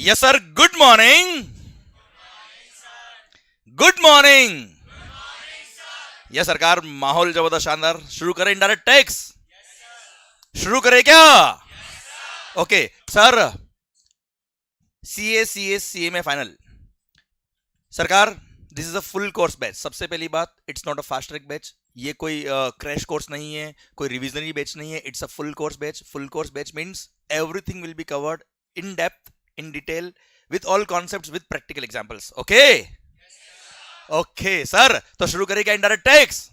Yes sir, good morning. Good morning. Yes सरकार, माहौल जबरदस्त शानदार। शुरू करें इनडायरेक्ट टैक्स? शुरू करें क्या? ओके सर, सीए में फाइनल सरकार, this is a full course batch. सबसे पहली बात, it's not a fast track batch. ये कोई क्रैश कोर्स नहीं है, कोई रिविजनरी बैच नहीं है। It's a full course batch. Full course batch means everything will be covered in depth, in detail, with all concepts, with practical examples. Okay okay sir, तो शुरू करें क्या इनडायरेक्ट टैक्स?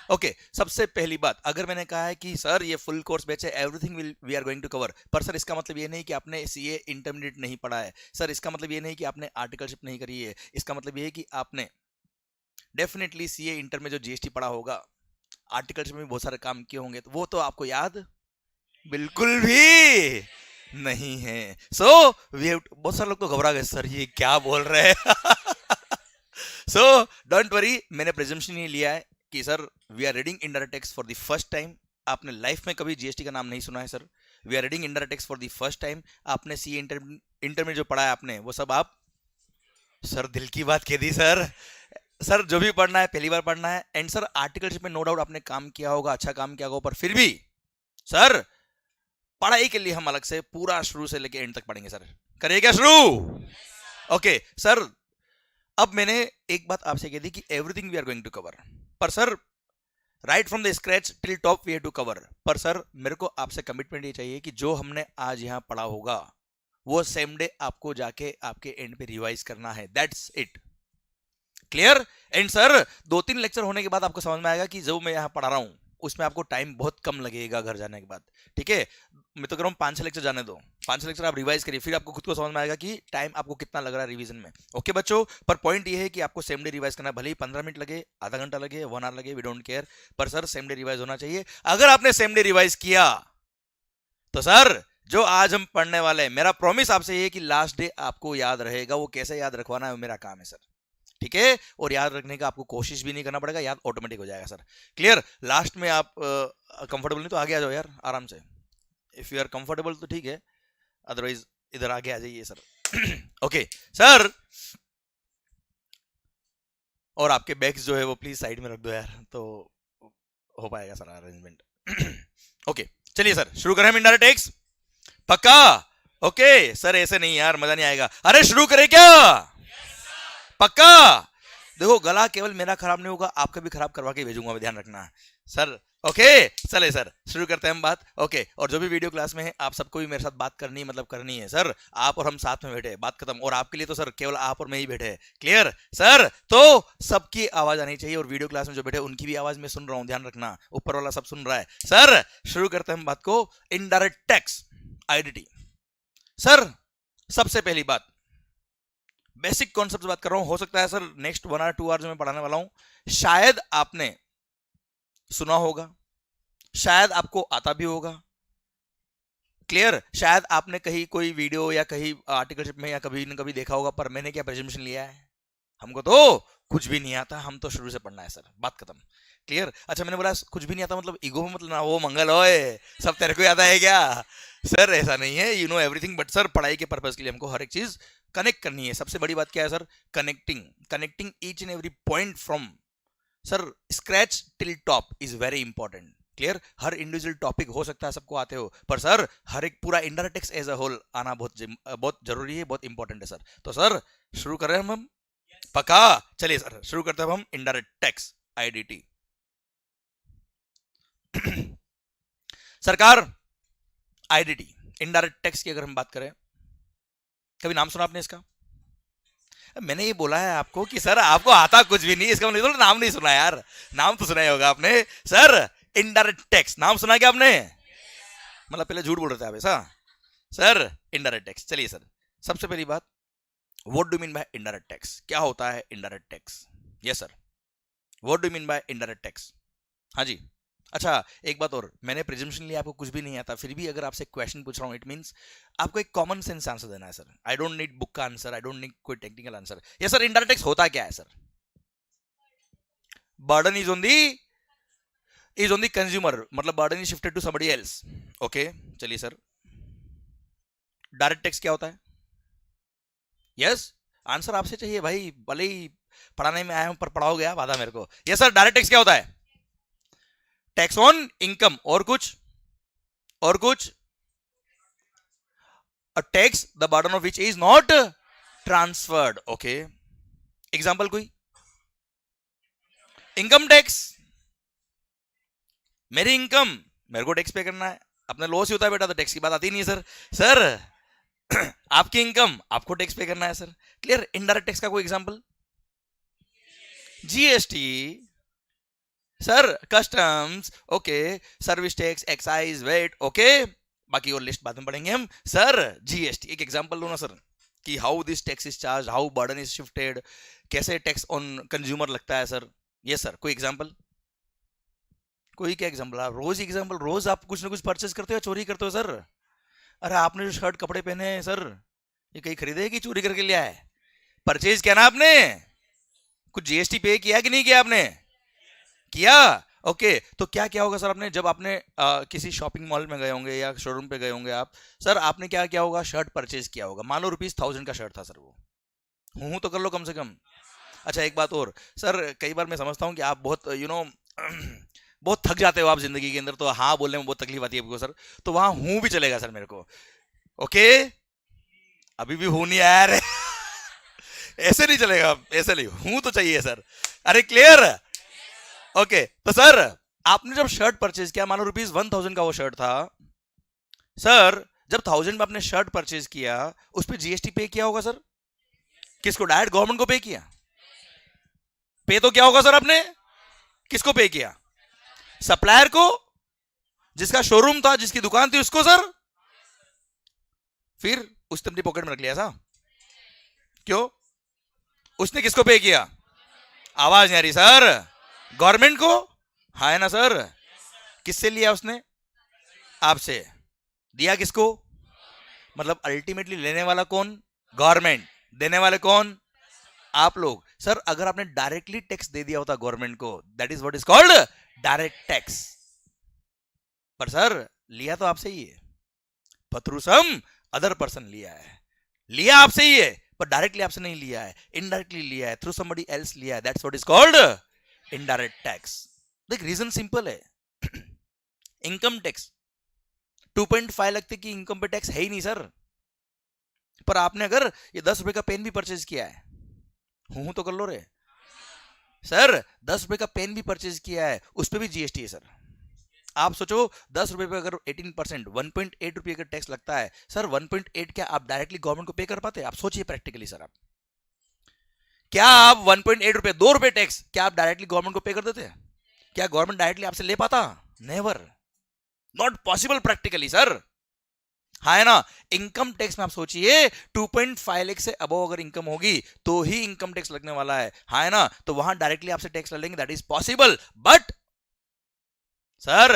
ओके सबसे पहली बात, अगर मैंने कहा है कि सर ये फुल कोर्स बैच है, everything will we are going to cover, पर सर इसका मतलब ये नहीं कि आपने सीए इंटरमीडिएट नहीं पढ़ा है। सर इसका मतलब ये नहीं कि आपने आर्टिकलशिप नहीं करी है। इसका मतलब ये है कि आपने डेफिनेटली सीए इंटर में जो जीएसटी पढ़ा होगा, आर्टिकल्स में भी बहुत सारे काम किए होंगे, तो वो तो आपको याद बिल्कुल भी नहीं है। सो बहुत सारे लोग तो घबरा गए, सर ये क्या बोल रहे हैं। सो डोंट वरी, मैंने प्रिजम्पशन ये लिया है कि sir we are reading indirect tax for the first time. आपने लाइफ में कभी जीएसटी का नाम नहीं सुना है sir. We are reading indirect tax for the first time. आपने सीए इंटर में जो पढ़ा है आपने, वो सब आप, सर दिल की बात कह दी सर। सर जो भी पढ़ना है पहली बार पढ़ना है। एंड सर आर्टिकलशिप में नो डाउट आपने काम किया होगा, अच्छा काम किया होगा, पर फिर भी सर पढ़ाई के लिए हम अलग से पूरा शुरू से लेके एंड तक पढ़ेंगे सर। करिए क्या शुरू? ओके सर, अब मैंने एक बात आपसे कह दी कि everything we are going to cover, पर sir right from the scratch till top we have to cover. पर सर मेरे को आपसे कमिटमेंट ये चाहिए कि जो हमने आज यहां पढ़ा होगा वो सेम डे आपको जाके आपके एंड पे रिवाइज करना है। That's it. Clear? And sir 2-3 lecture होने के बाद आपको समझ में आएगा कि जो मैं यहाँ पढ़ा रहा हूँ उसमें आपको टाइम बहुत कम लगेगा घर जाने के बाद। ठीक है, मैं तो कह रहा हूँ 5-6 लेक्चर जाने दो, 5-6 लेक्चर आप रिवाइज करिए, फिर आपको खुद को समझ में आएगा कि टाइम आपको कितना लग रहा है रिवीजन में। ओके बच्चों, पर पॉइंट ये है कि आपको सेम डे रिवाइज करना, भले ही 15 मिनट लगे, आधा घंटा लगे, 1 आवर लगे, वी डोंट केयर, पर सर सेम डे रिवाइज होना चाहिए। अगर आपने सेम डे रिवाइज किया तो सर जो आज हम पढ़ने वाले हैं, मेरा प्रॉमिस आपसे ये है कि लास्ट डे आपको याद रहेगा। वो कैसे याद रखवाना है वो मेरा काम है सर। ठीक है, और याद रखने का आपको कोशिश भी नहीं करना पड़ेगा, याद ऑटोमेटिक हो जाएगा सर। क्लियर? लास्ट में आप कंफर्टेबल नहीं तो आगे आ जाओ यार आराम से। इफ यू आर कंफर्टेबल तो ठीक है, अदरवाइज इधर आगे आ जाइए सर। ओके सर, और आपके बैग्स जो है वो प्लीज साइड में रख दो यार, तो हो पाएगा सर अरेंजमेंट। ओके चलिए सर शुरू करें हम इनडायरेक्ट टैक्स? पक्का? ओके सर, ऐसे नहीं यार मजा नहीं आएगा। अरे शुरू करें क्या? पक्का? देखो गला केवल मेरा खराब नहीं होगा, आपका भी खराब करवा के भेजूंगा मैं, ध्यान रखना सर। ओके चले सर शुरू करते हैं हम बात। ओके, और जो भी वीडियो क्लास में है आप सबको भी मेरे साथ बात करनी, मतलब करनी है सर। आप और हम साथ में बैठे, बात खत्म। और आपके लिए तो सर केवल आप और मैं ही बैठे। Clear sir? तो सबकी आवाज आनी चाहिए, और वीडियो क्लास में जो बैठे उनकी भी आवाज मैं सुन रहा हूं, ध्यान रखना, ऊपर वाला सब सुन रहा है सर। शुरू करते हैं हम बात को, इनडायरेक्ट टैक्स आईडीटी। सर सबसे पहली बात, बेसिक कॉन्सेप्ट बात कर रहा हूं। हो सकता है सर नेक्स्ट 1 और 2 आवर जो मैं पढ़ाने वाला हूं शायद आपने सुना होगा, शायद आपको आता भी होगा। क्लियर? शायद आपने कहीं कोई वीडियो या कहीं आर्टिकलशिप में या कभी न कभी देखा होगा, पर मैंने क्या प्रेजेंटेशन लिया है, हमको तो कुछ भी नहीं आता, हम तो शुरू से पढ़ना है सर, बात खत्म। क्लियर? अच्छा मैंने बोला कुछ भी नहीं आता मतलब ईगो में मतलब ना, वो मंगल होए सब तेरे को आता है क्या? सर ऐसा नहीं है, you know everything, but sir पढ़ाई के पर्पज के लिए हमको हर एक चीज कनेक्ट करनी है। सबसे बड़ी बात क्या है sir? Connecting each and every point from sir scratch till top is very important. Clear? Her individual topic हो सकता है सबको आते हो, पर सर हर एक पूरा indirect tax as a whole आना बहुत जरूरी है, बहुत इंपॉर्टेंट है सर। तो सर शुरू कर रहे हैं हम? पक्का? चलिए सर शुरू करते हैं हम इनडायरेक्ट टैक्स आईडीटी। सरकार आईडीटी इनडायरेक्ट टैक्स की अगर हम बात करें, कभी नाम सुना आपने इसका? मैंने ये बोला है आपको कि सर आपको आता कुछ भी नहीं, इसका मतलब नाम नहीं सुना यार। नाम तो सुना ही होगा आपने सर। इनडायरेक्ट टैक्स नाम सुना क्या आपने? मतलब पहले झूठ बोल रहे थे आप ऐसा? सर इनडायरेक्ट टैक्स, चलिए सर सबसे पहली बात, what do mean by indirect tax? क्या होता है indirect tax? Yes sir, what do mean by indirect tax? हाँ जी। अच्छा एक बात और, मैंने प्रिजम्पशन लिया आपको कुछ भी नहीं आता, फिर भी अगर आपसे क्वेश्चन पूछ रहा हूं इट मींस आपको एक कॉमन सेंस आंसर देना है sir. I don't need book का आंसर, आई डोंट नीड कोई technical answer. Yes sir, indirect tax होता क्या है sir? Burden is on the consumer, मतलब burden is shifted to somebody else. Okay चलिए sir, direct tax क्या होता है? यस, आंसर आपसे चाहिए भाई, भले ही पढ़ाने में आया हूं पर पढ़ाओगे आप आधा मेरे को। यस सर, डायरेक्ट टैक्स क्या होता है? टैक्स ऑन इनकम, और कुछ? और कुछ? a tax the burden of which is not transferred. okay, example कोई? इनकम टैक्स, मेरी इनकम, मेरे को टैक्स पे करना है, अपने लॉस ही होता है बेटा, तो टैक्स की बात आती नहीं है सर। सर आपकी इनकम, आपको टैक्स पे करना है सर। क्लियर? इनडायरेक्ट टैक्स का कोई example? GST sir, customs, okay, service tax, excise, VAT, okay, बाकी और लिस्ट बाद में पढ़ेंगे हम। सर जीएसटी एक एग्जांपल दो ना सर, कि how this tax is charge, how burden is shifted, कैसे टैक्स ऑन कंज्यूमर लगता है सर। ये सर कोई एग्जांपल? कोई क्या एग्जांपल? आप रोज एग्जांपल, रोज आप कुछ ना कुछ परचेस करते हो, चोरी करते हो सर। अरे आपने जो शर्ट कपड़े पहने हैं सर, ये कहीं खरीदे कि चोरी करके लिया है? परचेज किया ना आपने, कुछ जीएसटी पे किया कि नहीं किया आपने? किया। ओके, तो क्या क्या होगा सर आपने, जब आपने किसी शॉपिंग मॉल में गए होंगे या शोरूम पे गए होंगे आप, सर आपने क्या क्या होगा, शर्ट परचेज किया होगा, मान लो ₹1000 का शर्ट था सर, वो हूं तो कर लो कम से कम। अच्छा एक बात और सर, कई बार मैं समझता हूँ कि आप बहुत बहुत थक जाते हो आप जिंदगी के अंदर, तो हाँ बोलने में बहुत तकलीफ आती है आपको सर, तो वहां हूं भी चलेगा सर मेरे को। ओके, अभी भी हूं नहीं आया रे ऐसे नहीं चलेगा, ऐसे नहीं, हूं तो चाहिए सर। अरे क्लियर? ओके, तो सर आपने जब शर्ट परचेज किया, मानो ₹1000 का वो शर्ट था सर, जब 1000 में आपने शर्ट परचेज किया, उस पर जीएसटी पे किया होगा सर। किसको? डायरेक्ट गवर्नमेंट को पे किया? पे तो क्या होगा सर आपने, किसको पे किया? सप्लायर को, जिसका शोरूम था, जिसकी दुकान थी, उसको सर। फिर उसने अपनी पॉकेट में रख लिया था, क्यों? उसने किसको पे किया? आवाज नहीं आ रही सर। गवर्नमेंट को, हाँ है ना सर। किससे लिया उसने? आपसे। दिया किसको? मतलब अल्टीमेटली लेने वाला कौन? गवर्नमेंट। देने वाले कौन? आप लोग। सर अगर आपने डायरेक्टली टैक्स दे दिया होता गवर्नमेंट को, that is what is called direct tax. पर सर लिया तो आपसे ही है, but through some other person लिया है, लिया आपसे ही है पर डायरेक्टली आपसे नहीं लिया है, इनडायरेक्टली लिया है, थ्रू समबडी एल्स लिया है, that's what is called indirect tax. देख रीजन सिंपल है इनकम टैक्स 2.5 लाख तक की इनकम पे टैक्स है ही नहीं सर, पर आपने अगर ये 10 रुपए का पेन भी परचेज किया है, हूं तो कर लो रे सर, 10 रुपए का पेन भी परचेज किया है, उस पर भी जीएसटी है सर। आप सोचो 10 रुपए पे अगर 18% 1.8 रुपए का टैक्स लगता है सर, 1.8 क्या आप डायरेक्टली गवर्नमेंट को पे कर पाते? आप सोचिए प्रैक्टिकली सर, आप क्या आप 1.8 रुपए 2 रुपए टैक्स क्या आप डायरेक्टली गवर्नमेंट को पे कर देते? क्या गवर्नमेंट डायरेक्टली आपसे ले पाता? Never, not possible practically sir. हाँ है ना? इनकम टैक्स में आप सोचिए 2.5 लाख से अबव अगर इनकम होगी तो ही इनकम टैक्स लगने वाला है, हाँ है ना? तो वहां डायरेक्टली आपसे टैक्स ले लेंगे, that is possible. But sir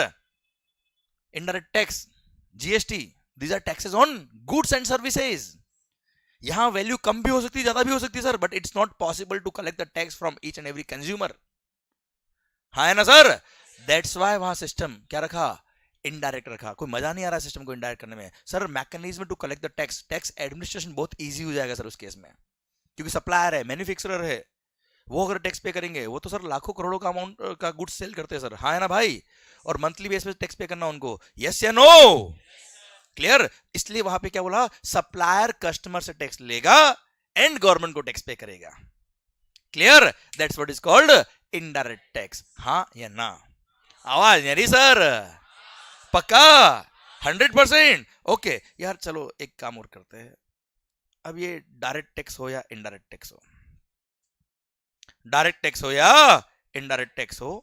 indirect tax, GST, these are taxes on goods and services. यहां वैल्यू कम भी हो सकती है, ज्यादा भी हो सकती है sir, but it's not possible to collect the tax from each and every consumer, हाँ है ना सर? दैट्स वाई वहां सिस्टम क्या रखा? इनडायरेक्ट रखा। कोई मजा नहीं आ रहा सिस्टम को इनडायरेक्ट करने में sir. Mechanism to collect the tax, tax administration बहुत इजी हो जाएगा सर उस केस में, क्योंकि सप्लायर है, मैन्युफैक्चरर है, वो अगर टैक्स पे करेंगे, वो तो सर लाखों करोड़ों का अमाउंट का गुड्स सेल करते हैं सर, हाँ है ना भाई? और मंथली बेस पे टैक्स पे करना उनको, यस या नो? क्लियर? इसलिए वहां पे क्या बोला, सप्लायर कस्टमर से टैक्स लेगा एंड गवर्नमेंट को टैक्स पे करेगा। Clear? That's what is called indirect tax, हाँ या ना? आवाज नहीं रही सर? पक्का 100%? ओके यार, चलो एक काम और करते हैं। अब ये डायरेक्ट टैक्स हो या इनडायरेक्ट टैक्स हो, डायरेक्ट टैक्स हो या इनडायरेक्ट टैक्स हो,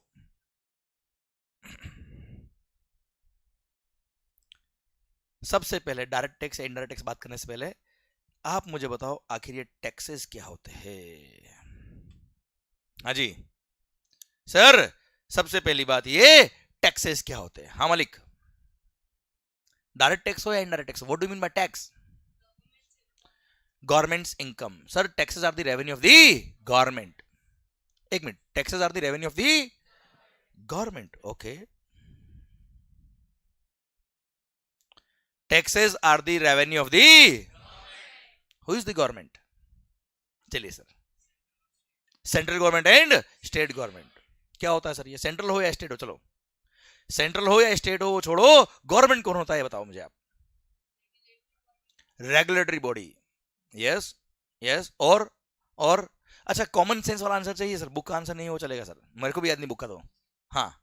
सबसे पहले डायरेक्ट टैक्स या इनडायरेक्ट टैक्स बात करने से पहले आप मुझे बताओ आखिर ये टैक्सेस क्या होते हैं? हाँ जी सर, सबसे पहली बात ये टैक्सेस क्या होते हैं? हाँ मालिक, डायरेक्ट टैक्स हो या indirect tax, what do you mean by tax? Government's income sir, taxes are the revenue of the government. एक minute, taxes are the revenue of the government, okay, taxes are the revenue of the, who is the government? चलिए sir, central government and state government क्या होता है sir? ये central हो या state हो, चलो सेंट्रल हो या स्टेट हो छोड़ो, गवर्नमेंट कौन होता है बताओ मुझे आप? Regulatory body. यस यस, और अच्छा, कॉमन सेंस वाला आंसर चाहिए सर, बुक का आंसर नहीं हो चलेगा सर, मेरे को भी याद नहीं बुक का तो। हाँ,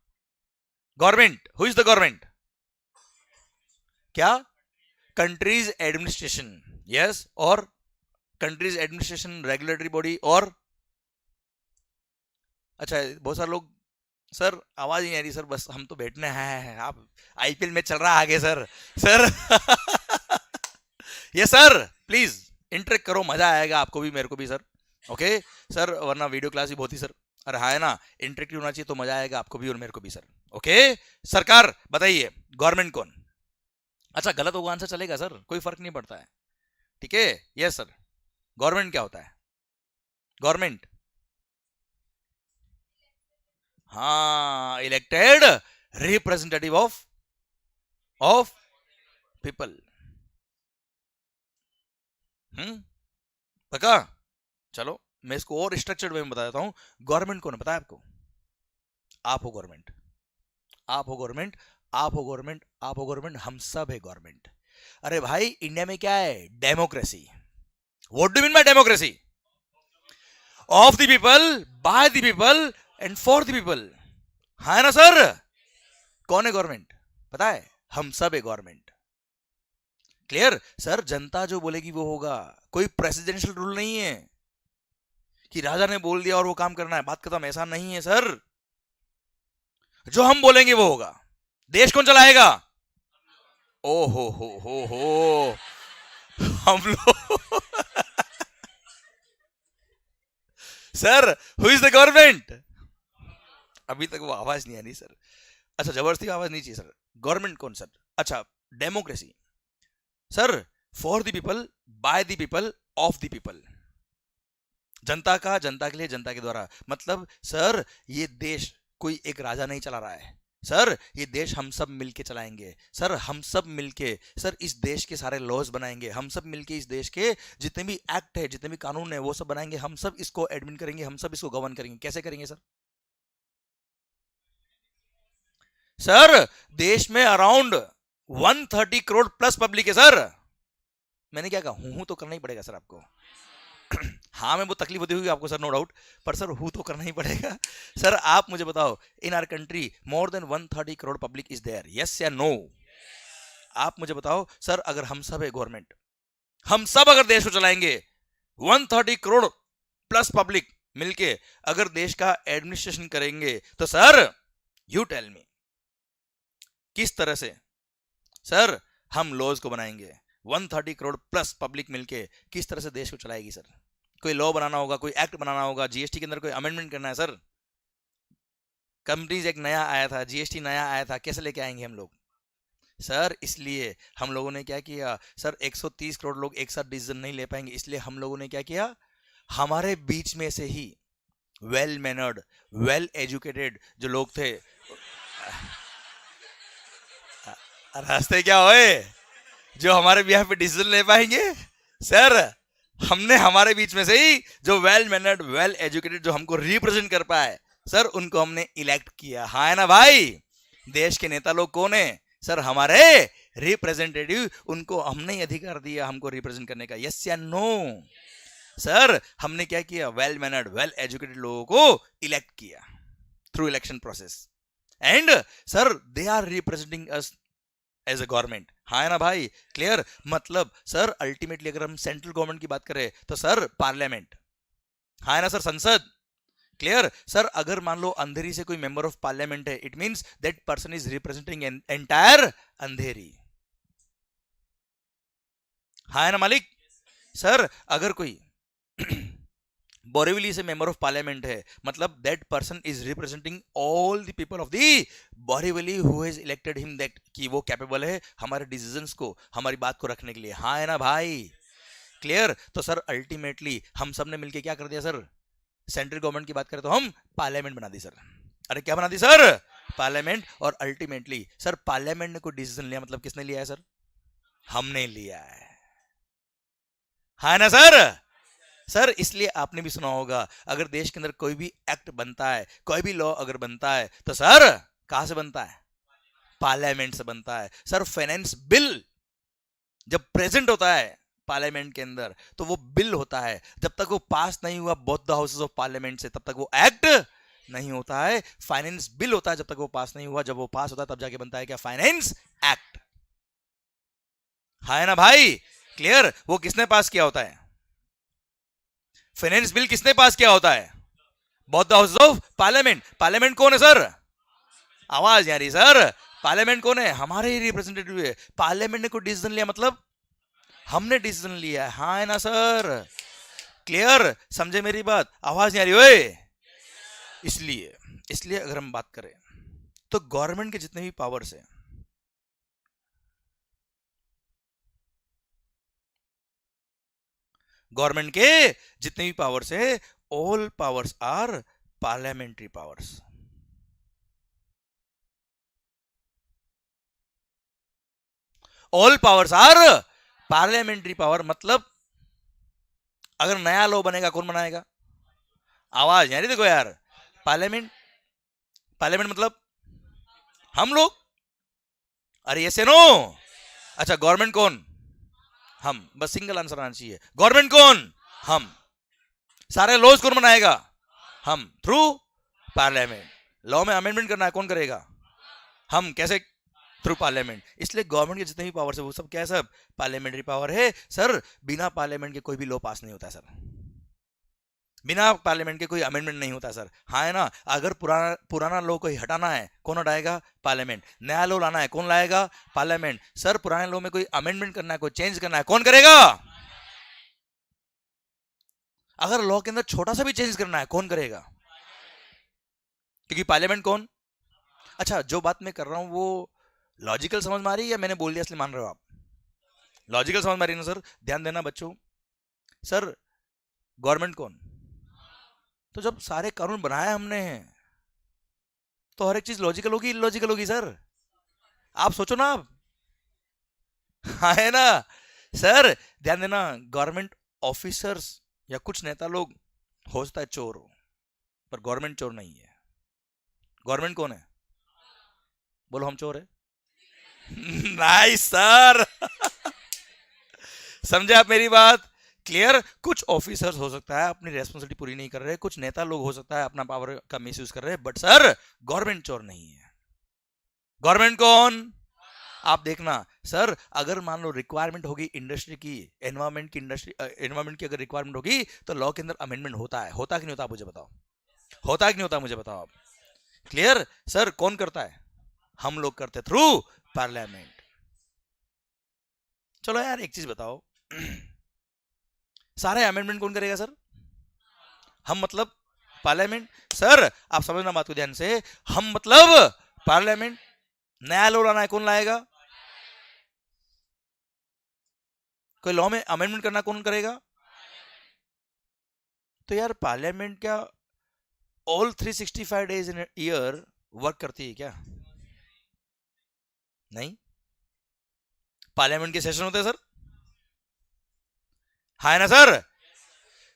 government, who is the government? क्या? Country's administration. यस, और कंट्रीज एडमिनिस्ट्रेशन, रेगुलेटरी बॉडी, और अच्छा बहुत सारे लोग, सर आवाज नहीं आ रही सर, बस हम तो बैठने हैं, आप आईपीएल में चल रहा है आगे सर। सर ये सर प्लीज इंटरेक्ट करो, मजा आएगा आपको भी मेरे को भी सर। ओके सर, वरना वीडियो क्लास ही बहुत ही सर, अरे हाँ है ना, इंटरेक्टिव होना चाहिए तो मजा आएगा आपको भी और मेरे को भी सर। ओके सरकार बताइए गवर्नमेंट कौन? अच्छा गलत होगा आंसर चलेगा सर, कोई फर्क नहीं पड़ता है, ठीक है। यस सर, गवर्नमेंट क्या होता है? गवर्नमेंट, हाँ, इलेक्टेड रिप्रेजेंटेटिव ऑफ पीपल। पक्का? चलो मैं इसको और स्ट्रक्चर्ड वे में बता देता हूं। गवर्नमेंट कौन है पता है आपको? आप हो गवर्नमेंट, आप हो गवर्नमेंट, आप हो गवर्नमेंट, आप हो गवर्नमेंट, हम सब है गवर्नमेंट। अरे भाई इंडिया में क्या है? Democracy. What do mean by democracy? Of the people, by the people and for the people, है ना सर? कौन है गवर्नमेंट पता है? हम सब है गवर्नमेंट। Clear sir? जनता जो बोलेगी वो होगा, कोई प्रेसिडेंशियल रूल नहीं है कि राजा ने बोल दिया और वो काम करना है, बात खत्म, ऐसा नहीं है सर। जो हम बोलेंगे वो होगा। देश कौन चलाएगा? ओ हो, हम लोग sir, who is the government? अभी तक वो आवाज नहीं आ रही सर। अच्छा जबरदस्ती आवाज नहीं चाहिए सर। गवर्नमेंट कौन सर? अच्छा democracy sir, for the people, by the people, of the people, जनता का, जनता के लिए, जनता के द्वारा। मतलब सर ये देश कोई एक राजा नहीं चला रहा है सर, ये देश हम सब मिलके चलाएंगे सर, हम सब मिलके सर इस देश के सारे लॉज बनाएंगे, हम सब मिलके इस देश के जितने भी एक्ट है, जितने भी कानून है वो सब बनाएंगे, हम सब इसको एडमिन करेंगे, हम सब इसको गवर्न करेंगे। कैसे करेंगे सर? सर देश में अराउंड 130 करोड़ प्लस पब्लिक है सर। मैंने क्या कहा? हूं तो करना ही पड़ेगा सर आपको। हाँ में वो तकलीफ होती होगी आपको सर, नो डाउट, पर सर हूं तो करना ही पड़ेगा। सर आप मुझे बताओ, in our country more than 130 crore public is there, yes या नो? आप मुझे बताओ सर, अगर हम सब है गवर्नमेंट, हम सब अगर देश को चलाएंगे, 130 करोड़ प्लस पब्लिक मिलके अगर देश का एडमिनिस्ट्रेशन करेंगे, तो सर यू टेल मी किस तरह से सर हम लॉज को बनाएंगे? 130 करोड़ प्लस पब्लिक मिलके किस तरह से देश को चलाएगी सर? कोई लॉ बनाना होगा, कोई एक्ट बनाना होगा, जीएसटी के अंदर कोई अमेंडमेंट करना है सर। कंपनीज एक नया आया था, जीएसटी नया आया था, कैसे लेके आएंगे हम लोग सर? इसलिए हम लोगों ने क्या किया सर, 130 करोड़ लोग एक साथ डिसीजन नहीं ले पाएंगे, इसलिए हम लोगों ने क्या किया, हमारे बीच में से ही वेल मैनर्ड, वेल एजुकेटेड जो लोग थे, रास्ते क्या होए, जो हमारे बिहाफ पे डिसीजन ले पाएंगे सर, हमने हमारे बीच में से ही जो वेल मैनर्ड, वेल एजुकेटेड, जो हमको रिप्रेजेंट कर पाए सर, उनको हमने इलेक्ट किया। हाँ है ना भाई? देश के नेता लोग कौन है सर? हमारे रिप्रेजेंटेटिव, उनको हमने ही अधिकार दिया हमको रिप्रेजेंट करने का, यस या नो? सर हमने क्या किया, वेल मैनर्ड, वेल एजुकेटेड लोगों को इलेक्ट किया through election process, and sir they are representing us as a government. हाँ है ना भाई? क्लियर? मतलब सर अल्टीमेटली अगर हम सेंट्रल गवर्नमेंट की बात करें तो सर पार्लियामेंट, हाँ है ना सर, संसद। Clear sir? अगर मान लो अंधेरी से कोई मेंबर ऑफ पार्लियामेंट है, it means that person is representing entire Andheri. हाँ है ना मालिक? सर अगर कोई बोरीवली से मेंबर ऑफ पार्लियामेंट है, मतलब that person is representing all the people of the Borivali who has elected him, that कि वो कैपेबल है हमारे डिसीजंस को, हमारी बात को रखने के लिए। हाँ है ना भाई? क्लियर? तो सर अल्टीमेटली हम सब ने मिलकर क्या कर दिया सर, सेंट्रल गवर्नमेंट की बात करें तो हम पार्लियामेंट बना दी सर। अरे क्या बना दी सर? पार्लियामेंट। और अल्टीमेटली सर पार्लियामेंट ने कोई डिसीजन लिया, मतलब किसने लिया है सर? हमने लिया है। हाँ ना सर? सर इसलिए आपने भी सुना होगा, अगर देश के अंदर कोई भी एक्ट बनता है, कोई भी लॉ अगर बनता है, तो सर कहां से बनता है? पार्लियामेंट से बनता है। सर फाइनेंस बिल जब प्रेजेंट होता है पार्लियामेंट के अंदर, तो वो बिल होता है, जब तक वो पास नहीं हुआ both the houses of parliament से, तब तक वो एक्ट नहीं होता है। फाइनेंस बिल होता है जब तक वो पास नहीं हुआ, जब वो पास होता है तब जाके बनता है क्या? Finance act. है ना भाई? क्लियर? वो किसने पास किया होता है? फाइनेंस बिल किसने पास किया होता है? Both the houses of parliament. Parliament कौन है सर? आवाज आ रही सर? पार्लियामेंट कौन है? हमारे ही रिप्रेजेंटेटिव है। पार्लियामेंट ने कोई डिसीजन लिया मतलब हमने डिसीजन लिया है। हाँ है ना सर? क्लियर? समझे मेरी बात? आवाज नहीं आ रही ओए? इसलिए इसलिए अगर हम बात करें तो गवर्नमेंट के जितने भी पावर्स हैं, गवर्नमेंट के जितने भी पावर्स है, all powers are parliamentary powers. All powers are parliamentary power. मतलब अगर नया लॉ बनेगा कौन बनाएगा? आवाज यानी देखो यार, पार्लियामेंट। पार्लियामेंट मतलब हम लोग। अरे ये से नो। अच्छा गवर्नमेंट कौन? हम। बस सिंगल आंसर आना चाहिए। गवर्नमेंट कौन? हम। सारे लॉज कौन बनाएगा? हम, थ्रू पार्लियामेंट। लॉ में अमेंडमेंट करना है कौन करेगा? हम। कैसे? Through parliament. इसलिए गवर्नमेंट के जितने भी पावर है वो सब क्या है? सब पार्लियामेंट्री पावर है सर। बिना पार्लियामेंट के कोई भी लॉ पास नहीं होता सर। बिना पार्लियामेंट के कोई अमेंडमेंट नहीं होता सर। हाँ है ना? अगर पुराना पुराना लॉ कोई हटाना है कौन हटाएगा? पार्लियामेंट। नया लॉ लाना है कौन लाएगा? पार्लियामेंट। सर पुराने लॉ में कोई अमेंडमेंट करना है, कोई चेंज करना है कौन करेगा? अगर लॉ के अंदर छोटा सा भी चेंज करना है कौन करेगा? क्योंकि पार्लियामेंट कौन? अच्छा जो बात मैं कर रहा हूं वो लॉजिकल समझ में आ रही है या मैंने बोल दिया इसलिए मान रहे हो आप? लॉजिकल समझ में आ रही है ना सर? ध्यान देना बच्चों। सर गवर्नमेंट कौन? तो जब सारे कानून बनाए हमने हैं तो हर एक चीज लॉजिकल होगी इलॉजिकल होगी सर? आप सोचो ना आप। हाँ है ना सर? ध्यान देना, गवर्नमेंट ऑफिसर्स या कुछ नेता लोग हो सकता है चोर हो, पर गवर्नमेंट चोर नहीं है। गवर्नमेंट कौन है? बोलो हम चोर है। Nice sir. समझे आप मेरी बात? क्लियर? कुछ ऑफिसर्स हो सकता है अपनी रेस्पॉन्सिबिलिटी पूरी नहीं कर रहे, कुछ नेता लोग हो सकता है अपना पावर का मिसयूज कर रहे हैं, बट सर गवर्नमेंट चोर नहीं है। गवर्नमेंट कौन? आप देखना सर, अगर मान लो रिक्वायरमेंट होगी इंडस्ट्री की, एनवायरमेंट की, इंडस्ट्री एनवायरमेंट की अगर रिक्वायरमेंट होगी तो लॉ के अंदर अमेंडमेंट होता है। होता कि नहीं होता आप मुझे बताओ? होता कि नहीं होता मुझे बताओ आप? क्लियर? सर कौन करता है? हम लोग करते थ्रू पार्लियामेंट। चलो यार एक चीज बताओ, सारे अमेंडमेंट कौन करेगा सर? हम मतलब पार्लियामेंट। सर आप समझना बात को ध्यान से, हम मतलब पार्लियामेंट। नया लॉ लाना है कौन लाएगा? कोई लॉ में अमेंडमेंट करना कौन करेगा? तो यार पार्लियामेंट क्या all 365 days in year work करती है क्या? नहीं। पार्लियामेंट के सेशन होते हैं सर। हाँ ना सर?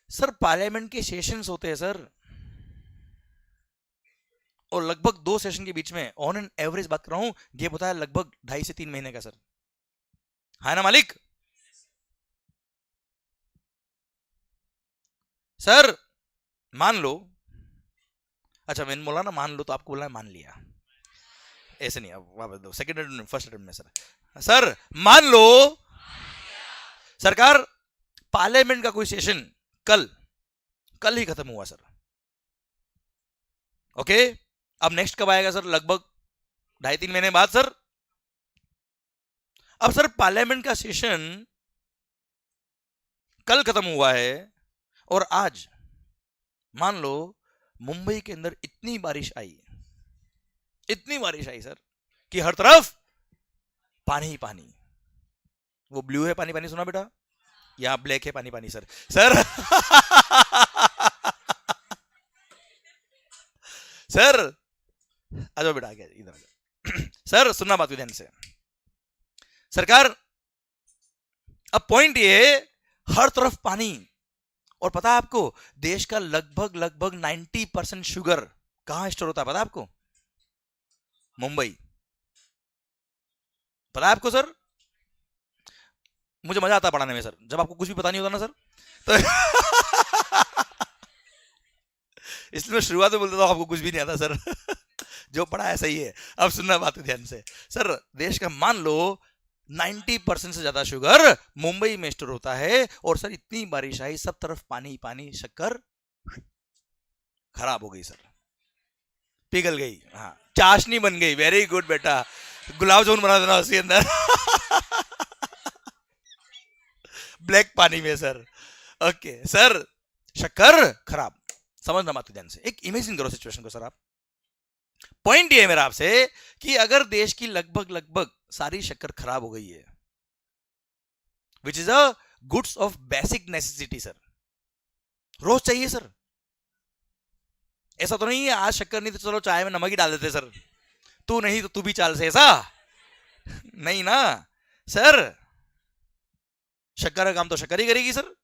सर पार्लियामेंट के सेशंस होते हैं सर, और लगभग 2 सेशन के बीच में ऑन एन एवरेज बात कर रहा हूं, गैप होता है लगभग 2.5 से 3 महीने का सर। है ना मालिक? सर मान लो, अच्छा मैंने बोला ना मान लो, तो आपको बोलना है मान लिया। ऐसे नहीं, अब वापस दो, सेकंड फर्स्ट अटेम्प्ट में सर। सर मान लो सरकार पार्लियामेंट का कोई सेशन कल कल ही खत्म हुआ सर। ओके, अब नेक्स्ट कब आएगा सर? लगभग 2.5-3 महीने बाद सर। अब सर पार्लियामेंट का सेशन कल खत्म हुआ है और आज मान लो मुंबई के अंदर इतनी बारिश आई सर कि हर तरफ पानी ही पानी। वो ब्लू है पानी पानी, सुना बेटा? यहां ब्लैक है पानी पानी सर। सर सर आ जाओ बेटा, आ गया इधर। सर सुनना बात को ध्यान से। सरकार अब पॉइंट ये है, हर तरफ पानी और पता है आपको देश का लगभग लगभग 90% शुगर कहां स्टोर होता है, पता है आपको? मुंबई। पता है आपको सर? मुझे मजा आता है पढ़ाने में सर, जब आपको कुछ भी पता नहीं होता ना सर तो इसलिए मैं शुरुआत में बोलता था आपको कुछ भी नहीं आता सर जो पढ़ा है सही है। अब सुनना बात ध्यान से सर, देश का मान लो 90% से ज्यादा शुगर मुंबई में स्टोर होता है, और सर इतनी बारिश आई सब तरफ पानी पानी, शक्कर खराब हो गई सर, पिघल गई, हाँ चाशनी बन गई। वेरी गुड बेटा, गुलाब जामुन बना देना उसके अंदर ब्लैक पानी में सर। ओके सर, शक्कर खराब। समझना बात ध्यान से, एक इमेजिन करो सिचुएशन को सर आप। पॉइंट ये है मेरा आपसे कि अगर देश की लगभग लगभग सारी शक्कर खराब हो गई है, which is a goods of basic necessity sir, रोज चाहिए सर। ऐसा तो नहीं है आज शक्कर नहीं तो चलो चाय में नमक ही डाल देते सर, तू नहीं तो तू भी चाल से, ऐसा नहीं ना सर। शक्कर का काम तो शक्कर ही करेगी सर।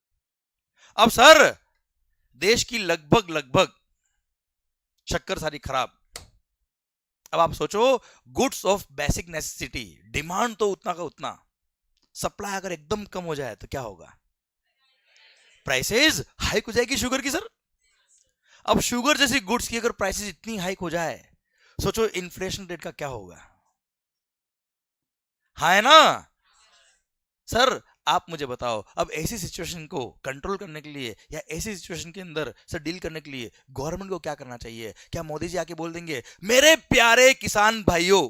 अब सर देश की लगभग लगभग शक्कर सारी खराब। अब आप सोचो, goods of basic necessity, demand तो उतना का उतना, सप्लाई अगर एकदम कम हो जाए तो क्या होगा? प्राइसेस हाइक हो जाएगी शुगर की सर। अब शुगर जैसी गुड्स की अगर प्राइसेस इतनी हाइक हो जाए, सोचो इन्फ्लेशन रेट का क्या होगा? हाँ है ना सर। आप मुझे बताओ, अब ऐसी सिचुएशन को कंट्रोल करने के लिए या ऐसी सिचुएशन के अंदर सर डील करने के लिए गवर्नमेंट को क्या करना चाहिए? क्या मोदी जी आके बोल देंगे मेरे प्यारे किसान भाइयों,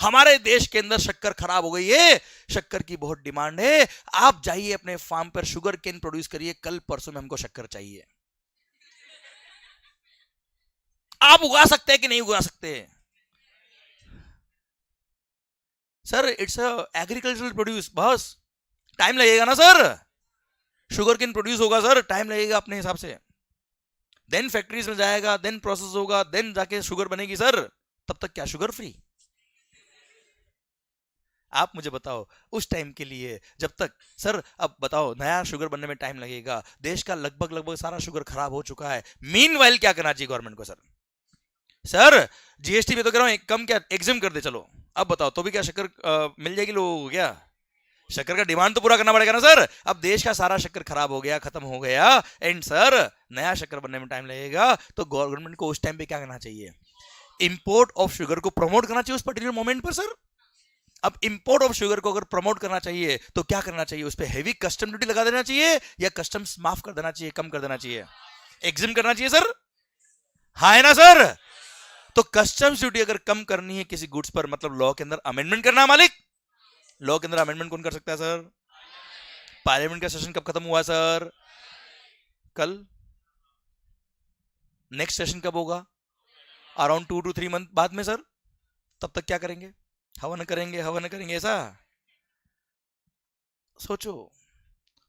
हमारे देश के अंदर शक्कर खराब हो गई है, शक्कर की बहुत डिमांड है, आप जाइए अपने फार्म पर शुगर केन प्रोड्यूस करिए, कल परसों में हमको शक्कर चाहिए। आप उगा सकते हैं कि नहीं उगा सकते सर? इट्स एग्रीकल्चरल प्रोड्यूस, बस टाइम लगेगा ना सर। शुगर केन प्रोड्यूस होगा सर, टाइम लगेगा अपने हिसाब से, देन फैक्ट्रीज में जाएगा, देन प्रोसेस होगा, देन जाके शुगर बनेगी सर। तब तक क्या शुगर फ्री? आप मुझे बताओ उस टाइम के लिए जब तक सर, अब बताओ नया शुगर बनने में टाइम लगेगा, देश का लगभग लगभग सारा शुगर खराब हो चुका है, मीनवाइल क्या करना चाहिए गवर्नमेंट को सर? सर जीएसटी में तो कह रहा हूं कम, क्या एग्जिम कर दे चलो। अब बताओ तो भी क्या शक्कर मिल जाएगी लोगों को? क्या शक्कर का डिमांड तो पूरा करना पड़ेगा ना सर। अब देश का सारा शक्कर खराब हो गया, खत्म हो गया, एंड सर नया शक्कर बनने में टाइम लगेगा, तो गवर्नमेंट को उस टाइम पे क्या करना चाहिए? इंपोर्ट ऑफ शुगर को प्रमोट करना चाहिए उस पर्टिकुलर मोमेंट पर सर। अब इंपोर्ट ऑफ शुगर को अगर प्रमोट करना चाहिए तो क्या करना चाहिए? उस पर हैवी कस्टम ड्यूटी लगा देना चाहिए या कस्टम्स माफ कर देना चाहिए, कम कर देना चाहिए, एग्जिम करना चाहिए सर? हाँ है ना सर। तो कस्टम्स ड्यूटी अगर कम करनी है किसी गुड्स पर, मतलब लॉ के अंदर अमेंडमेंट करना है मालिक। लॉ के अंदर अमेंडमेंट कौन कर सकता है सर? पार्लियामेंट का सेशन कब खत्म हुआ सर? कल। नेक्स्ट सेशन कब होगा? अराउंड 2 to 3 मंथ बाद में सर। तब तक क्या करेंगे? हवन करेंगे, हवन करेंगे, ऐसा सोचो।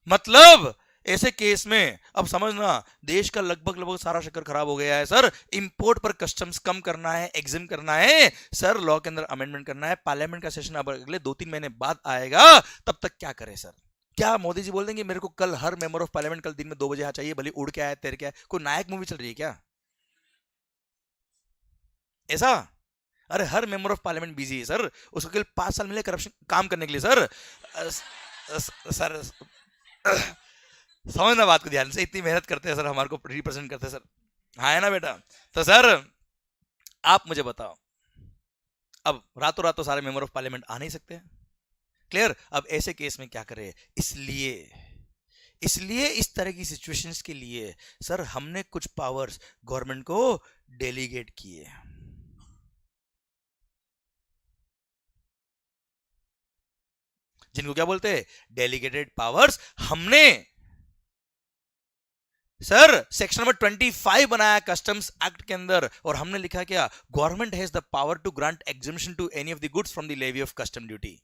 मतलब ऐसे केस में अब समझना, देश का लगभग लगभग सारा शक्कर खराब हो गया है सर, इंपोर्ट पर कस्टम्स कम करना है, एग्जिम करना है सर, लॉ के अंदर अमेंडमेंट करना है, पार्लियामेंट का सेशन अब अगले 2-3 महीने बाद आएगा, तब तक क्या करें सर? क्या मोदी जी बोल देंगे मेरे को कल हर मेंबर ऑफ पार्लियामेंट कल दिन में 2 बजे यहाँ चाहिए, भले उड़ के आए तैर के आए? कोई नायक मूवी चल रही है क्या ऐसा? अरे हर मेंबर ऑफ पार्लियामेंट बिजी है सर, उसको केवल 5 साल मिले करप्शन काम करने के लिए सर। सर समझना बात को ध्यान से, इतनी मेहनत करते हैं सर, हमारे को रिप्रेजेंट करते हैं सर। हाँ है ना बेटा। तो सर आप मुझे बताओ, अब रातों रात तो सारे मेंबर ऑफ पार्लियामेंट आ नहीं सकते, क्लियर? अब ऐसे केस में क्या करें? इसलिए इस तरह की सिचुएशंस के लिए सर हमने कुछ पावर्स गवर्नमेंट को डेलीगेट किए। जिनको क्या बोलते हैं? Delegated powers. हमने सर सेक्शन नंबर 25 बनाया कस्टम्स एक्ट के अंदर, और हमने लिखा क्या? Government has the power to grant exemption to any of the goods from the levy of custom duty.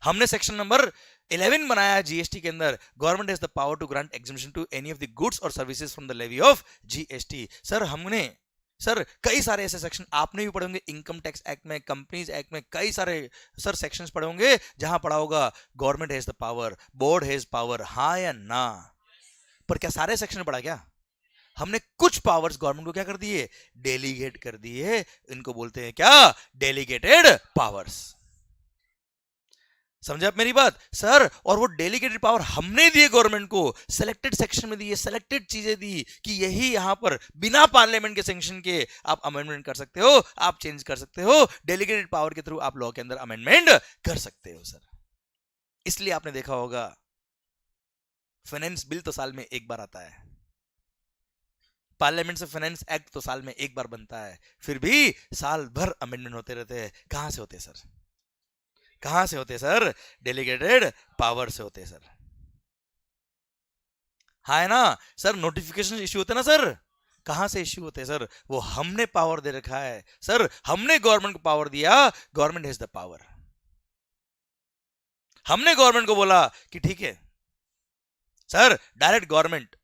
हमने सेक्शन नंबर 11 बनाया जीएसटी के अंदर, government has the power to grant exemption to any of the goods और services from the levy of GST. Sir हमने sir कई सारे ऐसे section आपने भी पढ़े होंगे, इनकम टैक्स एक्ट में, कंपनीज एक्ट में, कई सारे सर सेक्शंस पढ़े होंगे जहां पढ़ा होगा government has the power, board has power, हाँ या ना? पर क्या सारे सेक्शन पढ़ा क्या? हमने कुछ पावर्स गवर्नमेंट को क्या कर दिए? डेलीगेट कर दिए। इनको बोलते हैं क्या? Delegated powers. समझे आप मेरी बात सर? और वो डेलीगेटेड पावर हमने दिए गवर्नमेंट को, सिलेक्टेड सेक्शन में दिए, सिलेक्टेड चीजें दी कि यही यहां पर बिना पार्लियामेंट के सैंक्शन के आप अमेंडमेंट कर सकते हो, आप चेंज कर सकते हो, डेलीगेटेड पावर के थ्रू आप लॉ के अंदर अमेंडमेंट कर सकते हो सर। इसलिए आपने देखा होगा फाइनेंस बिल तो साल में एक बार आता है, पार्लियामेंट से फाइनेंस एक्ट तो साल में एक बार बनता है, फिर भी साल भर अमेंडमेंट होते रहते हैं। कहां से होते हैं सर? कहां से होते हैं सर? डेलीगेटेड पावर से होते हैं सर। हाँ है ना सर? नोटिफिकेशन इश्यू होते हैं ना सर, कहां से इश्यू होते हैं सर? वो हमने पावर दे रखा है सर, हमने गवर्नमेंट को पावर दिया, गवर्नमेंट हैज द पावर। हमने गवर्नमेंट को बोला कि ठीक है सर, डायरेक्ट गवर्नमेंट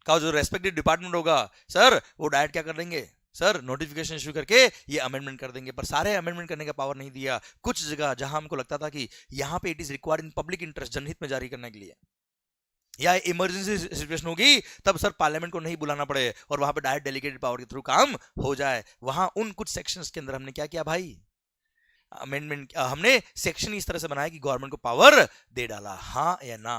का जो रेस्पेक्टिव डिपार्टमेंट होगा सर, वो डायरेक्ट क्या कर देंगे सर? नोटिफिकेशन इशू करके ये अमेंडमेंट कर देंगे। पर सारे अमेंडमेंट करने का पावर नहीं दिया। कुछ जगह जहां हमको लगता था कि यहां पे it is required in public interest, जनहित में जारी करने के लिए, या इमरजेंसी सिचुएशन होगी तब सर पार्लियामेंट को नहीं बुलाना पड़े और वहां पे डायरेक्ट डेलीगेटेड पावर के थ्रू काम हो जाए, वहां उन कुछ सेक्शंस के अंदर हमने क्या किया भाई? अमेंडमेंट, हमने सेक्शन इस तरह से बनाया कि गवर्नमेंट को पावर दे डाला। हाँ या ना?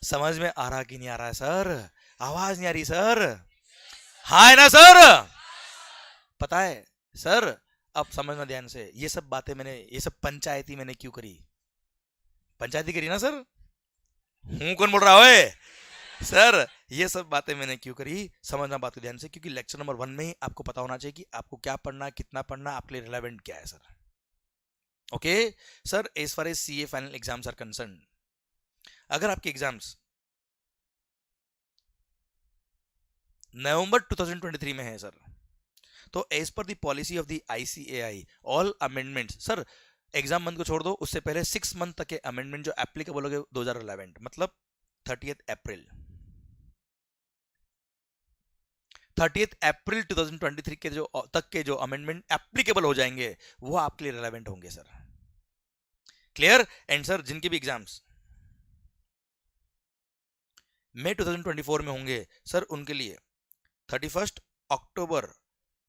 समझ में आ रहा कि नहीं आ रहा है सर? आवाज नहीं आ रही सर? हाँ है ना सर? पता है सर, अब समझना ध्यान से, ये सब बातें मैंने, ये सब पंचायती मैंने क्यों करी? पंचायती करी ना सर? हूं कौन बोल रहा है सर? ये सब बातें मैंने क्यों करी? समझना बात को ध्यान से, क्योंकि लेक्चर नंबर 1 में ही आपको पता होना चाहिए कि आपको क्या पढ़ना, कितना पढ़ना, आपके लिए रिलेवेंट क्या है sir. Okay sir, as far as CA final exams are concern, अगर आपके एग्जाम्स नवंबर 2023 में है सर, तो as per the policy of the ICAI all amendments, sir exam month को छोड़ दो, उससे पहले 6 मंथ तक के अमेंडमेंट जो एप्लीकेबल हो गए 2011, मतलब 30 अप्रैल 2023 के जो तक के जो अमेंडमेंट एप्लीकेबल हो जाएंगे वो आपके लिए रिलेवेंट होंगे सर। क्लियर? एंड सर जिनके भी एग्जाम्स मई 2024 में होंगे सर, उनके लिए 31 अक्टूबर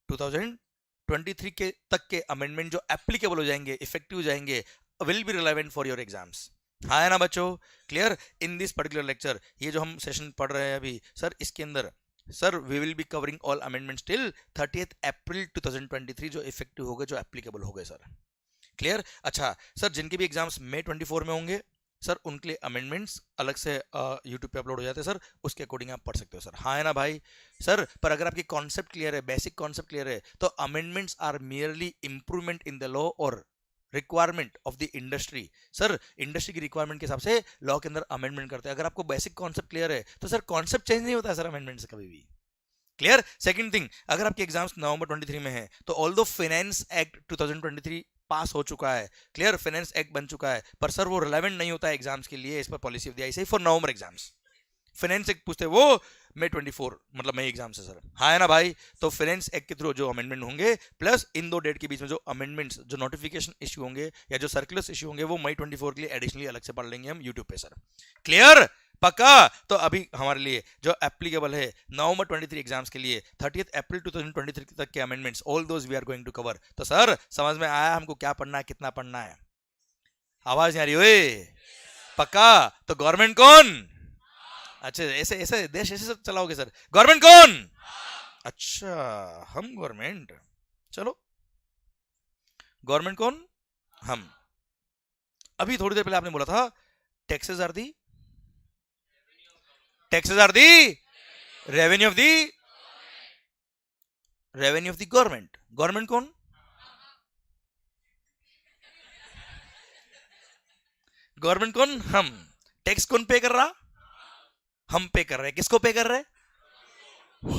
2023 के तक के अमेंडमेंट जो एप्लीकेबल हो जाएंगे, इफेक्टिव हो जाएंगे, will be relevant for your exams. हाँ है ना बच्चों? Clear? In this particular lecture, ये जो हम सेशन पढ़ रहे हैं अभी सर, इसके अंदर sir we will be covering all amendments till 30 April 2023 जो इफेक्टिव हो गए, जो एप्लीकेबल हो गए सर। क्लियर? अच्छा सर, जिनके भी एग्जाम्स मई 24 में होंगे सर, उनके लिए अमेंडमेंट्स अलग से यूट्यूब पे अपलोड हो जाते हैं सर, उसके अकॉर्डिंग आप पढ़ सकते हो सर। हाँ है ना भाई सर? पर अगर आपकी कॉन्सेप्ट क्लियर है, बेसिक कॉन्सेप्ट क्लियर है, तो amendments are merely improvement in the law और requirement of the industry. Sir industry की रिक्वायरमेंट के हिसाब से लॉ के अंदर अमेंडमेंट करते हैं। अगर आपको बेसिक कॉन्सेप्ट क्लियर है तो सर कॉन्सेप्ट चेंज नहीं होता है सर अमेंडमेंट से कभी भी। क्लियर? सेकंड थिंग, अगर आपके एग्जाम्स नवंबर 23 में है तो ऑल दो फाइनेंस एक्ट 2023 पास हो चुका है, क्लियर, फाइनेंस एक्ट बन चुका है, पर सर वो रिलेवेंट नहीं होता है एग्जाम्स के लिए, इस पर policy of the ICAI for November exams. Finance act पूछते वो मई 24 मतलब मई एग्जाम से सर। हाँ है ना भाई? तो फाइनेंस एक्ट के थ्रू जो अमेंडमेंट होंगे प्लस इन दो डेट के बीच में जो अमेंडमेंट्स, जो नोटिफिकेशन इश्यू होंगे या जो सर्कुलर्स इश्यू होंगे, वो मई 24 के लिए एडिशनली अलग से पढ़ लेंगे हम यूट्यूब पे सर। क्लियर? पक्का? तो अभी हमारे लिए जो एप्लीकेबल है नवंबर 23 एग्जाम्स के लिए 30 अप्रैल 2023 तक के amendments, all those we are going to cover. तो सर समझ में आया हमको क्या पढ़ना है, कितना पढ़ना है? आवाज नहीं आ रही? ओए पक्का? तो गवर्नमेंट कौन? अच्छा ऐसे ऐसे देश ऐसे सब चलाओगे सर? गवर्नमेंट कौन? अच्छा हम गवर्नमेंट, चलो गवर्नमेंट कौन? हम। अभी थोड़ी देर पहले आपने बोला था taxes are the, taxes are the revenue of the, revenue of the government. Government कौन? गवर्नमेंट कौन? हम। टैक्स कौन पे कर रहा? हम पे कर रहे हैं। किसको पे कर रहे हैं?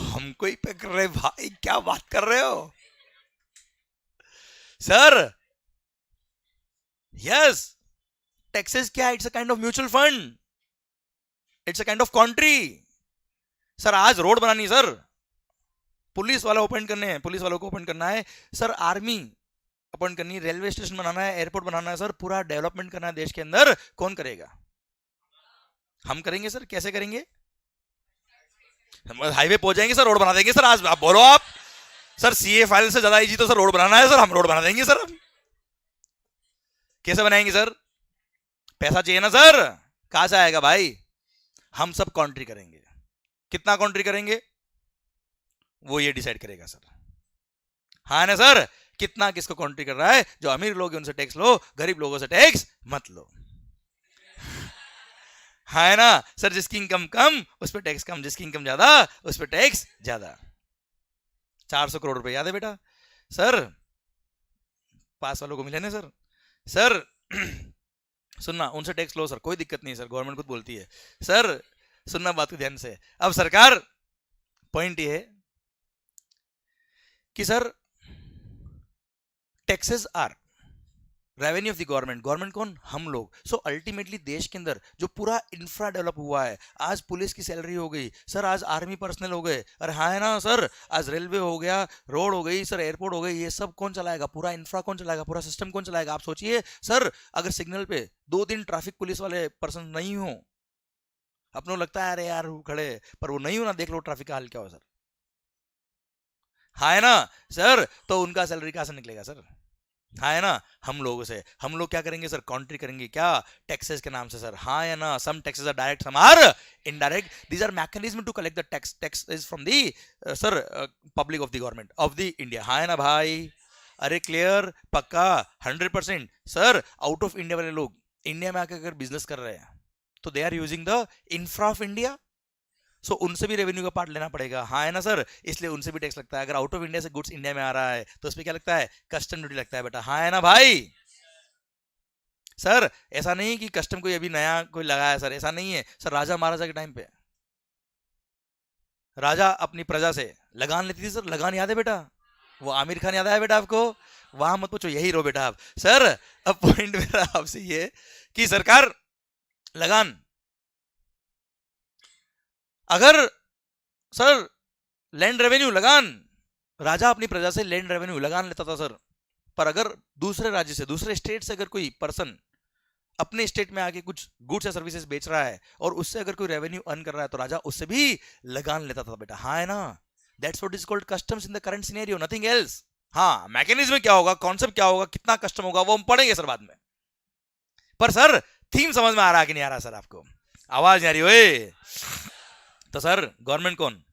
हमको ही पे कर रहे हैं। भाई क्या बात कर रहे हो सर? यस, टैक्सेस क्या? It's a kind of mutual fund, it's a kind of country. Sir आज रोड बनानी सर, पुलिस वाला अपॉइंट करने हैं, पुलिस वालों को अपॉइंट करना है सर, आर्मी अपॉइंट करनी है, रेलवे स्टेशन बनाना है, एयरपोर्ट बनाना है सर, पूरा डेवलपमेंट करना है देश के अंदर, कौन करेगा? हम करेंगे सर। कैसे करेंगे? हाईवे पहुंच जाएंगे सर, रोड बना देंगे सर, आज आप बोलो आप सर सीए फाइल से ज्यादा इजी तो सर रोड बनाना है सर, हम रोड बना देंगे सर। कैसे बनाएंगे सर? पैसा चाहिए ना सर, कहां से आएगा भाई? हम सब कॉन्ट्री करेंगे। कितना कॉन्ट्री करेंगे वो ये डिसाइड करेगा सर। हाँ ना सर, कितना किसको कॉन्ट्री कर रहा है? जो अमीर लोग हैं उनसे टैक्स लो, गरीब लोगों से टैक्स मत लो। है ना सर, जिसकी इनकम कम उस पर टैक्स कम, जिसकी इनकम ज्यादा उस पर टैक्स ज्यादा। 400 करोड़ रुपए याद है बेटा सर? पास वालों को मिले ना सर? सर सुनना, उनसे टैक्स लो सर, कोई दिक्कत नहीं सर, गवर्नमेंट खुद बोलती है सर। सुनना बात को ध्यान से। अब सरकार, पॉइंट ये है कि sir taxes are revenue of the government. Government कौन? हम लोग। सो अल्टीमेटली देश के अंदर जो पूरा इंफ्रा डेवलप हुआ है, आज पुलिस की सैलरी हो गई सर, आज आर्मी पर्सनल हो गए, अरे हाँ है ना सर, आज रेलवे हो गया, रोड हो गई सर, एयरपोर्ट हो गई, ये सब कौन चलाएगा? पूरा इंफ्रा कौन चलाएगा? पूरा सिस्टम कौन चलाएगा? आप सोचिए सर, अगर सिग्नल पे 2 दिन ट्रैफिक पुलिस वाले पर्सन नहीं हो, अपने को लगता है अरे यार खड़े, पर वो नहीं हो ना, देख लो ट्रैफिक का हाल क्या हो सर। हाँ है ना सर, तो उनका सैलरी कहां से निकलेगा सर? हाँ है ना, हम लोगों से। हम लोग क्या करेंगे सर? कॉन्ट्री करेंगे क्या? टैक्सेस के नाम से सर। हाँ है ना, some taxes are direct, some are indirect. These are mechanism to collect the tax. Tax is from the sir public of the government of the India. हाँ है ना भाई? अरे क्लियर, पक्का 100% सर। आउट ऑफ इंडिया वाले लोग India में आकर अगर बिजनेस कर रहे हैं तो they are using the infra of India, so उनसे भी रेवेन्यू का पार्ट लेना पड़ेगा। हाँ है ना सर, इसलिए उनसे भी टैक्स लगता है। अगर आउट ऑफ इंडिया से गुड्स इंडिया में आ रहा है तो उस पर क्या लगता है? कस्टम ड्यूटी लगता है बेटा। हाँ है ना भाई? सर ऐसा नहीं कि कस्टम कोई अभी नया कोई लगाया सर, ऐसा नहीं है सर। राजा महाराजा के टाइम पे राजा अपनी प्रजा से लगान लेती थी सर। लगान याद है बेटा? वो आमिर खान याद आया बेटा आपको? वहां मत पूछो, यही रहो बेटा आप सर। अब पॉइंट मेरा आपसे ये कि सरकार लगान, अगर सर लैंड रेवेन्यू लगान, राजा अपनी प्रजा से लैंड रेवेन्यू लगान लेता था सर, पर अगर दूसरे राज्य से, दूसरे स्टेट से अगर कोई पर्सन अपने स्टेट में आके कुछ गुड्स या सर्विसेज बेच रहा है और उससे अगर कोई रेवेन्यू अर्न कर रहा है तो राजा उससे भी लगान लेता था बेटा। हाँ है ना? That's what is called customs in the current scenario, nothing else. हाँ, मैकेनिज्म क्या होगा, कॉन्सेप्ट क्या होगा, कितना कस्टम होगा, वो हम पढ़ेंगे सर बाद में। पर सर थीम समझ में आ रहा है कि नहीं आ रहा सर आपको? आवाज नहीं आ रही ओए? तो सर गवर्नमेंट कौन?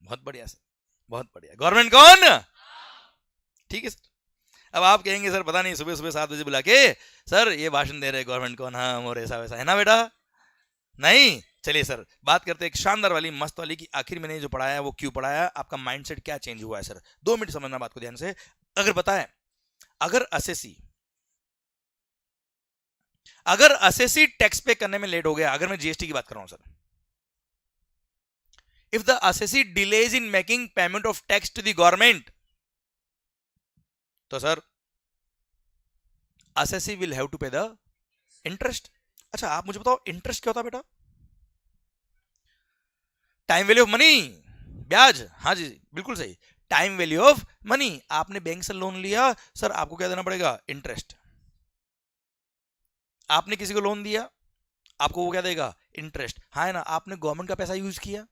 बहुत बढ़िया सर, बहुत बढ़िया। गवर्नमेंट कौन? ठीक है सर। अब आप कहेंगे सर पता नहीं, सुबह सुबह 7 बजे बुला के सर ये भाषण दे रहे गवर्नमेंट कौन, हम और ऐसा वैसा, है ना बेटा? नहीं। चलिए सर बात करते हैं एक शानदार वाली, मस्त वाली, कि आखिर मैंने जो पढ़ाया वो क्यों पढ़ाया, आपका माइंडसेट क्या चेंज हुआ है सर। 2 मिनट समझना बात को ध्यान से। अगर बताएं, अगर असेसी टैक्स पे करने में लेट हो गया, अगर मैं जीएसटी की बात कर रहा हूं sir, if the assessee delays in making payment of tax to the government, तो sir assessee will have to pay the interest। अच्छा आप मुझे बताओ इंटरेस्ट क्या होता है बेटा? टाइम वैल्यू ऑफ मनी, ब्याज। हाँ जी बिल्कुल सही, टाइम वैल्यू ऑफ मनी। आपने बैंक से लोन लिया सर, आपको क्या देना पड़ेगा? इंटरेस्ट। आपने किसी को लोन दिया, आपको वो क्या देगा? इंटरेस्ट। हाँ है ना? आपने गवर्नमेंट का पैसा यूज किया,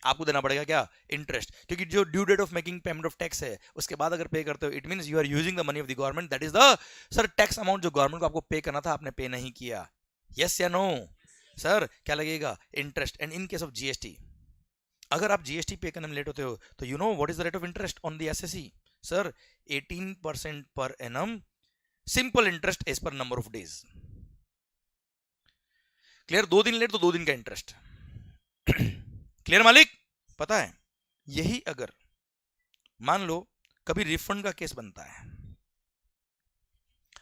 आपको देना पड़ेगा क्या? इंटरेस्ट। क्योंकि जो due date of making payment of tax है उसके बाद अगर पे करते हो, it means you are using the money of the government, that is the sir tax amount जो गवर्नमेंट को आपको पे करना था, आपने पे नहीं किया। यस या नो सर? क्या लगेगा? Interest. And in case of GST, अगर आप जीएसटी पे करने में लेट होते हो तो you know what is the rate of interest on the SSC sir? 18% per annum, simple interest as per number of days. Clear? 2 दिन लेट तो 2 दिन का इंटरेस्ट। क्लियर मालिक? पता है यही अगर मान लो कभी रिफंड का केस बनता है,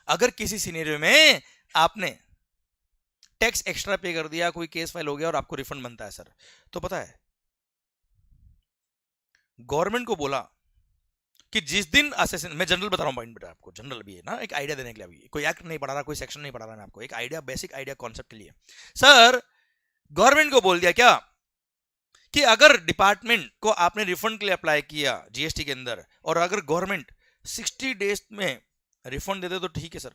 अगर किसी सिनेरियो में आपने टैक्स एक्स्ट्रा पे कर दिया, कोई केस फाइल हो गया और आपको रिफंड बनता है सर, तो पता है गवर्नमेंट को बोला कि जिस दिन असेसन, मैं जनरल बता रहा हूं पॉइंट बेटा आपको, जनरल भी है ना, एक आइडिया देने के लिए, अभी कोई एक्ट नहीं पढ़ा रहा, कोई सेक्शन नहीं पढ़ा रहा, मैं आपको एक आइडिया, बेसिक आइडिया कॉन्सेप्ट के लिए। सर गवर्नमेंट को बोल दिया क्या कि अगर डिपार्टमेंट को आपने रिफंड के लिए अप्लाई किया जीएसटी के अंदर, और अगर गवर्नमेंट 60 डेज में रिफंड दे दे तो ठीक है सर,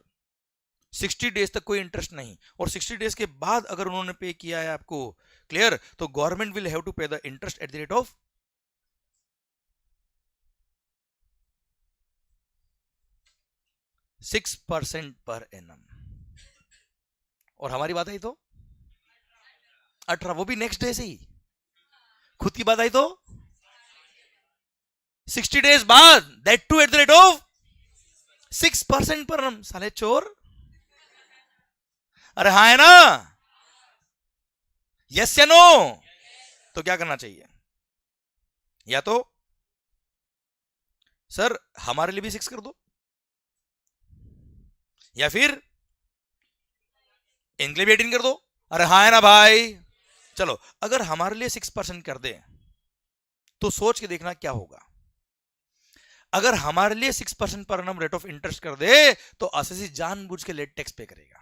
60 डेज तक कोई इंटरेस्ट नहीं, और 60 डेज के बाद अगर उन्होंने पे किया है आपको, क्लियर? तो गवर्नमेंट विल हैव टू पे the interest eight the rate of 6% per annum. और हमारी बात आई तो 18, वो भी नेक्स्ट डे से ही। खुद की बात आई तो 60 डेज बाद, that too at the rate of 6% per annum. साले चोर, अरे हाँ है ना? यस या नो? तो क्या करना चाहिए? या तो सर हमारे लिए भी 6 कर दो, या फिर इनके लिए भी 18 कर दो। अरे हाँ है ना भाई? चलो, अगर हमारे लिए 6% कर दे तो सोच के देखना क्या होगा। अगर हमारे लिए 6% per annum rate of interest कर दे तो एसएससी जानबूझ के लेट टैक्स पे करेगा।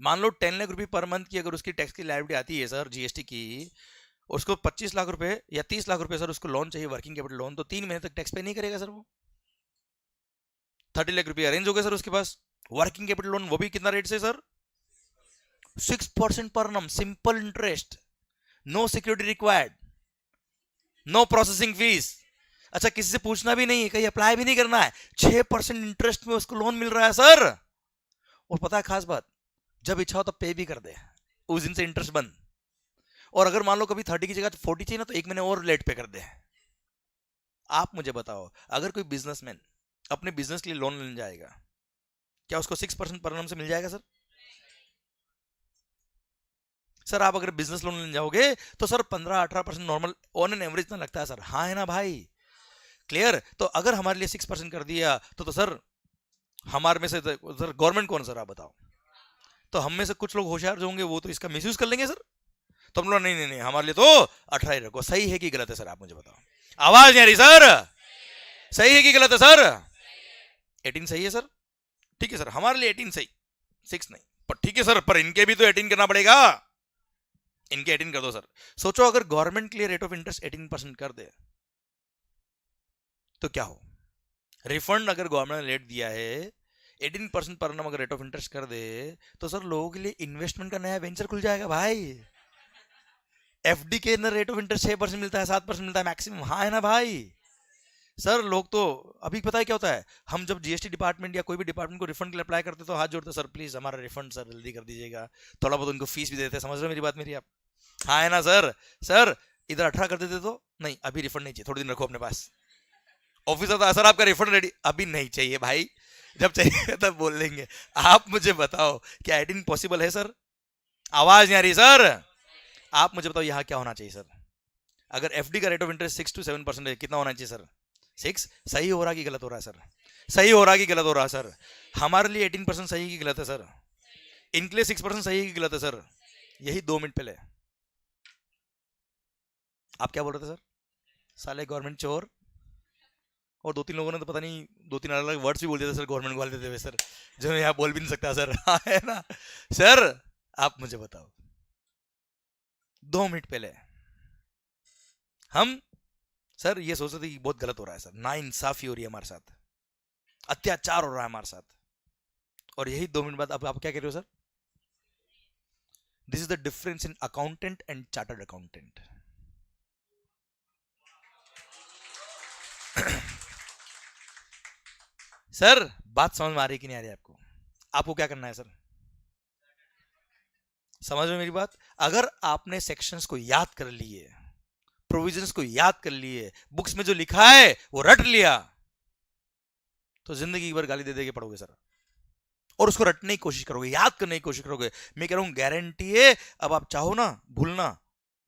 मान लो 10 लाख रुपए पर मंथ की अगर उसकी टैक्स की लायबिलिटी आती है सर, जीएसटी की, उसको 25 लाख रुपए या 30 लाख रुपए सर उसको लोन चाहिए, वर्किंग कैपिटल लोन, तो 3 महीने तक टैक्स पे नहीं करेगा सर वो। 30 लाख रुपए अरेंज हो गए सर उसके पास, वर्किंग कैपिटल लोन, वो भी कितना रेट से sir? 6% per annum, simple interest, no security required, no processing fees. अच्छा, किसी से पूछना भी नहीं, कहीं अप्लाई भी नहीं करना है, 6% इंटरेस्ट में उसको लोन मिल रहा है सर। और पता है खास बात, जब इच्छा हो तब पे भी कर दे, उस दिन से इंटरेस्ट बंद। और अगर मान लो कभी 30 की जगह 40 चाहिए ना, तो 1 महीने और लेट पे कर दे। आप मुझे बताओ, अगर कोई बिजनेसमैन अपने बिजनेस के लिए लोन लेने जाएगा, क्या उसको 6% पर एनम से मिल जाएगा सर? सर आप अगर बिजनेस लोन लेने जाओगे तो sir 15-18% normal on an average ना लगता है सर। हाँ है ना भाई? क्लियर? तो अगर हमारे लिए 6% कर दिया तो सर हमारे में से सर गवर्नमेंट कौन सर, आप बताओ? तो हम में से कुछ लोग होशियार जो होंगे वो तो इसका मिसयूज कर लेंगे सर। तो हम लोग नहीं नहीं नहीं, हमारे लिए तो 18 ही रखो। सही है कि गलत है सर, आप मुझे बताओ? आवाज नहीं आ रही सर? सही है कि गलत है सर? 18 सही है सर? ठीक है सर, हमारे लिए 18 सही, 6 नहीं। पर ठीक है सर, पर इनके भी तो 18 करना पड़ेगा, इनके 18 कर दो सर। सोचो अगर गवर्नमेंट के लिए रेट ऑफ इंटरेस्ट 18% कर दे तो क्या हो? रिफंड अगर गवर्नमेंट ने लेट दिया है, 18% पर एनम अगर रेट ऑफ इंटरेस्ट कर दे तो सर लोगों के लिए इन्वेस्टमेंट का नया वेंचर खुल जाएगा भाई। एफडी के अंदर रेट ऑफ इंटरेस्ट 6% मिलता है, 7% मिलता है मैक्सिमम। हाँ है ना भाई? सर लोग तो अभी पता है क्या होता है, हम जब जीएसटी डिपार्टमेंट या कोई भी डिपार्टमेंट को रिफंड के लिए अप्लाई करते तो हाथ जोड़ते, सर प्लीज हमारा रिफंड सर जल्दी कर दीजिएगा, थोड़ा बहुत उनको फीस भी देते। समझ रहे हो मेरी बात? मेरी आप? हाँ है ना सर? सर इधर 18 कर देते तो नहीं, अभी रिफंड नहीं चाहिए, थोड़ी दिन रखो अपने पास। ऑफिसर था, सर आपका रिफंड रेडी, अभी नहीं चाहिए भाई, जब चाहिए तब बोल लेंगे। आप मुझे बताओ क्या 18 पॉसिबल है सर? आवाज नहीं आ रही सर? आप मुझे बताओ यहाँ क्या होना चाहिए सर? अगर एफडी का रेट ऑफ इंटरेस्ट 6 to 7% है, कितना होना चाहिए सर? 6। सही हो रहा कि गलत हो रहा है सर? सही हो रहा कि गलत हो रहा है सर? हमारे लिए 18% सही कि गलत है सर? इनके लिए 6% सही कि गलत है सर? यही 2 मिनट पहले आप क्या बोल रहे थे सर? साले गवर्नमेंट चोर। और 2-3 लोगों ने तो पता नहीं 2-3 अलग अलग वर्ड्स भी बोल दिए थे सर गवर्नमेंट को देते हुए सर, जो मैं यहाँ बोल भी नहीं सकता सर। हाँ है ना? सर आप मुझे बताओ, 2 मिनट पहले हम सर ये सोच रहे थे कि बहुत गलत हो रहा है सर, ना इंसाफी हो रही है हमारे साथ, अत्याचार हो रहा है हमारे साथ, और यही 2 मिनट बाद अब आप क्या कह रहे हो sir? This is the difference in accountant and chartered accountant. Sir बात समझ में आ रही कि नहीं आ रही आपको? आपको क्या करना है सर? समझ में मेरी बात? अगर आपने सेक्शंस को याद कर लिए, प्रोविजंस को याद कर लिए, बुक्स में जो लिखा है वो रट लिया, तो जिंदगी भर गाली दे दे के पढ़ोगे सर, और उसको रटने की कोशिश करोगे, याद करने की कोशिश करोगे। मैं कह रहा हूं गारंटी है, अब आप चाहो ना भूलना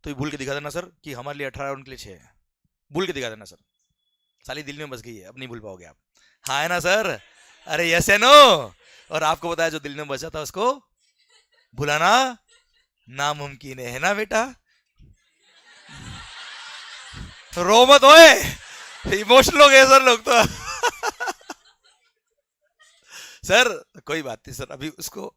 तो भूल के दिखा देना सर कि हमारे लिए 18 उनके लिए 6 है, भूल के दिखा देना सर। साली दिल में बस गई है, अब नहीं भूल पाओगे आप। हाँ है ना सर? अरे यस है नो? और आपको बताया जो दिल में बचा था उसको भुलाना नामुमकिन है ना बेटा? रो मत ओए, इमोशनल हो गए सर लोग तो। सर कोई बात नहीं सर, अभी उसको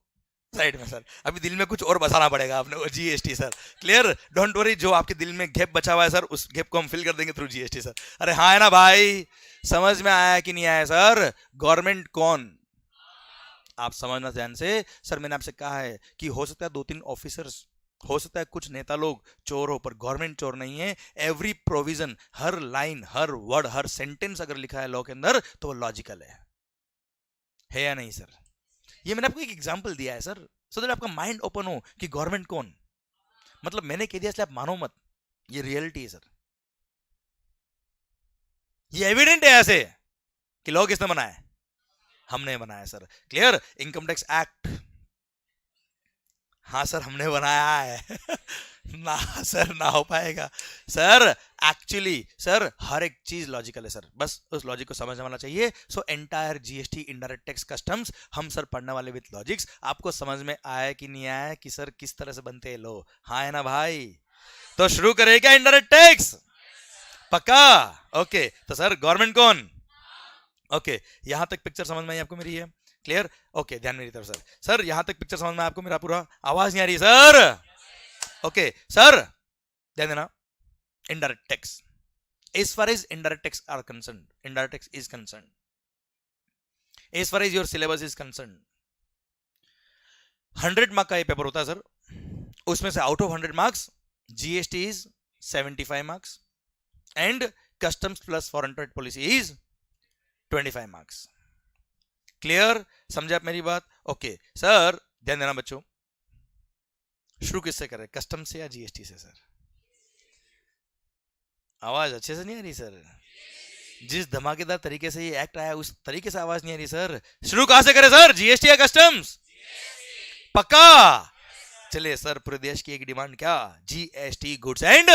साइड में सर, अभी दिल में कुछ और बसाना पड़ेगा आपने, वो GST sir. Clear? Don't worry, जो आपके दिल में गैप बचा हुआ है सर, उस गैप को हम फिल कर देंगे थ्रू जीएसटी सर। अरे हाँ है ना भाई? समझ में आया कि नहीं आया सर? गवर्नमेंट कौन? आप समझना ध्यान से। सर मैंने आपसे कहा है कि हो सकता है 2-3 ऑफिसर्स हो सकता है कुछ नेता लोग चोर हो, पर गवर्नमेंट चोर नहीं है। एवरी प्रोविजन, हर लाइन, हर वर्ड, हर सेंटेंस अगर लिखा है लॉ के अंदर तो वो लॉजिकल है या नहीं सर? ये मैंने आपको एक एग्जांपल दिया है सर, सो दैट आपका माइंड ओपन हो कि गवर्नमेंट कौन, मतलब मैंने कह दिया इसलिए आप मानो मत, ये रियलिटी है सर। ये एविडेंट है ऐसे कि लॉ किसने बनाया है? हमने बनाया sir. Clear? Income tax act, हाँ सर हमने बनाया है ना सर, ना हो पाएगा सर। एक्चुअली सर हर एक चीज लॉजिकल है सर, बस उस लॉजिक को समझने वाला चाहिए। So entire GST, indirect tax, customs हम सर पढ़ने वाले विद लॉजिक्स। आपको समझ में आया कि नहीं आया कि सर किस तरह से बनते हैं लो? हाँ है ना भाई? तो शुरू करें क्या इनडायरेक्ट टैक्स? पक्का? ओके तो सर गवर्नमेंट कौन? ओके यहां तक पिक्चर समझ में आई आपको मेरी? है क्लियर? ओके ध्यान मेरी तरफ सर। सर यहां तक पिक्चर समझ में आपको मेरा पूरा? आवाज नहीं आ रही सर? ओके सर ध्यान देना। indirect tax, as far as indirect tax are concerned, indirect tax is concerned, as far as your syllabus is concerned, 100 mark का ये पेपर होता है सर, उसमें से out of 100 marks GST is 75 marks and customs plus foreign trade policy is 25 marks. Clear? समझे आप मेरी बात? ओके सर ध्यान देना बच्चों, शुरू किससे करें, कस्टम से या जीएसटी से सर? आवाज अच्छे से नहीं आ रही सर? जिस धमाकेदार तरीके से ये एक्ट आया उस तरीके से आवाज नहीं आ रही सर। शुरू कहां से करें सर, जीएसटी या कस्टम्स? पक्का? चलिए सर पूरे देश की एक डिमांड क्या, GST, goods and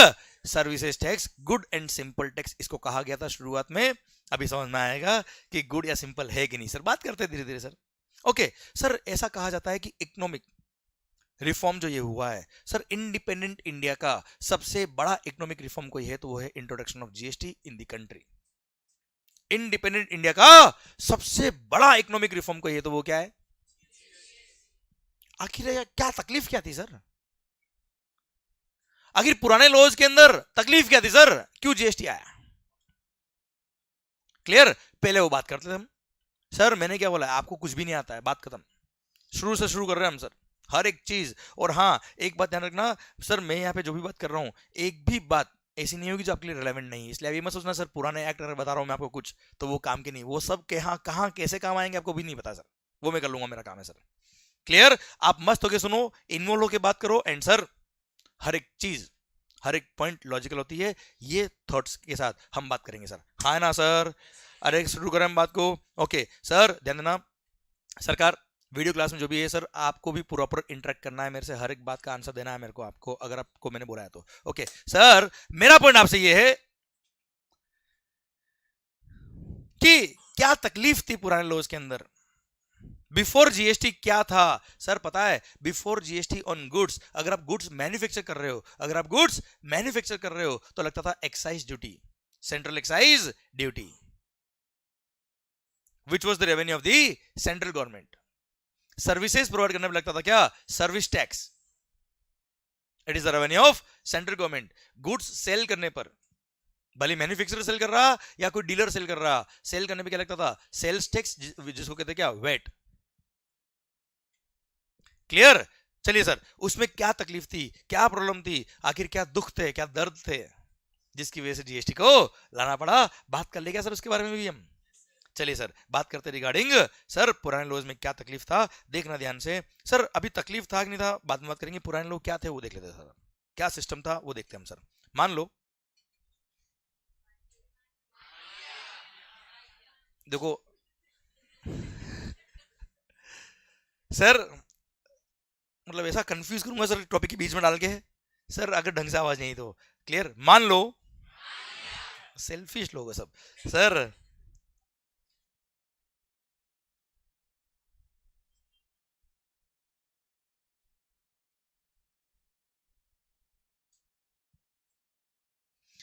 services tax, good and simple tax इसको कहा गया था शुरुआत में। अभी समझ में आएगा कि गुड या सिंपल है कि नहीं सर, बात करते हैं धीरे धीरे सर। ओके सर ऐसा कहा जाता है कि इकोनॉमिक रिफॉर्म जो ये हुआ है सर, इंडिपेंडेंट इंडिया का सबसे बड़ा इकोनॉमिक रिफॉर्म कोई है तो वो है introduction of GST in the country. Independent India का सबसे बड़ा इकोनॉमिक रिफॉर्म कोई है तो वो क्या है? आखिर क्या तकलीफ क्या थी सर? आखिर पुराने लॉज के अंदर तकलीफ क्या थी सर, क्यों जीएसटी आया? क्लियर? पहले वो बात करते थे हम। सर मैंने क्या बोला, आपको कुछ भी नहीं आता है, बात खत्म। शुरू से शुरू कर रहे हैं हम सर हर एक चीज। और हाँ एक बात ध्यान रखना सर, मैं यहाँ पे जो भी बात कर रहा हूँ एक भी बात ऐसी नहीं होगी जो आपके लिए रिलेवेंट नहीं है, इसलिए अभी मत सोचना सर पुराने एक्ट अगर बता रहा हूँ मैं आपको कुछ तो वो काम के नहीं, वो सब कहाँ कैसे काम आएंगे आपको भी नहीं पता सर, वो मैं कर लूंगा, मेरा काम है सर। क्लियर? आप मस्त होके सुनो, इन्वॉल्व होके बात करो, एंड सर हर एक चीज, हर एक पॉइंट लॉजिकल होती है। ये थॉट्स के साथ हम बात करेंगे सर, हाँ है ना सर? अरे शुरू करें हम बात को। ओके सर ध्यान देना, सरकार वीडियो क्लास में जो भी है सर आपको भी प्रॉपर इंटरेक्ट करना है मेरे से, हर एक बात का आंसर देना है मेरे को, आपको अगर आपको मैंने बोला है तो। ओके सर मेरा पॉइंट आपसे ये है कि क्या तकलीफ थी पुराने लॉज के अंदर, बिफोर जीएसटी क्या था सर पता है? बिफोर जीएसटी ऑन गुड्स, अगर आप गुड्स मैन्युफैक्चर कर रहे हो, अगर आप गुड्स मैन्युफैक्चर कर रहे हो तो लगता था excise duty, central excise duty, which was the revenue of the central government. Services provide करने में लगता था क्या, service tax, it is the revenue of central government. Goods sale करने पर, भले मैन्युफैक्चरर सेल कर रहा या कोई डीलर सेल कर रहा, सेल करने पे क्या लगता था, सेल्स टैक्स, जिसको कहते हैं क्या, वेट। क्लियर? चलिए सर उसमें क्या तकलीफ थी, क्या प्रॉब्लम थी, आखिर क्या दुख थे, क्या दर्द थे जिसकी वजह से जीएसटी को लाना पड़ा? बात कर ले क्या सर उसके बारे में भी हम? चलिए सर बात करते रिगार्डिंग सर पुराने लॉज में क्या तकलीफ था, देखना ध्यान से सर। अभी तकलीफ था कि नहीं था बाद में बात करेंगे, पुराने लोग क्या थे वो देख लेते सर, क्या सिस्टम था वो देखते हम सर। मान लो देखो सर, मतलब ऐसा कंफ्यूज करूंगा सर टॉपिक के बीच में डाल के सर, अगर ढंग से आवाज नहीं तो। क्लियर? मान लो सेल्फिश लोग सब सर,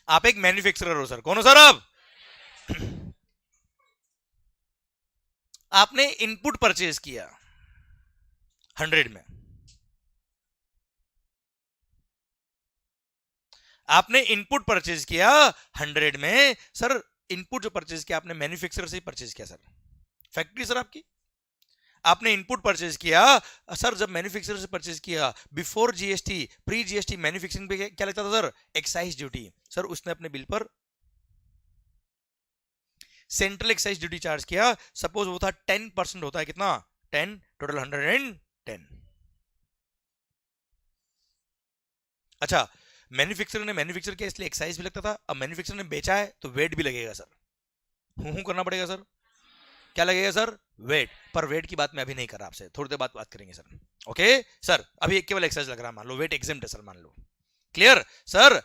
आप एक मैन्युफैक्चरर हो सर, कौन हो सर आप? आपने इनपुट परचेज किया 100 में, आपने इनपुट परचेज किया 100 में सर, इनपुट जो परचेज किया आपने मैन्युफैक्चरर से ही परचेज किया सर, फैक्ट्री सर आपकी। आपने इनपुट परचेज किया सर, जब मैन्युफैक्चरर से परचेज किया before GST, pre GST manufacturing पे क्या लगता था सर? Excise duty. सर उसने अपने बिल पर सेंट्रल एक्साइज ड्यूटी चार्ज किया, सपोज वो था 10% होता है, कितना? 10, टोटल 110। अच्छा, मैन्युफैक्चरर ने मैन्युफैक्चर किया इसलिए एक्साइज भी लगता था, अब मैन्युफैक्चरर ने बेचा है तो वेट भी लगेगा सर, हूं करना पड़ेगा सर। क्या लगेगा सर? वेट। पर वेट की बात मैं अभी नहीं कर रहा आपसे, थोड़ी देर बाद बात करेंगे सर। ओके सर, अभी केवल एक्साइज लग रहा है, मान लो वेट एग्जेम्प्ट है सर, मान लो। Clear sir?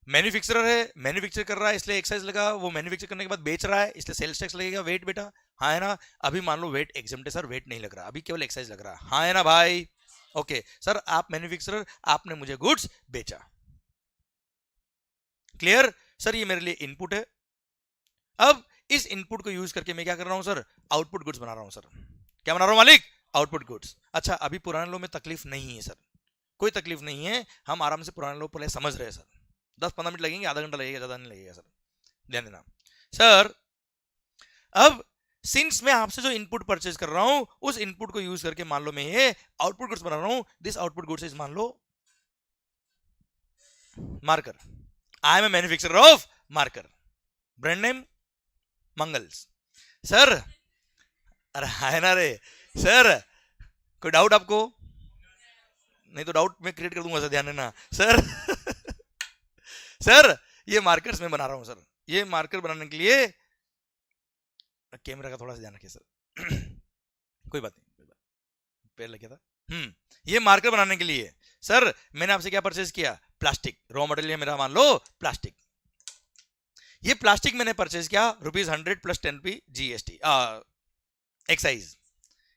मैन्युफैक्चरर है, मैन्युफैक्चर कर रहा है इसलिए एक्साइज लगा, वो मैन्युफैक्चर करने के बाद बेच रहा है इसलिए सेल्स टैक्स लगेगा, वेट बेटा, हाँ है ना? अभी मान लो वेट एग्जेम्प्ट है सर, वेट नहीं लग रहा, अभी केवल एक्साइज लग रहा है, हाँ है ना भाई? ओके सर, आप मैन्युफैक्चरर, आपने मुझे गुड्स बेचा। Clear sir? ये मेरे लिए इनपुट है। अब इस इनपुट को यूज करके मैं क्या कर रहा हूं सर? आउटपुट गुड्स बना रहा हूं सर। क्या बना रहा हूं मालिक? Output goods. अच्छा, अभी पुराने लो में तकलीफ नहीं है सर, कोई तकलीफ नहीं है, हम आराम से पुराने लो पहले समझ रहे हैं सर। 10-15 मिनट लगेंगे, आधा घंटा लगेगा, ज्यादा नहीं लगेगा सर, ध्यान देना सर। अब सिंस मैं आपसे जो इनपुट परचेज कर रहा हूं, उस इनपुट को यूज करके मान लो मैं ये आउटपुट गुड्स बना रहा हूं। दिस आउटपुट गुड्स इज, मान लो, marker. I am a manufacturer of marker, brand name Mangals. Sir अरे है ना रे सर, कोई डाउट आपको? नहीं तो डाउट मैं क्रिएट कर दूंगा सर, ध्यान देना सर। सर ये मार्कर्स मैं बना रहा हूं सर, ये मार्कर बनाने के लिए कैमरा का थोड़ा सा ध्यान रखिए सर। कोई बात नहीं, कोई बात, पैर लग गया था। ये मार्कर बनाने के लिए सर मैंने आपसे क्या परचेज किया? प्लास्टिक। रॉ मटेरियल मेरा मान लो प्लास्टिक। ये प्लास्टिक मैंने परचेज किया ₹100 plus 10p GST excise.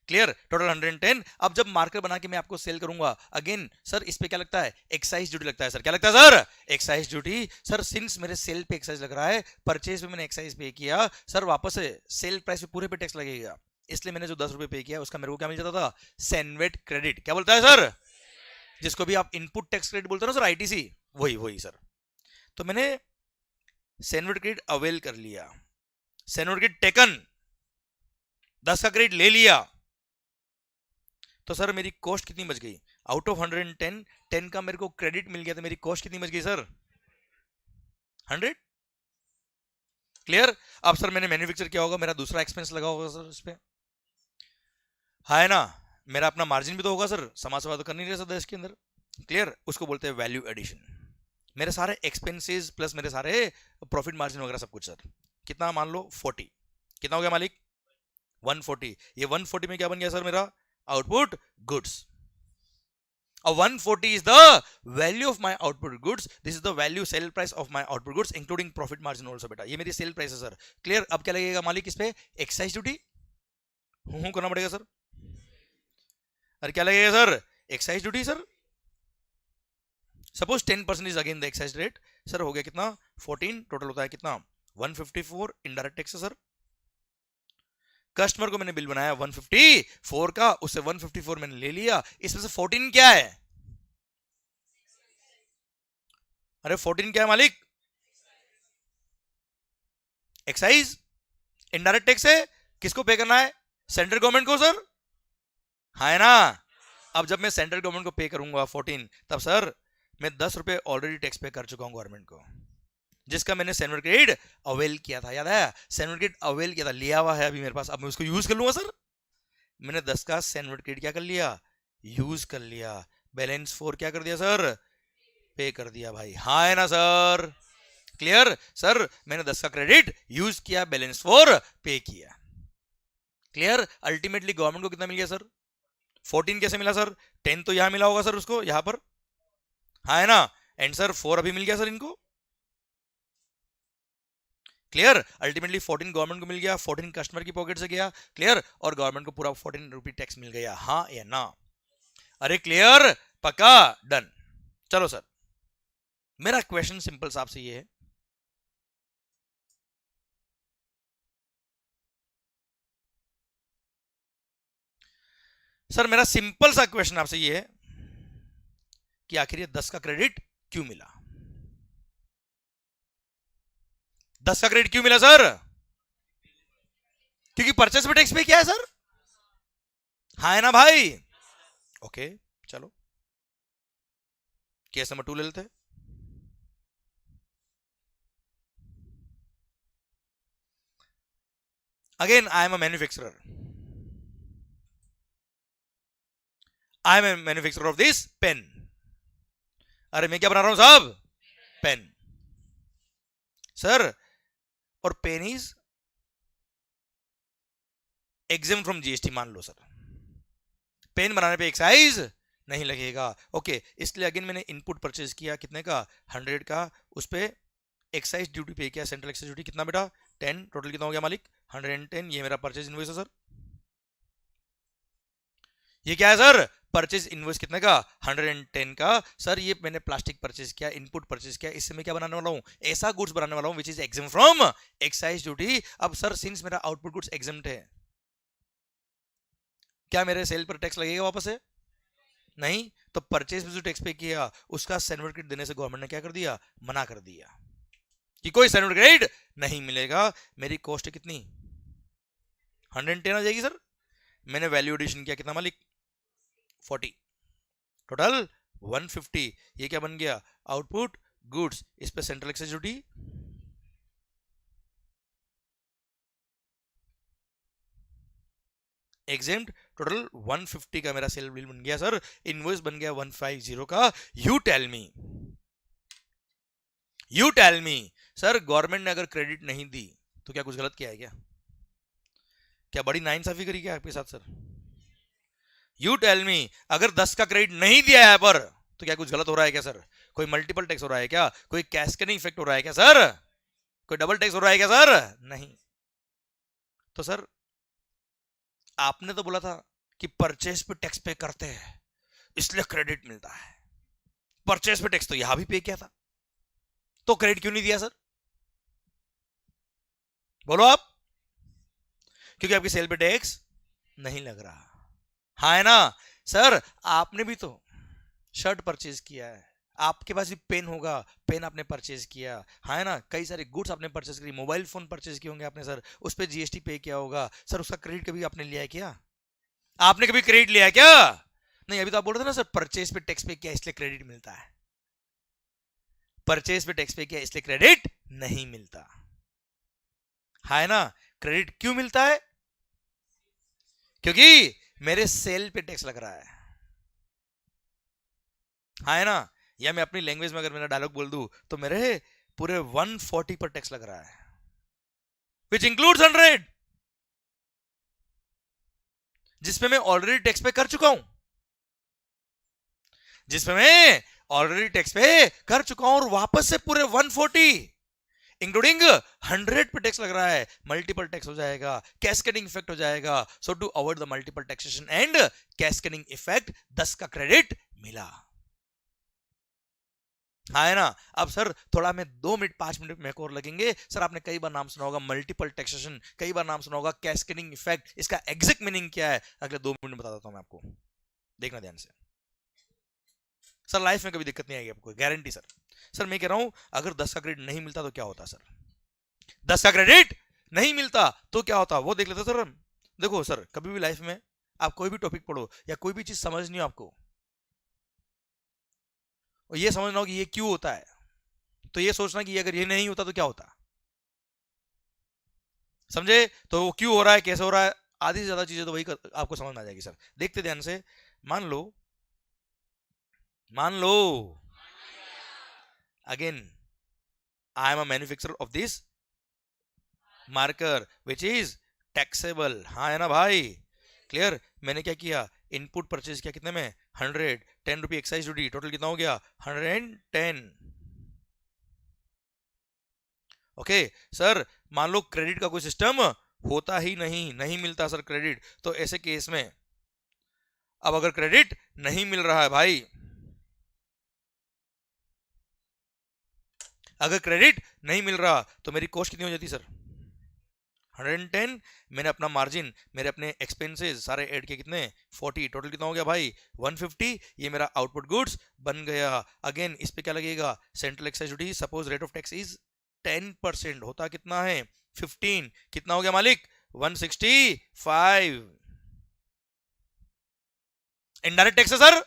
Clear? Total 110। अब जब मार्कर बना के मैं आपको सेल करूंगा, अगेन सर इस पे क्या लगता है? एक्साइज ड्यूटी लगता है सर। क्या लगता है sir? Excise duty. Sir since मेरे सेल पे एक्साइज लग रहा है, परचेज पे मैंने एक्साइज पे किया सर, वापस से सेल प्राइस पे पूरे पे टैक्स लगेगा, इसलिए मैंने जो 10 रुपए पे किया उसका मेरे को क्या मिल जाता था? CENVAT credit. क्या बोलता है सर? जिसको भी आप इनपुट टैक्स क्रेडिट बोलते हो ना सर, आईटीसी, वही वही सर। तो मैंने सेनवेट क्रेडिट अवेल कर लिया, सेनवेट क्रेडिट टेकन, 10 का क्रेडिट ले लिया, तो सर मेरी कॉस्ट कितनी बच गई? आउट ऑफ 110, 10 का मेरे को क्रेडिट मिल गया, तो मेरी कॉस्ट कितनी बच गई सर? 100। क्लियर? अब सर मैंने मैन्युफैक्चर किया होगा, मेरा दूसरा एक्सपेंस लगा होगा सर इस पे, है ना? मेरा अपना मार्जिन भी तो होगा सर, समाज सेवा तो कर नहीं रहे सर देश के अंदर। क्लियर? उसको बोलते हैं वैल्यू एडिशन। मेरे सारे एक्सपेंसेस प्लस मेरे सारे प्रॉफिट मार्जिन वगैरह सब कुछ सर, कितना? मान लो 40। कितना हो गया मालिक? 140। ये 140 में क्या बन गया सर मेरा? Output goods. और 140 is the value of my output goods. This is the value sale price of my output goods including profit margin also बेटा। ये मेरी सेल प्राइस है सर। क्लियर? अब क्या लगेगा मालिक इस पे? एक्साइज ड्यूटी हूं करना पड़ेगा सर। अरे क्या लगेगा sir? Excise duty sir. Suppose 10% is again the excise rate sir, हो गया कितना? 14। टोटल होता है कितना? 154 इनडायरेक्ट टैक्स सर। कस्टमर को मैंने बिल बनाया 154 का, उससे 154 मैंने ले लिया, इसमें से 14 क्या है? अरे 14 क्या है मालिक? एक्साइज, इनडायरेक्ट टैक्स है। किसको पे करना है? सेंट्रल गवर्नमेंट को सर, है ना? अब जब मैं सेंट्रल गवर्नमेंट को पे करूंगा 14, तब सर मैं 10 रुपए ऑलरेडी टैक्स पे कर चुका हूं गवर्नमेंट को, जिसका मैंने सेनवेट क्रेडिट अवेल किया था। याद है? सेनवेट क्रेडिट अवेल किया था, लिया हुआ है अभी मेरे पास, अब मैं उसको यूज कर लूंगा सर। मैंने 10 का सेनवेट क्रेडिट क्या कर लिया? यूज कर लिया। बैलेंस 4 क्या कर दिया सर? पे कर दिया भाई, हाँ है ना सर? क्लियर? सर मैंने 10 का क्रेडिट यूज किया, बैलेंस 4 पे किया। क्लियर? अल्टीमेटली गवर्नमेंट को कितना मिल गया सर? 14 कैसे मिला सर? 10 तो यहां मिला होगा सर उसको, यहां पर, हाँ है ना? एंड सर 4 अभी मिल गया सर इनको। क्लियर? अल्टीमेटली 14 गवर्नमेंट को मिल गया, 14 कस्टमर की पॉकेट से गया। क्लियर? और गवर्नमेंट को पूरा 14 रुपी टैक्स मिल गया, हाँ या ना? अरे क्लियर? पक्का? डन। चलो सर, मेरा क्वेश्चन सिंपल सा आपसे ये है, सर मेरा सिंपल सा क्वेश्चन आपसे ये है कि आखिर ये 10 का क्रेडिट क्यों मिला? 10 का क्रेडिट क्यों मिला सर? क्योंकि परचेस पे टैक्स पे किया है सर। हाँ है ना भाई? ओके, चलो केस नंबर 2 ले लेते हैं। Again I am a manufacturer, I am a manufacturer of this pen. अरे मैं क्या बना रहा हूं साहब? पेन। सर, और pen is exempt from GST, मान लो सर। पेन बनाने पे एक्साइज नहीं लगेगा। ओके, इसलिए अगेन मैंने इनपुट परचेज किया कितने का? 100 का। उस पे एक्साइज ड्यूटी पे किया, सेंट्रल एक्साइज ड्यूटी कितना बेटा? 10। टोटल कितना हो गया मालिक? 110। ये मेरा परचेज इनवॉइस है सर। ये क्या है सर? परचेज इनवॉइस कितने का? 110 का। सर ये मैंने प्लास्टिक परचेज किया, इनपुट परचेज किया, इससे मैं क्या बनाने वाला हूं? ऐसा गुड्स बनाने वाला हूं which is exempt from excise duty. अब सर सिंस मेरा आउटपुट गुड्स एग्जिम्ट है, क्या मेरे सेल पर टैक्स लगेगा वापस से? नहीं। तो परचेज में जो टैक्स पे किया उसका सर्टिफिकेट देने से गवर्नमेंट ने क्या कर दिया? मना कर दिया कि कोई सर्टिफिकेट नहीं मिलेगा। मेरी कॉस्ट कितनी? 110 आ जाएगी सर। मैंने वैल्यू एडिशन किया कितना मालिक? 40। टोटल 150। ये क्या बन गया? Output goods. इस पे central excise duty exempt. Total 150 का मेरा सेल बिल बन गया सर। इनवॉइस बन गया 150 का। You tell me, you tell me sir, government ने अगर क्रेडिट नहीं दी तो क्या कुछ गलत किया है क्या? क्या बड़ी नाइंसाफी करी क्या आपके साथ सर? यू टेल मी, अगर 10 का क्रेडिट नहीं दिया है पर तो क्या कुछ गलत हो रहा है क्या सर? कोई मल्टीपल टैक्स हो रहा है क्या? कोई कैस्केडिंग इफेक्ट हो रहा है क्या सर? कोई डबल टैक्स हो रहा है क्या सर? नहीं। तो सर आपने तो बोला था कि परचेज पे टैक्स पे करते हैं इसलिए क्रेडिट मिलता है। परचेज पे टैक्स तो यहां भी पे किया था, तो क्रेडिट क्यों नहीं दिया सर? बोलो आप। क्योंकि आपकी सेल पे टैक्स नहीं लग रहा। हाँ है ना? सर आपने भी तो शर्ट परचेज किया है, आपके पास भी पेन होगा, पेन आपने परचेज किया। हाँ है ना? कई सारे गुड्स आपने परचेज करी, मोबाइल फोन परचेज किए होंगे आपने सर, उस पर जीएसटी पे किया होगा सर। उसका क्रेडिट कभी आपने लिया है क्या? आपने कभी क्रेडिट लिया है क्या? नहीं। अभी तो आप बोल रहे थे ना सर, परचेज पे टैक्स पे किया इसलिए क्रेडिट मिलता है। परचेज पे टैक्स पे किया इसलिए क्रेडिट नहीं मिलता। हाँ है ना? क्रेडिट क्यों मिलता है? क्योंकि मेरे सेल पे टैक्स लग रहा है। हाँ है ना? या मैं अपनी लैंग्वेज में अगर मेरा डायलॉग बोल दूं तो मेरे पूरे 140 पर टैक्स लग रहा है, विच इंक्लूड्स 100, जिसपे मैं ऑलरेडी टैक्स पे कर चुका हूं, जिसपे मैं ऑलरेडी टैक्स पे कर चुका हूं, और वापस से पूरे 140 इंक्लूडिंग 100 पे टैक्स लग रहा है। मल्टीपल टैक्स हो जाएगा, कैस्केडिंग इफेक्ट हो जाएगा। So to avoid the multiple taxation and cascading effect, 10 का क्रेडिट मिला। हाँ है ना? अब सर थोड़ा में 2 मिनट 5 मिनट में और लगेंगे सर। आपने कई बार नाम सुना होगा मल्टीपल टैक्सेशन, कई बार नाम सुना होगा कैस्केडिंग इफेक्ट। इसका एग्जैक्ट मीनिंग क्या है अगले 2 मिनट में बता देता हूं मैं आपको, देखना ध्यान से। सर लाइफ में कभी दिक्कत नहीं आएगी आपको, गारंटी सर। सर मैं कह रहा हूं अगर 10 का क्रेडिट नहीं मिलता तो क्या होता सर? 10 का क्रेडिट नहीं मिलता तो क्या होता वो देख लेते सर हम। देखो सर, कभी भी लाइफ में आप कोई भी टॉपिक पढ़ो या कोई भी चीज समझ नहीं हो आपको, और ये समझना हो कि ये क्यों होता है, तो ये सोचना कि अगर ये नहीं होता तो क्या होता। समझे? तो वो क्यों हो रहा है, कैसे हो रहा है, आधी से ज्यादा चीजें तो वही आपको समझ में आ जाएगी सर। देखते ध्यान से। मान लो, मान लो again I am a manufacturer of this marker which is taxable. हाँ है ना भाई? क्लियर? मैंने क्या किया? इनपुट परचेज किया कितने में? 100। 10 रुपये एक्साइज ड्यूटी, टोटल कितना हो गया? 110। ओके सर, मान लो क्रेडिट का कोई सिस्टम होता ही नहीं, नहीं मिलता सर क्रेडिट, तो ऐसे केस में अब अगर क्रेडिट नहीं मिल रहा है भाई, अगर क्रेडिट नहीं मिल रहा तो मेरी कॉस्ट कितनी हो जाती सर? 110। मैंने अपना मार्जिन, मेरे अपने एक्सपेंसेस सारे ऐड किए कितने? 40। टोटल कितना हो गया भाई? 150। ये मेरा आउटपुट गुड्स बन गया। अगेन इस पे क्या लगेगा? Central excise duty. Suppose rate of tax is 10%, होता कितना है? 15। कितना हो गया मालिक? 165। इनडायरेक्ट टैक्स है सर।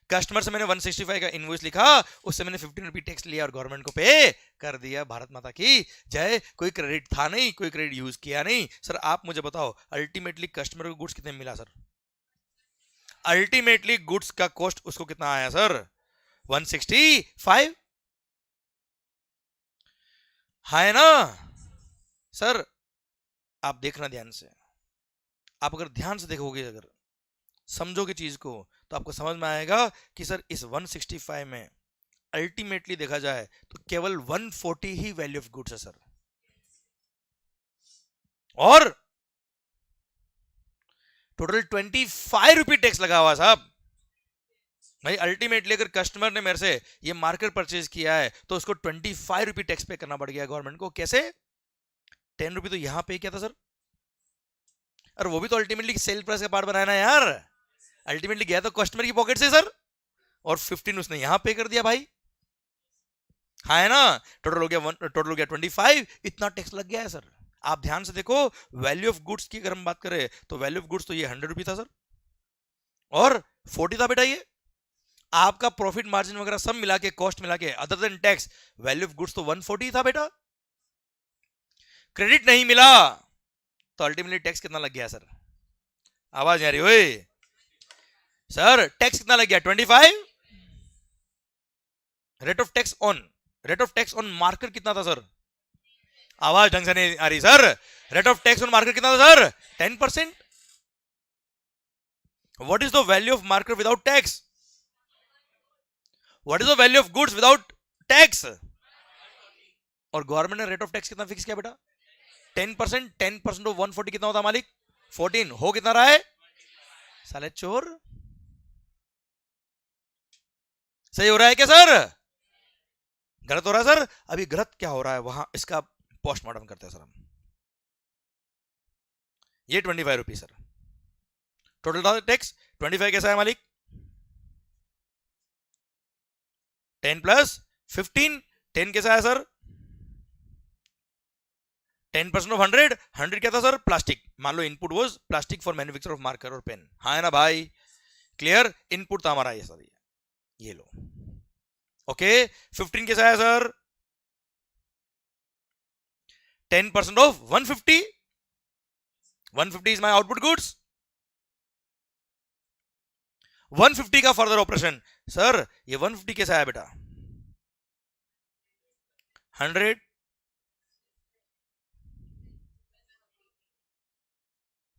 कस्टमर से मैंने 165 का इनवॉइस लिखा, उससे मैंने 15 रुपी टैक्स लिया और गवर्नमेंट को पे कर दिया। भारत माता की जय। कोई क्रेडिट था नहीं, कोई क्रेडिट यूज किया नहीं सर। आप मुझे बताओ अल्टीमेटली कस्टमर को गुड्स कितने में मिला सर? अल्टीमेटली गुड्स का कॉस्ट उसको कितना आया सर? 165। है ना सर? आप देखना ध्यान से, आप अगर ध्यान से देखोगे, अगर समझोगे चीज को, तो आपको समझ में आएगा कि सर इस 165 में अल्टीमेटली देखा जाए तो केवल 140 ही वैल्यू ऑफ गुड्स है सर, और टोटल 25 रुपी टैक्स लगा हुआ साहब। भाई अल्टीमेटली अगर कस्टमर ने मेरे से ये मार्कर परचेज किया है तो उसको 25 रुपी टैक्स पे करना पड़ गया गवर्नमेंट को। कैसे? 10 रुपी तो यहां पे किया था सर, और वो भी तो अल्टीमेटली सेल प्राइस का पार्ट बनाया ना यार। अल्टीमेटली गया तो कस्टमर की पॉकेट से सर, और 15 उसने यहां पे कर दिया भाई। हाँ है ना? टोटल हो गया 25। इतना टैक्स लग गया है सर। आप ध्यान से देखो, वैल्यू ऑफ गुड्स की अगर हम बात करें तो वैल्यू ऑफ गुड्स तो ये 100 रुपी था सर, और 40 था बेटा ये। आपका प्रॉफिट मार्जिन वगैरह सब मिला के, कॉस्ट मिला के, other than tax, value of goods तो 140 था बेटा। क्रेडिट नहीं मिला तो अल्टीमेटली टैक्स कितना लग गया सर? आवाज नहीं आ रही ओए सर? टैक्स कितना लग गया? 25। Rate of tax on marker कितना था सर? आवाज ढंग से नहीं आ रही sir. Rate of tax on marker कितना था sir? 10%। What is the value of marker without tax? What is the value of goods without tax? और गवर्नमेंट ने रेट ऑफ टैक्स कितना फिक्स किया बेटा? 10%। 10% ऑफ 140 कितना होता मालिक? 14। हो कितना रहा है साले चोर? सही हो रहा है क्या सर? गलत हो रहा है सर? अभी गलत क्या हो रहा है वहां, इसका पोस्टमार्टम करते हैं सर हम। ये 25 रुपी सर, टोटल टैक्स 25 कैसा है मालिक? 10 प्लस 15। 10 कैसा है सर? 10% ऑफ 100। 100 क्या था सर? प्लास्टिक। मान लो input was plastic for manufacture of marker और पेन। हाँ है ना भाई? क्लियर? इनपुट था हमारा ये सर, ये लो। ओके 15 कैसा है sir? 10% of 150। 150 is my output goods. 150 का फर्दर ऑपरेशन सर, ये 150 कैसा है बेटा? 100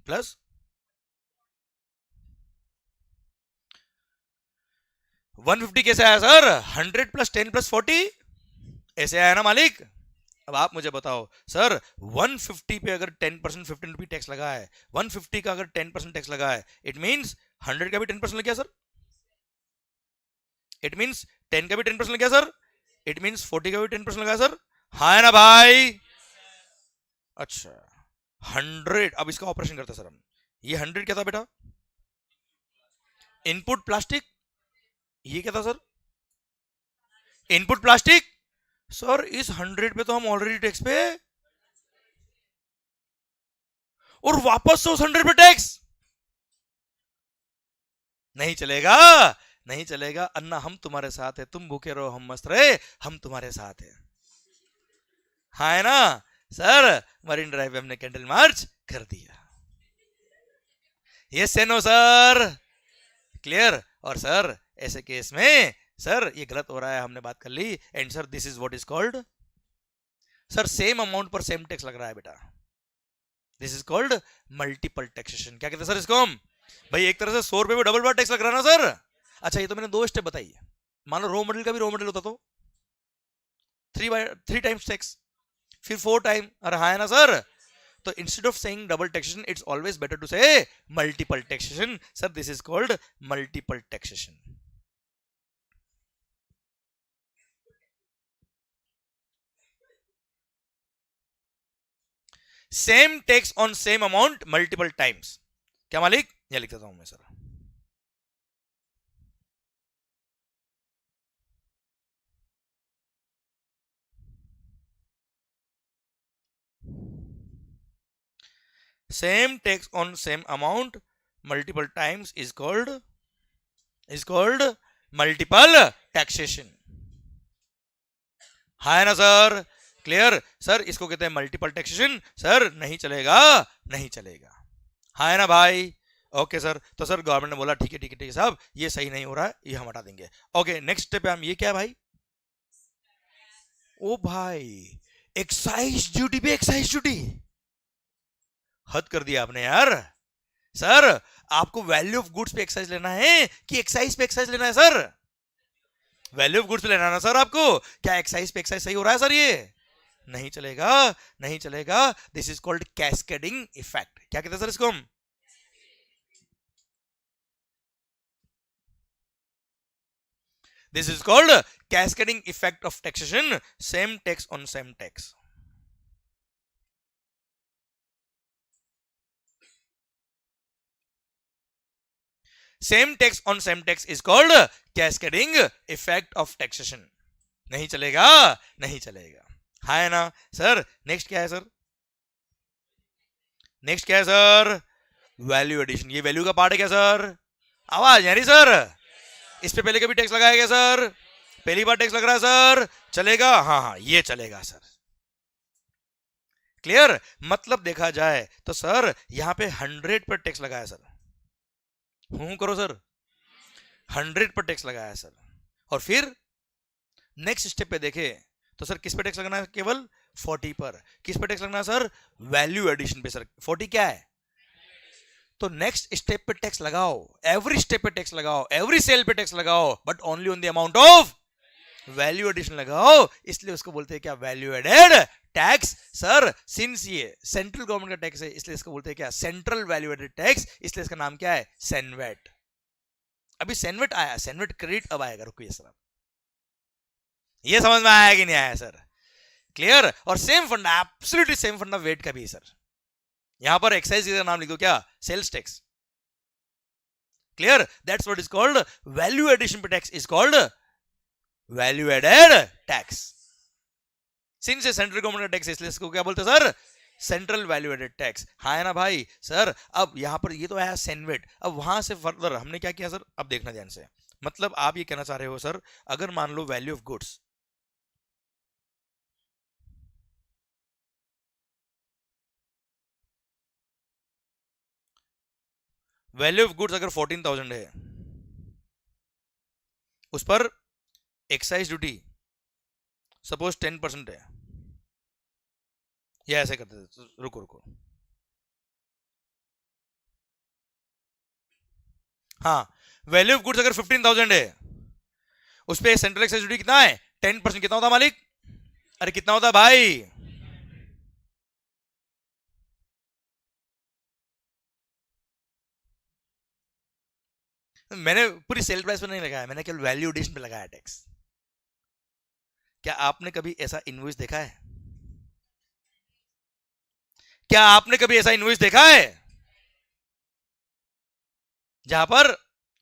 प्लस 150 कैसे आया सर? 100 प्लस 10 प्लस 40 ऐसे आया ना मालिक? अब आप मुझे बताओ सर, 150 पे अगर 10% 15 रुपी टैक्स लगा है, 150 का अगर 10% टैक्स लगा है, इट मींस 100 का भी 10% लग गया सर। इट मींस 10 का भी 10% लग गया सर। इट मींस 40 का भी 10% लगा सर। हाँ है ना भाई? अच्छा 100। अब इसका ऑपरेशन करते सर हम। ये 100 क्या था बेटा? Input plastic. ये क्या था सर? Input plastic. सर इस 100 पे तो हम ऑलरेडी टैक्स पे, और वापस से उस 100 पे टैक्स। नहीं चलेगा, नहीं चलेगा अन्ना। हम तुम्हारे साथ है, तुम भूखे रहो हम मस्त रहे, हम तुम्हारे साथ है। हाँ है ना सर? मरीन ड्राइव पे हमने कैंडल मार्च कर दिया। ये नो सर? क्लियर? और सर ऐसे केस में सर ये गलत हो रहा है, हमने बात कर ली। And sir this is what is called, sir same amount पर सेम टैक्स लग रहा है बेटा। This is called multiple taxation. क्या कहते हैं सर इसको हम? भाई एक तरह से 100 रुपए पे डबल बार टैक्स लग रहा है ना सर? अच्छा ये तो मैंने 2 स्टेप बताई है। मान लो रॉ मटेरियल का भी रॉ मटेरियल होता तो 3 टाइम्स टैक्स, फिर 4 टाइम। अरे हाँ है ना सर? तो instead of saying double taxation, it's always better to say multiple taxation. Sir this is called multiple taxation. Same tax on same amount multiple times. क्या मालिक? यह लिख देता हूं मैं sir. Same tax on same amount multiple times is called is called multiple taxation. है ना sir? Clear sir? इसको कहते हैं मल्टीपल टैक्सेशन। सर नहीं चलेगा, नहीं चलेगा। है ना भाई? Okay sir. तो सर गवर्नमेंट ने बोला ठीक है ठीक है ठीक है साहब, ये सही नहीं हो रहा है, ये हम हटा देंगे। ओके नेक्स्ट स्टेप पे हम, ये क्या है भाई? ओ भाई, एक्साइज ड्यूटी पे एक्साइज ड्यूटी, हद कर दिया आपने यार। सर आपको वैल्यू ऑफ गुड्स पे एक्साइज लेना है कि एक्साइज पे एक्साइज लेना है सर? वैल्यू ऑफ गुड्स पे लेना है ना सर आपको। क्या एक्साइज पे एक्साइज सही हो रहा है सर? ये नहीं चलेगा, नहीं चलेगा। This is called cascading effect. क्या कहते हैं सर इसको हम? This is called cascading effect of taxation, same tax on same tax. Same tax on same tax is called cascading effect of taxation. नहीं चलेगा, नहीं चलेगा। है ना सर? नेक्स्ट क्या है सर? नेक्स्ट क्या है सर? Value addition. ये वैल्यू का पार्ट है क्या सर? आवाज आ रही सर? इस पे पहले कभी टैक्स लगाया गया सर? पहली बार टैक्स लग रहा है सर? चलेगा? हाँ हाँ ये चलेगा सर। क्लियर? मतलब देखा जाए तो सर यहां पे 100 पर टैक्स लगाया सर। हूं करो सर। 100 पर टैक्स लगाया सर। और फिर नेक्स्ट स्टेप पे देखे तो सर किस पे टैक्स लगना है? केवल 40 पर। किस पे टैक्स लगना है सर? वैल्यू एडिशन पे सर। 40 क्या है? तो नेक्स्ट स्टेप पे टैक्स लगाओ, एवरी स्टेप पे टैक्स लगाओ, एवरी सेल पे टैक्स लगाओ, but only on the amount of value addition लगाओ। इसलिए उसको बोलते हैं क्या? Value added tax. Sir since ये सेंट्रल गवर्नमेंट का टैक्स है, इसलिए इसको बोलते हैं क्या? Central value added tax. इसलिए इसका नाम क्या है? सेनवेट। अभी सेनवेट आया, सेनवेट क्रेडिट अब आएगा। रुकिए सर, ये समझ में आया कि नहीं आया सर? क्लियर? और सेम फंडा, एब्सोल्युटली सेम फंडा वेट का भी सर। यहां पर एक्साइज का नाम लिख दो क्या? Sales tax. Clear? That's what is called value addition पे tax is called value added tax. Since central government का टैक्स, इसलिए इसको क्या बोलते हैं sir? Central value added tax. हाँ है ना भाई? सर अब यहां पर ये तो आया सेनवेट। अब वहां से फर्दर हमने क्या किया सर? अब देखना ध्यान से। मतलब आप ये कहना चाह रहे हो सर, अगर मान low value of goods, value of goods अगर 14,000 है, उस पर एक्साइज ड्यूटी सपोज 10% है, या ऐसे करते थे। रुको रुको, हाँ वैल्यू ऑफ गुड्स अगर 15,000 है, उस पर सेंट्रल एक्साइज ड्यूटी कितना है? 10%। कितना होता मालिक? अरे कितना होता भाई? मैंने पूरी सेल प्राइस पर नहीं लगाया, मैंने केवल वैल्यू एडिशन पे लगाया टैक्स। क्या आपने कभी ऐसा इनवॉइस देखा है? क्या आपने कभी ऐसा इनवॉइस देखा है जहां पर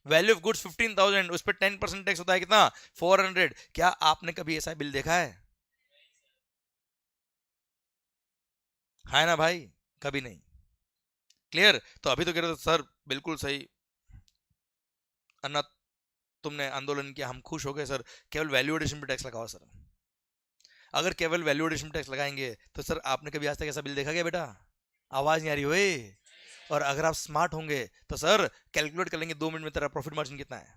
वैल्यू ऑफ गुड्स 15,000, उस पर 10% टैक्स होता है कितना? 400। क्या आपने कभी ऐसा बिल देखा है? है ना भाई? कभी नहीं। क्लियर? तो अभी तो कह रहे थे सर बिल्कुल सही अन्ना, तुमने आंदोलन किया, हम खुश हो गए सर, केवल वैल्यू एडिशन पे टैक्स लगाओ सर। अगर केवल वैल्यू एडिशन टैक्स लगाएंगे तो सर आपने कभी आज तक ऐसा बिल देखा क्या बेटा? आवाज नहीं आ रही हुई। और अगर आप स्मार्ट होंगे तो सर कैलकुलेट कर लेंगे 2 मिनट में तेरा प्रॉफिट मार्जिन कितना है।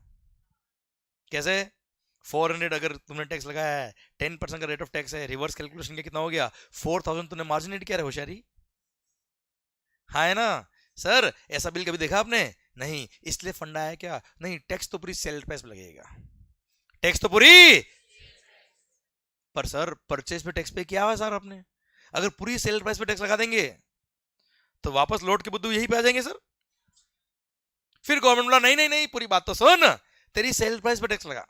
कैसे? 400 अगर तुमने टैक्स लगाया है, 10% का रेट ऑफ टैक्स है, रिवर्स कैलकुलेशन का कितना हो गया? 4,000 तुमने मार्जिन एड किया है। होशियारी हाँ है ना सर? ऐसा बिल कभी देखा आपने? नहीं। इसलिए फंडा है क्या? नहीं, टैक्स तो पूरी सेल प्राइस पे लगेगा। टैक्स तो पूरी, पर सर परचेज पे टैक्स पे किया हुआ सर आपने। अगर पूरी सेल प्राइस पे टैक्स लगा देंगे तो वापस लौट के बुद्धू यही पे आ जाएंगे सर। फिर गवर्नमेंट बोला नहीं नहीं नहीं, पूरी बात तो सुन, तेरी सेल प्राइस पे टैक्स लगा,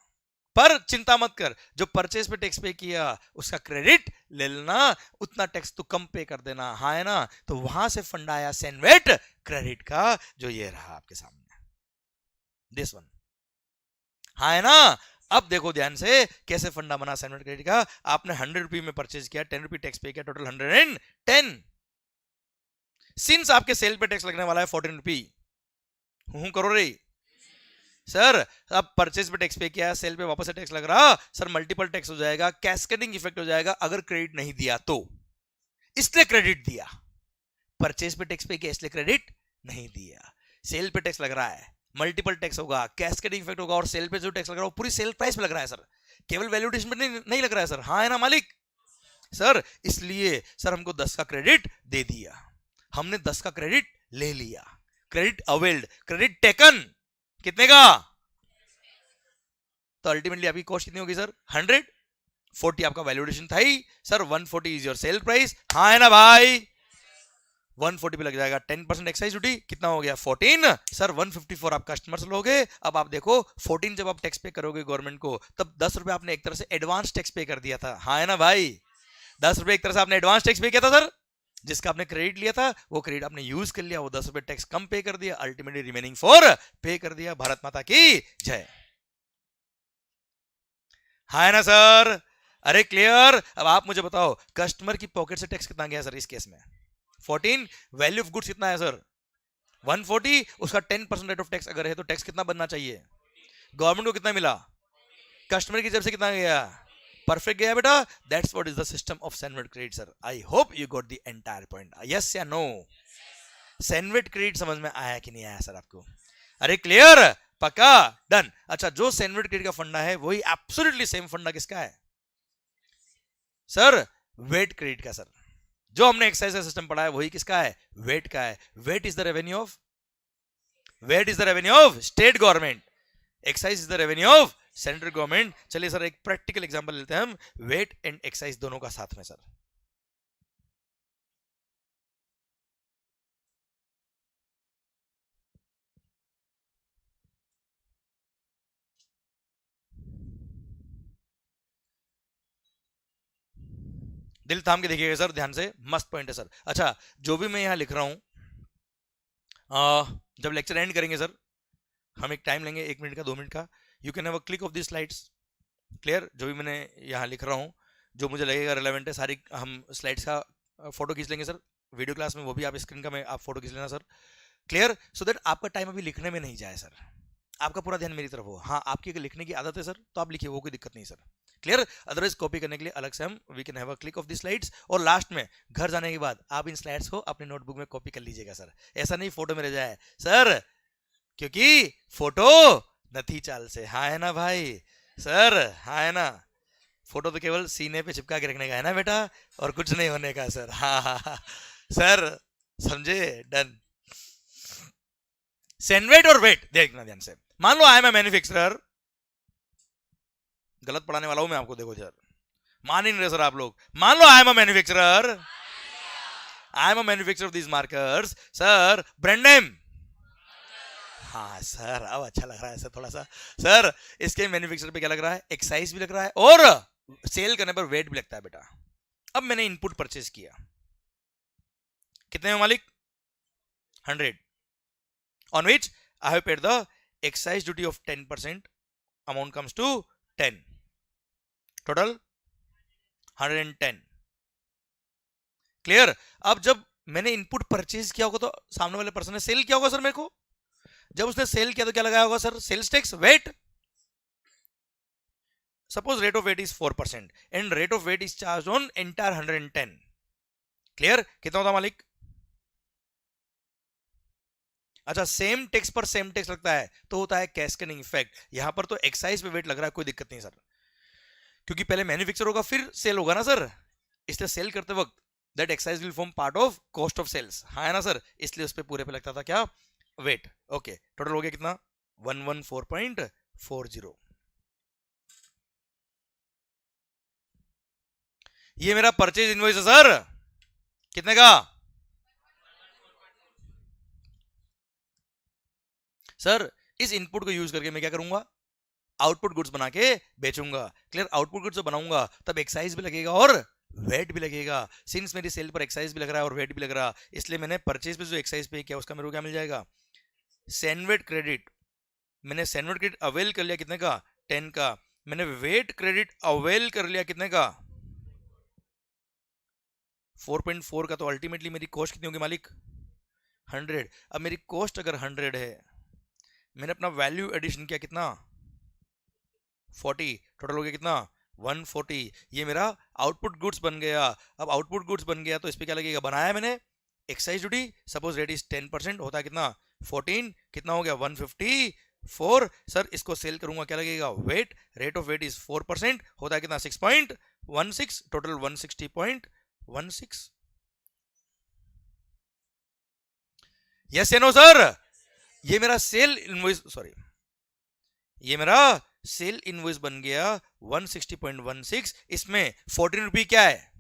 पर चिंता मत कर, जो परचेज पे टैक्स पे किया उसका क्रेडिट ले लेना, उतना टैक्स तू कम पे कर देना। हाँ है ना? तो वहां से फंडा आया सेनवेट क्रेडिट का, जो ये रहा आपके सामने, दिस वन। हाँ है ना? अब देखो ध्यान से कैसे फंडा बना सेनवेट क्रेडिट का। आपने 100 रुपये में परचेज किया, 10 रुपये टैक्स पे किया, टोटल 110। सिंस आपके सेल पे टैक्स लगने वाला है 14 रुपये, हूं करो रे, सर अब परचेज पे टैक्स पे किया, सेल पे वापस से टैक्स लग रहा सर, मल्टीपल टैक्स हो जाएगा, कैस्केडिंग इफेक्ट हो जाएगा अगर क्रेडिट नहीं दिया तो, इसलिए क्रेडिट दिया। परचेज पे टैक्स पे किया इसलिए क्रेडिट नहीं दिया, सेल पे टैक्स लग रहा है, मल्टीपल टैक्स होगा, कैस्केडिंग इफेक्ट होगा, और सेल पे जो टैक्स लग रहा है वो पूरी सेल प्राइस पे लग रहा है सर, केवल वैल्यूएशन पे नहीं लग रहा है सर। हाँ है ना मालिक सर, इसलिए सर हमको 10 का क्रेडिट दे दिया, हमने 10 का क्रेडिट ले लिया, क्रेडिट अवेल्ड, क्रेडिट टेकन कितने का, तो अल्टीमेटली आपकी कॉस्ट कितनी होगी सर 140, आपका वैल्यूएशन था ही sir, 140 is your sale price. हाँ है ना भाई, 140 पे लग जाएगा 10% एक्साइज ड्यूटी, कितना हो गया 14 सर, 154 आप कस्टमर से लोगे। अब आप देखो 14 जब आप टैक्स पे करोगे गवर्नमेंट को, तब 10 रुपए आपने एक तरह से एडवांस टैक्स पे कर दिया था। हाँ है ना भाई, 10 रुपए एक तरह से आपने एडवांस टैक्स पे किया था सर, जिसका आपने क्रेडिट लिया था वो क्रेडिट आपने यूज कर लिया, वो 10 रुपए टैक्स कम पे कर दिया, अल्टीमेटली रिमेनिंग 4 पे कर दिया। भारत माता की जय। हाँ है ना सर, अरे क्लियर। अब आप मुझे बताओ कस्टमर की पॉकेट से टैक्स कितना गया सर इस केस में, 14, वैल्यू ऑफ गुड्स कितना है सर 140, उसका 10% रेट ऑफ टैक्स अगर है तो टैक्स कितना बनना चाहिए, गवर्नमेंट को कितना मिला, कस्टमर की जेब से कितना गया, परफेक्ट गया बेटा। That's what is the system of sandwich credit sir. I hope you got the entire point, yes या नो। सैंडविच क्रेडिट समझ में आया कि नहीं आया सर आपको, अरे क्लियर, पक्का, डन। अच्छा, जो सैंडविच क्रेडिट का फंडा है वही एब्सोल्युटली सेम फंडा किसका है सर, वेट क्रेडिट का सर। जो हमने एक्साइज का सिस्टम पढ़ा है वही किसका है, वेट का है। VAT is the revenue of, VAT is the revenue of state government, excise is the revenue of central government. चलिए सर एक प्रैक्टिकल एग्जांपल लेते हैं हम, वेट एंड एक्साइज दोनों का साथ में सर। दिल थाम के देखिएगा सर, ध्यान से, मस्त पॉइंट है सर। अच्छा, जो भी मैं यहां लिख रहा हूं, जब लेक्चर एंड करेंगे सर, हम एक टाइम लेंगे 1 मिनट का 2 मिनट का, you can have a click of the slides. Clear, जो भी मैंने यहाँ लिख रहा हूँ, जो मुझे लगेगा रिलेवेंट है, सारी हम स्लाइड्स का फोटो खींच लेंगे सर वीडियो क्लास में, वो भी आप स्क्रीन का में आप फोटो खींच लेना सर। क्लियर, सो दैट आपका टाइम अभी लिखने में नहीं जाए सर, आपका पूरा ध्यान मेरी तरफ हो। हाँ, आपकी अगर लिखने की आदत है सर तो आप लिखिए, वो कोई दिक्कत नहीं सर। क्लियर, अदरवाइज कॉपी करने के लिए अलग से हम we can have a click of the slides, और लास्ट में घर जाने के बाद आप इन स्लाइड्स को अपनी नोटबुक में कॉपी कर लीजिएगा सर, ऐसा नहीं फोटो में रह जाए सर, क्योंकि फोटो नथी चाल से। हाँ है ना भाई सर, हाँ है ना, फोटो तो केवल सीने पे चिपका के रखने का है ना बेटा, और कुछ नहीं होने का सर। हाँ हाँ हाँ सर, समझे, डन। सैंडविच और वेट देखना ध्यान से। मान लो आई एम ए मैन्युफैक्चरर, गलत पढ़ाने वाला हूं मैं आपको, देखो सर, मान ही नहीं रहे सर आप लोग। मान लो I am a manufacturer, I am a manufacturer of these markers sir, brand name, हाँ सर अब अच्छा लग रहा है सर थोड़ा सा सर। इसके मैन्युफैक्चरर पे क्या लग रहा है, एक्साइज भी लग रहा है और सेल करने पर वेट भी लगता है बेटा। अब मैंने इनपुट परचेज किया, कितने में मालिक, 100, on which I have paid the excise duty of 10%, amount comes to 10, total 110। Clear. अब जब मैंने इनपुट परचेज किया होगा तो सामने वाले पर्सन ने सेल किया होगा सर मेरे को, जब उसने सेल किया तो क्या लगाया होगा sir, sales tax, VAT. Suppose rate of VAT is 4% and rate of VAT is charge on entire 110। Clear, कितना होता मालिक, अच्छा, सेम टैक्स पर सेम टैक्स लगता है तो होता है कैस्केडिंग इफेक्ट। यहां पर तो एक्साइज पे वेट लग रहा है, कोई दिक्कत नहीं सर, क्योंकि पहले मैन्युफैक्चर होगा फिर सेल होगा ना सर, इसलिए सेल करते वक्त that excise will form part of cost of sales. हाँ है ना सर, इसलिए उस पे पूरे पे लगता था क्या, वेट। ओके, टोटल हो गया कितना, 114.40। ये मेरा परचेज इनवॉइस है सर, कितने का सर। इस इनपुट को यूज करके मैं क्या करूंगा, आउटपुट गुड्स बना के बेचूंगा। क्लियर, आउटपुट गुड्स बनाऊंगा तब एक्साइज भी लगेगा और वेट भी लगेगा। सिंस मेरी सेल पर एक्साइज भी लग रहा है और वेट भी लग रहा है, इसलिए मैंने परचेज पे जो एक्साइज पे किया उसका मेरे को क्या मिल जाएगा, सैंडविच क्रेडिट। मैंने सैंडविच क्रेडिट अवेल कर लिया कितने का, 10 का। मैंने वेट क्रेडिट अवेल कर लिया कितने का, 4.4 का। तो अल्टीमेटली मेरी कॉस्ट कितनी होगी मालिक, 100। अब मेरी कॉस्ट अगर 100 है, मैंने अपना वैल्यू एडिशन किया कितना 40, टोटल हो गया कितना 140, ये मेरा आउटपुट गुड्स बन गया। अब आउटपुट गुड्स बन गया तो इस पे क्या लगेगा, बनाया मैंने excise duty, suppose rate is 10%, होता है कितना 14, कितना हो गया 154। सर इसको सेल करूंगा क्या लगेगा, VAT, rate of VAT is 4%, होता है कितना 6.16, टोटल 160.16। यस या नो सर, ये मेरा सेल इनवॉइस, सॉरी ये मेरा सेल इनवॉइस बन गया 160.16, इसमें 14 रुपी क्या है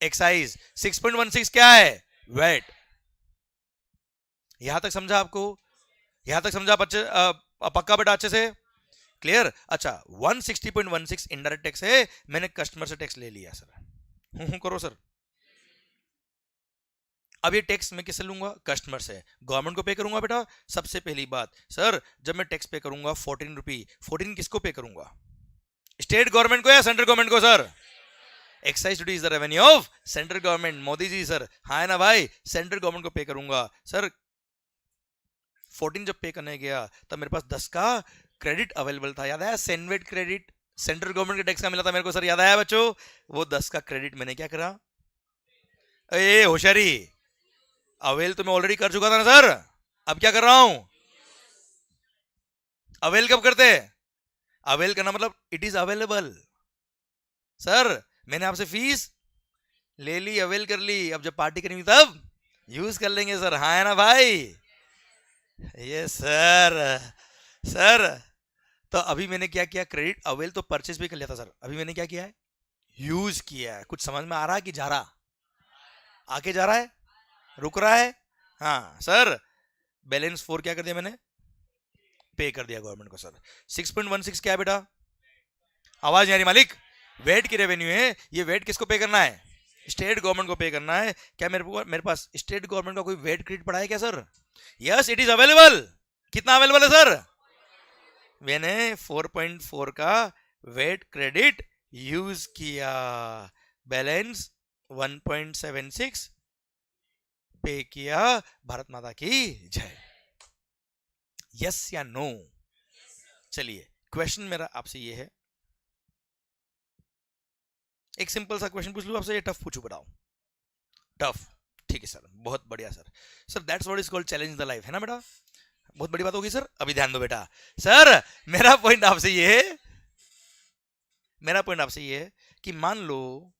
एक्साइज, 6.16 क्या है वेट। यहां तक समझा आपको, यहां तक समझा बच्चे, पक्का बेटा अच्छे से क्लियर। अच्छा 160.16 इनडायरेक्ट टैक्स है, मैंने कस्टमर से टैक्स ले लिया सर, करो सर। अब ये टैक्स मैं किससे लूंगा, कस्टमर से, गवर्नमेंट को पे करूंगा बेटा। सबसे पहली बात सर, जब मैं टैक्स पे करूंगा 14 रुपी, 14 किसको पे करूंगा, स्टेट गवर्नमेंट को या सेंट्रल गवर्नमेंट को sir. Excise duty is the revenue of central government, Modi ji sir, हाँ है ना भाई, सेंट्रल गवर्नमेंट को पे करूंगा सर। 14 जब पे करने गया तब मेरे पास 10 का क्रेडिट अवेलेबल था, याद आया, सेनवेट क्रेडिट सेंट्रल गवर्नमेंट के टैक्स का मिला था मेरे को सर, याद आया बच्चों। वो 10 का क्रेडिट मैंने क्या करा, ए होशियारी, अवेल तो मैं ऑलरेडी कर चुका था ना सर, अब क्या कर रहा हूं, अवेल कब करते हैं, अवेल करना मतलब इट इज अवेलेबल। सर मैंने आपसे फीस ले ली, अवेल कर ली, अब जब पार्टी करेंगे तब यूज कर लेंगे सर, हाँ है ना भाई, ये सर। सर तो अभी मैंने क्या किया, क्रेडिट अवेल तो परचेज भी कर लिया था सर, अभी मैंने क्या किया है, यूज किया है। कुछ समझ में आ रहा है कि जा रहा, आके जा रहा है, रुक रहा है, हाँ सर। बैलेंस 4 क्या कर दिया मैंने, पे कर दिया गवर्नमेंट को सर। 6.16 क्या है बेटा, आवाज नहीं आ रही मालिक, वेट की रेवेन्यू है, ये वेट किसको पे करना है, स्टेट गवर्नमेंट को पे करना है। क्या मेरे पास स्टेट गवर्नमेंट का कोई वेट क्रेडिट पड़ा है क्या sir, yes it is available. कितना अवेलेबल है सर, मैंने 4.4 का वेट क्रेडिट यूज किया, बैलेंस 1.76 पे किया, भारत माता की जय। यस या नो, चलिए क्वेश्चन मेरा आपसे ये है, एक सिंपल सा क्वेश्चन पूछ लूं आपसे, ये टफ पूछूं बताओ, टफ, ठीक है सर, बहुत बढ़िया sir. Sir that's what is called challenge in the life, है ना बेटा, बहुत बड़ी बात होगी सर। अभी ध्यान दो बेटा, सर मेरा पॉइंट आपसे ये है, मेरा पॉइंट आपसे ये है कि मान लो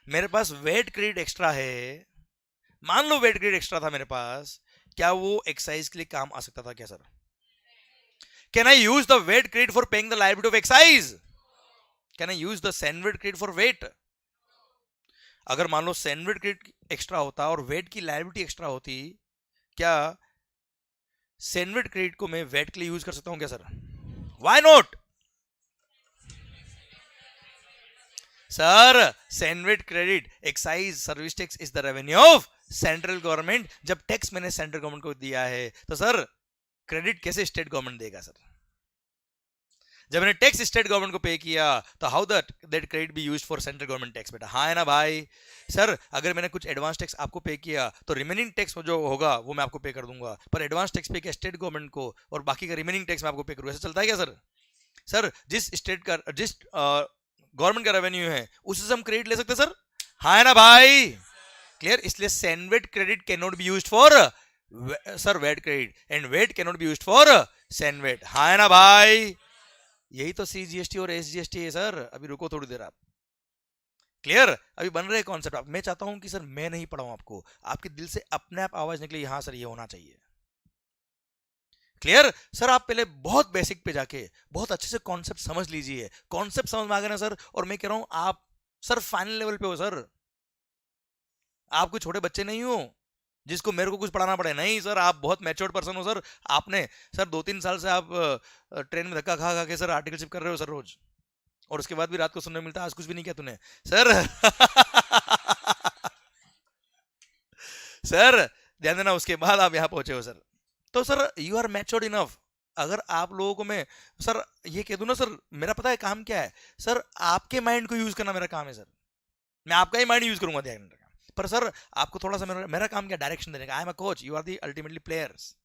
मेरे पास वेट क्रेडिट एक्स्ट्रा है, मान लो वेट क्रेडिट एक्स्ट्रा था मेरे पास, क्या वो एक्साइज के लिए काम आ सकता था क्या sir, can I use the wait credit for paying the liability of excise, can I use the CENVAT credit for wait. अगर मान लो सैनवेट क्रेडिट एक्स्ट्रा होता और वेट की लायबिलिटी एक्स्ट्रा होती, क्या सैनवेट क्रेडिट को मैं वेट के लिए यूज कर सकता हूं क्या sir, why not sir. CENVAT credit excise service tax is the revenue of central government, जब टैक्स मैंने सेंट्रल गवर्नमेंट को दिया है तो सर क्रेडिट कैसे स्टेट गवर्नमेंट देगा सर, जब मैंने टैक्स स्टेट गवर्नमेंट को पे किया तो how that credit B used for central government tax बेटा, हाँ है ना भाई। सर अगर मैंने कुछ एडवांस टैक्स आपको पे किया तो रिमेनिंग टैक्स जो होगा वो मैं आपको पे कर दूंगा, पर एडवांस टैक्स पे किया स्टेट गवर्नमेंट को और बाकी का रिमेनिंग टैक्स मैं आपको पे करूंगा, ऐसा चलता है क्या सर। सर जिस स्टेट का, जिस गवर्नमेंट का रेवेन्यू है उससे हम क्रेडिट ले सकते हैं सर, हाँ है ना भाई, क्लियर। इसलिए CENVAT credit can not be used for sir VAT credit, and VAT can not be used for CENVAT, हाँ है ना भाई। यही तो CGST और SGST है सर, अभी रुको थोड़ी देर आप, क्लियर, अभी बन रहे कॉन्सेप्ट। आप, मैं चाहता हूं कि सर मैं नहीं पढ़ाऊं आपको, आपके दिल से अपने आप आवाज निकले, हाँ सर ये होना चाहिए, क्लियर। सर आप पहले बहुत बेसिक पे जाके बहुत अच्छे से कॉन्सेप्ट समझ लीजिए, कॉन्सेप्ट समझ में आ गए ना सर, और मैं कह रहा हूं आप सर फाइनल लेवल पे हो सर, आप कोई छोटे बच्चे नहीं हो जिसको मेरे को कुछ पढ़ाना पड़े, नहीं सर आप बहुत मैच्योर्ड पर्सन हो सर। आपने सर 2-3 साल से आप ट्रेन में धक्का खा खा के सर आर्टिकलशिप कर रहे हो सर रोज, और उसके बाद भी रात को सुनने मिलता है आज कुछ भी नहीं किया तूने सर। सर ध्यान देना, उसके बाद आप यहाँ पहुंचे हो सर, तो sir you are matured enough. अगर आप लोगों को मैं सर ये कह दूं ना सर, मेरा पता है काम क्या है सर, आपके माइंड को यूज करना मेरा काम है सर, मैं आपका ही माइंड यूज करूंगा ध्यान रखना, पर सर आपको थोड़ा सा मेरा काम क्या, डायरेक्शन देने का। I am a coach, you are the ultimately players,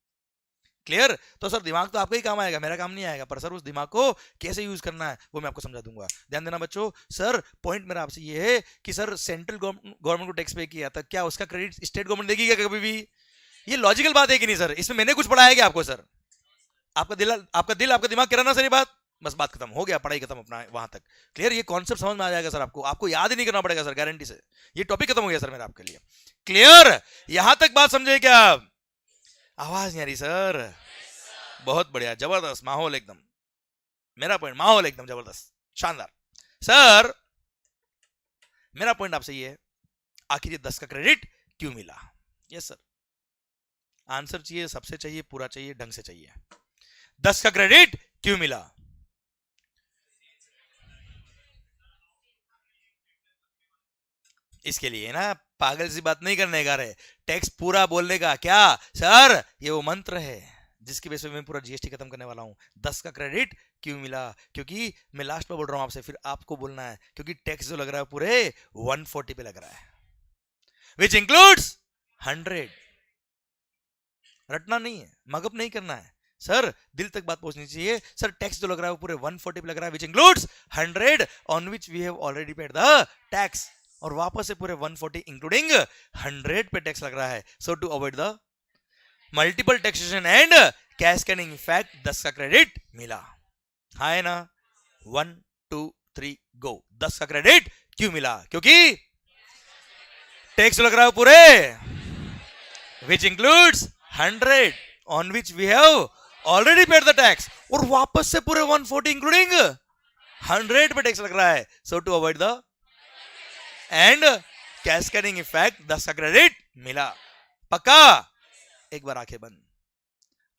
clear? तो सर दिमाग तो आपका ही काम आएगा, मेरा काम नहीं आएगा, पर सर उस दिमाग को कैसे यूज करना है वो मैं आपको समझा दूंगा। ध्यान देना बच्चों। सर पॉइंट मेरा आपसे ये है कि सर सेंट्रल गवर्नमेंट को टैक्स पे किया था, क्या उसका क्रेडिट स्टेट गवर्नमेंट देगी क्या कभी भी? ये लॉजिकल बात है कि नहीं सर? इसमें मैंने कुछ पढ़ाया क्या आपको सर? आपका दिमाग कह रहा ना सर ये बात, बस बात खत्म हो गया, पढ़ाई खत्म अपना वहां तक। क्लियर? ये कॉन्सेप्ट समझ में आ जाएगा सर आपको, आपको याद ही नहीं करना पड़ेगा सर, गारंटी से। ये टॉपिक खत्म हो गया सर मेरा आपके लिए। क्लियर? यहां तक बात समझे क्या? आवाज नहीं आ रही सर? बहुत बढ़िया, जबरदस्त माहौल एकदम। मेरा पॉइंट, माहौल एकदम जबरदस्त, शानदार। सर मेरा पॉइंट आपसे ये है, आखिर ये 10 का क्रेडिट क्यों मिला? यस सर, आंसर चाहिए, सबसे चाहिए, पूरा चाहिए, ढंग से चाहिए। 10 का क्रेडिट क्यों मिला? इसके लिए ना पागल सी बात नहीं करने का रे, टैक्स पूरा बोलने का। क्या सर? ये वो मंत्र है जिसकी वजह से मैं पूरा जीएसटी खत्म करने वाला हूं। 10 का क्रेडिट क्यों मिला? क्योंकि मैं लास्ट में बोल रहा हूं आपसे, फिर आपको बोलना है, क्योंकि टैक्स जो लग रहा है पूरे 140 पे लग रहा है, विच इंक्लूड्स 100। रटना नहीं है, मगअप नहीं करना है सर, दिल तक बात पहुंचनी चाहिए। सर टैक्स जो लग रहा है वो पूरे 140 पे लग रहा है, which includes 100 on which we have already paid the tax. और वापस से पूरे 140 इंक्लूडिंग 100 पे टैक्स लग रहा है। So to avoid the multiple taxation and cascading effect, 10 का क्रेडिट मिला। हाँ है ना? 1 2 3 गो। 10 का क्रेडिट क्यों मिला? क्योंकि टैक्स लग रहा है पूरे which includes 100 on which we have already paid the tax, और वापस से पूरे 140 इंक्लूडिंग 100 पे टैक्स लग रहा है। So to avoid the and cascading effect, 10 का क्रेडिट मिला। पक्का? एक बार आंखें बंद,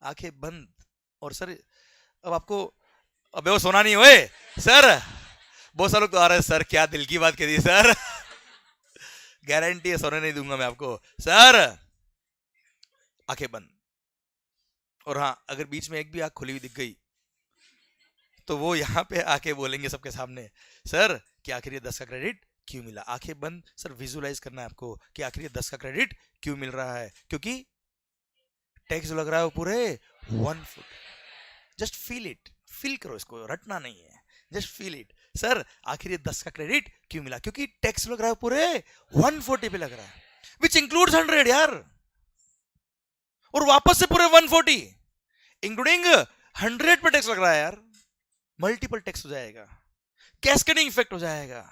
आंखें बंद। और सर अब आपको, अबे वो सोना नहीं हुए सर, बहुत सारे लोग तो आ रहे हैं सर, क्या दिल की बात करी सर। गारंटी है सोने नहीं दूंगा मैं आपको सर। आंखें बंद, और हाँ अगर बीच में एक भी आंख खुली हुई दिख गई तो वो यहां पे आके बोलेंगे सबके सामने, सर कि आखिर ये 10 का क्रेडिट क्यों मिला? आंखें बंद सर, विजुलाइज करना है आपको कि आखिर ये 10 का क्रेडिट क्यों मिल रहा है। क्योंकि टैक्स लग रहा है वो पूरे 1 foot. Just feel it, feel करो इसको, रटना नहीं है, जस्ट फील इट। सर आखिर ये 10 का क्रेडिट क्यों मिला? क्योंकि टैक्स लग रहा है पूरे 140 पे लग रहा है, विच इंक्लूड्स 100 यार, और वापस से पूरे 140 इंक्लूडिंग 100 पे टैक्स लग रहा है यार। मल्टीपल टैक्स हो जाएगा, कैस्केडिंग इफेक्ट हो जाएगा।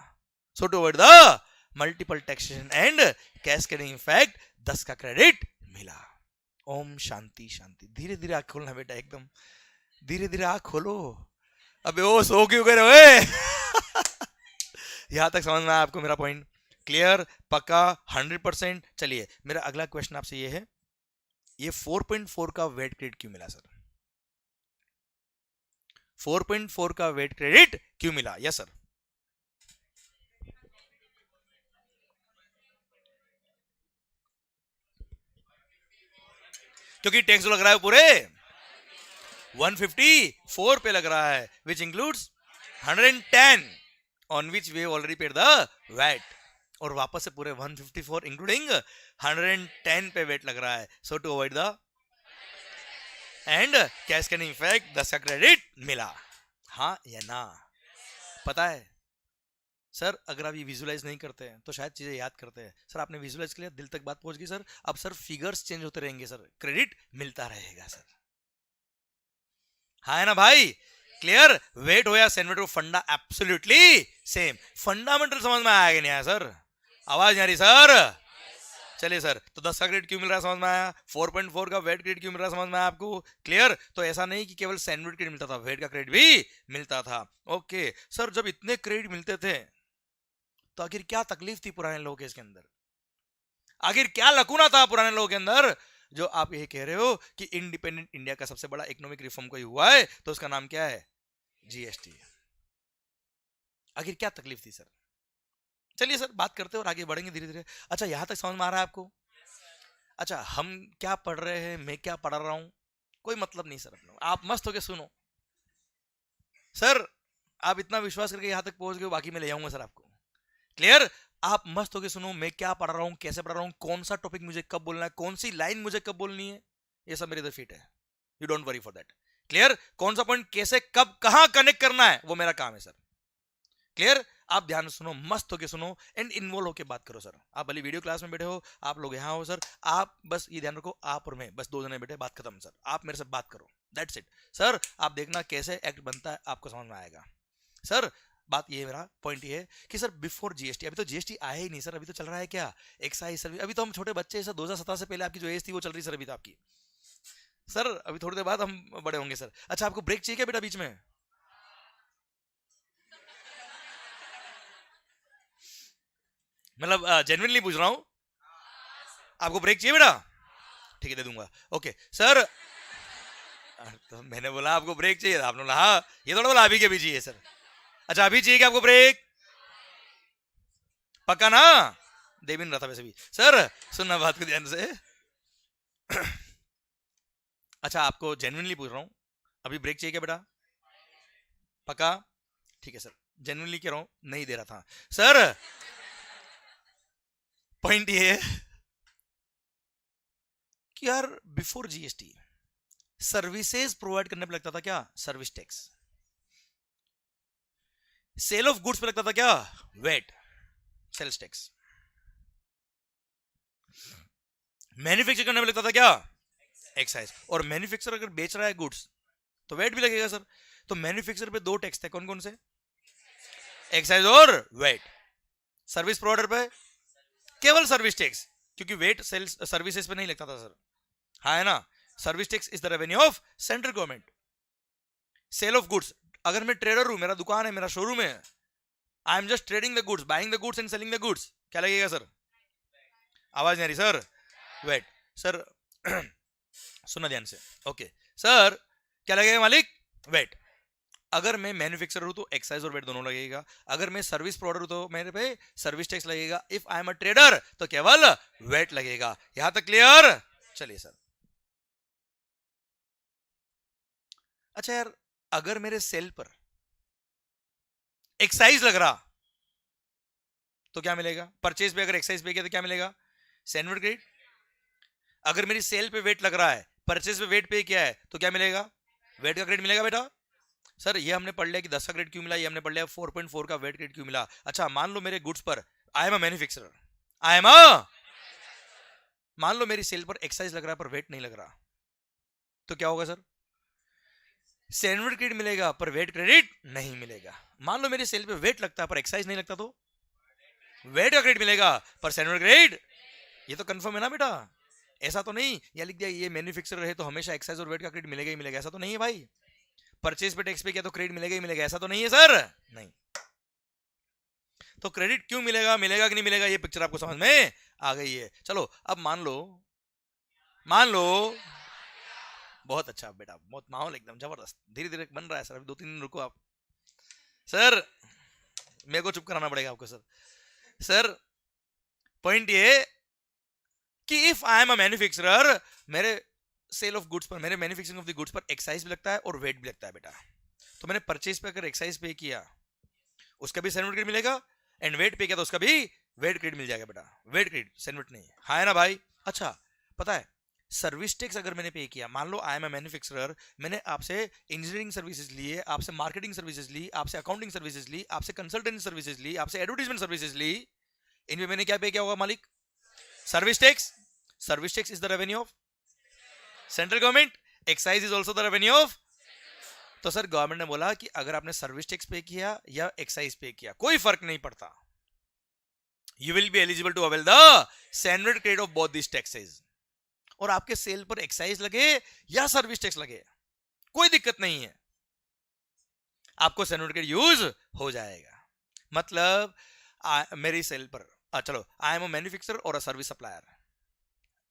So to avoid the multiple taxation and cascading effect, 10 का क्रेडिट मिला। ओम शांति शांति। धीरे धीरे आंख खोलना बेटा, एकदम धीरे धीरे आंख खोलो। अबे वो सो क्यों गए ओए? यहां तक समझ में आया आपको मेरा पॉइंट? क्लियर? पक्का? 100%? चलिए मेरा अगला क्वेश्चन आपसे ये है, ये 4.4 का वेट क्रेडिट क्यों मिला सर? 4.4 का वेट क्रेडिट क्यों मिला? Yes sir. क्योंकि टैक्स लग रहा है पूरे 154 पे लग रहा है, which includes 110 on which we already paid the VAT, और वापस से पूरे 154 इंक्लूडिंग 110 पे वेट लग रहा है। So to avoid the and cascading effect, 10 का क्रेडिट मिला। हाँ या ना? पता है सर, अगर आप ये विजुलाइज नहीं करते हैं तो शायद चीजें याद करते हैं। सर आपने विजुलाइज किया, दिल तक बात पहुंच गई सर। अब सर फिगर्स चेंज होते रहेंगे सर, क्रेडिट मिलता रहेगा सर। हाँ है ना भाई? क्लियर? वेट हो या सेनवेट हो, फंडा एब्सोल्युटली सेम। फंडामेंटल समझ में आया कि नहीं आया सर? आवाज नहीं आ रही सर? चलिए सर, तो 10 का क्रेडिट क्यों मिल रहा है समझ में आया, 4.4 का वेट क्रेडिट क्यों मिल रहा है समझ में आया आपको? क्लियर? तो ऐसा नहीं कि केवल सैंडविच क्रेडिट मिलता था, वेट का क्रेडिट भी मिलता था। ओके सर, जब इतने क्रेडिट मिलते थे तो आखिर क्या तकलीफ थी पुराने लोगों के इसके अंदर? आखिर क्या लकूना था पुराने लोगों के अंदर जो आप ये कह रहे हो कि इंडिपेंडेंट इंडिया का सबसे बड़ा इकोनॉमिक रिफॉर्म कोई हुआ है तो उसका नाम क्या है? जीएसटी। आखिर क्या तकलीफ थी सर? चलिए सर बात करते हैं और आगे बढ़ेंगे धीरे धीरे। अच्छा यहां तक समझ में आ रहा है आपको? अच्छा हम क्या पढ़ रहे हैं, मैं क्या पढ़ रहा हूं, कोई मतलब नहीं सर अपना, आप मस्त होके सुनो सर। आप इतना विश्वास करके यहां तक पहुंच गए, बाकी मैं ले जाऊंगा सर आपको। क्लियर? आप मस्त होके सुनो, मैं क्या पढ़ रहा हूं, कैसे पढ़ रहा हूं, कौन सा टॉपिक मुझे कब बोलना है, कौन सी लाइन मुझे कब बोलनी है, ये सब मेरे इधर फिट है। You don't worry for that. Clear? कौन सा पॉइंट कैसे कब कहां कनेक्ट करना है वो मेरा काम है सर। क्लियर? आप ध्यान से सुनो, मस्त होके सुनो एंड इन्वॉल्व होके बात करो सर। आप भले वीडियो क्लास में बैठे हो, आप लोग यहाँ हो सर, आप बस ये ध्यान रखो, आप और मैं बस दो जने बैठे, बात खत्म सर, आप मेरे से बात करो, दैट्स इट सर। आप देखना कैसे एक्ट बनता है, आपको समझ में आएगा सर। बात ये मेरा पॉइंट ये है कि सर बिफोर जीएसटी, अभी तो जीएसटी आया ही नहीं सर, अभी तो चल रहा है क्या एक्साइज सर्विस, अभी तो हम छोटे बच्चे सर, 2017 से पहले आपकी जो एज थी वो चल रही सर, अभी तो आपकी सर, अभी थोड़ी देर बाद हम बड़े होंगे सर। अच्छा आपको ब्रेक चाहिए क्या बेटा बीच में? मतलब जेन्युइनली पूछ रहा हूं, आपको ब्रेक चाहिए बेटा? ठीक है दे दूंगा। ओके सर, तो मैंने बोला आपको ब्रेक चाहिए, आपने बोला हाँ, ये थोड़ा बोला अभी के भी चाहिए सर। अच्छा अभी चाहिए क्या आपको ब्रेक? पक्का ना? दे भी नहीं रहा था वैसे भी सर, सुनना बात को ध्यान से। अच्छा आपको जेन्युइनली पूछ रहा हूं, अभी ब्रेक चाहिए क्या बेटा? पक्का? ठीक है सर, जेन्युइनली कह रहा हूं, नहीं दे रहा था सर। पॉइंट ये है कि यार बिफोर जीएसटी सर्विसेज प्रोवाइड करने पे लगता था क्या? Service tax. Sale of goods पे लगता था क्या? Wait, sales tax. मैन्युफैक्चर करने में लगता था क्या? एक्साइज। और मैन्युफैक्चर अगर बेच रहा है गुड्स तो वेट भी लगेगा सर। तो मैन्युफैक्चर पे दो टैक्स थे, कौन कौन से? एक्साइज और वेट। सर्विस प्रोवाइडर पे केवल सर्विस टैक्स, क्योंकि वेट सेल्स सर्विसेज पे नहीं लगता था सर, हाँ है ना। Service tax is the revenue of central government. Sale of goods, अगर मैं ट्रेडर हूं, मेरा दुकान है, मेरा शोरूम है, I am just trading the goods, buying the goods and selling the goods, क्या लगेगा सर? आवाज नहीं आ रही सर? Wait sir. सुनना ध्यान से। ओके सर, क्या लगेगा मालिक? वेट। अगर मैं मैन्युफैक्चरर हूं तो एक्साइज और वेट दोनों लगेगा। अगर मैं सर्विस प्रोवाइडर हूं तो मेरे पे सर्विस टैक्स लगेगा। If I am a trader तो केवल वेट लगेगा। यहां तक क्लियर? चलिए सर। अच्छा यार, अगर मेरे सेल पर एक्साइज लग रहा तो क्या मिलेगा? परचेज पे अगर एक्साइज पे किया तो क्या मिलेगा? Sandwich credit. अगर मेरी सेल पे वेट लग रहा है, परचेज पे वेट पे किया है तो क्या मिलेगा? वेट का क्रेडिट मिलेगा बेटा। सर ये हमने पढ़ लिया कि 10 का क्रेडिट क्यों मिला, ये हमने पढ़ लिया 4.4 का वेट क्रेडिट क्यों मिला। अच्छा मान लो मेरे गुड्स पर, आई am a manufacturer, I am अ, मान लो मेरी सेल पर एक्साइज लग रहा है पर वेट नहीं लग रहा, तो क्या होगा सर? सैंडविच क्रेडिट मिलेगा पर वेट क्रेडिट नहीं मिलेगा। मान लो मेरी सेल पे वेट लगता है पर एक्साइज नहीं लगता, तो वेट का क्रेडिट मिलेगा पर सैंडविच क्रेडिट। ये तो कंफर्म है ना बेटा? ऐसा तो नहीं या लिख दिया ये मैन्युफैक्चरर है तो हमेशा एक्साइज और वेट का क्रेडिट मिलेगा ही मिलेगा, ऐसा तो नहीं है भाई। परचेज पे टैक्स पे किया तो क्रेडिट मिलेगा ही मिलेगा, ऐसा तो नहीं है सर? नहीं। तो क्रेडिट क्यों मिलेगा, मिलेगा कि नहीं मिलेगा, ये पिक्चर आपको समझ में आ गई है। चलो अब मान लो, मान लो, बहुत अच्छा बेटा, बहुत माहौल एकदम जबरदस्त, धीरे धीरे बन रहा है सर, अभी 2-3 दिन रुको आप सर, मेरे को चुप कराना पड़ेगा आपको सर। सर पॉइंट ये कि if I am a manufacturer, मेरे सेल ऑफ गुड्स पर, मेरे मैन्युफैक्चरिंग ऑफ द गुड्स पर एक्साइज भी लगता है और वेट भी लगता है बेटा। तो मैंने परचेज पे अगर एक्साइज पे किया उसका भी सैंडविच क्रेडिट मिलेगा, एंड वेट पे किया तो उसका भी वेट क्रेडिट मिल जाएगा बेटा। वेट क्रेडिट सैंडविच नहीं, हाँ है ना भाई? अच्छा पता है सर्विस टैक्स अगर मैंने पे किया, मान लो आई एम अ मैन्युफैक्चरर, मैंने आपसे इंजीनियरिंग सर्विसेज लिए, आपसे मार्केटिंग सर्विसेज ली, आपसे अकाउंटिंग सर्विसेज ली, आपसे कंसल्टेंसी सर्विसेज ली, आपसे एडवर्टाइजमेंट सर्विसेज ली, इनमें मैंने क्या पे किया होगा मालिक? Service tax. Service tax is the revenue of central government, excise is also the revenue of. तो सर गवर्नमेंट ने बोला कि अगर आपने सर्विस टैक्स पे किया या एक्साइज पे किया कोई फर्क नहीं पड़ता, you will be eligible to avail the sandwich credit of both this taxes. और आपके सेल पर एक्साइज लगे या सर्विस टैक्स लगे कोई दिक्कत नहीं है, आपको सैंडविच क्रेडिट यूज हो जाएगा। मतलब मेरी सेल पर चलो आई am a manufacturer or a service supplier,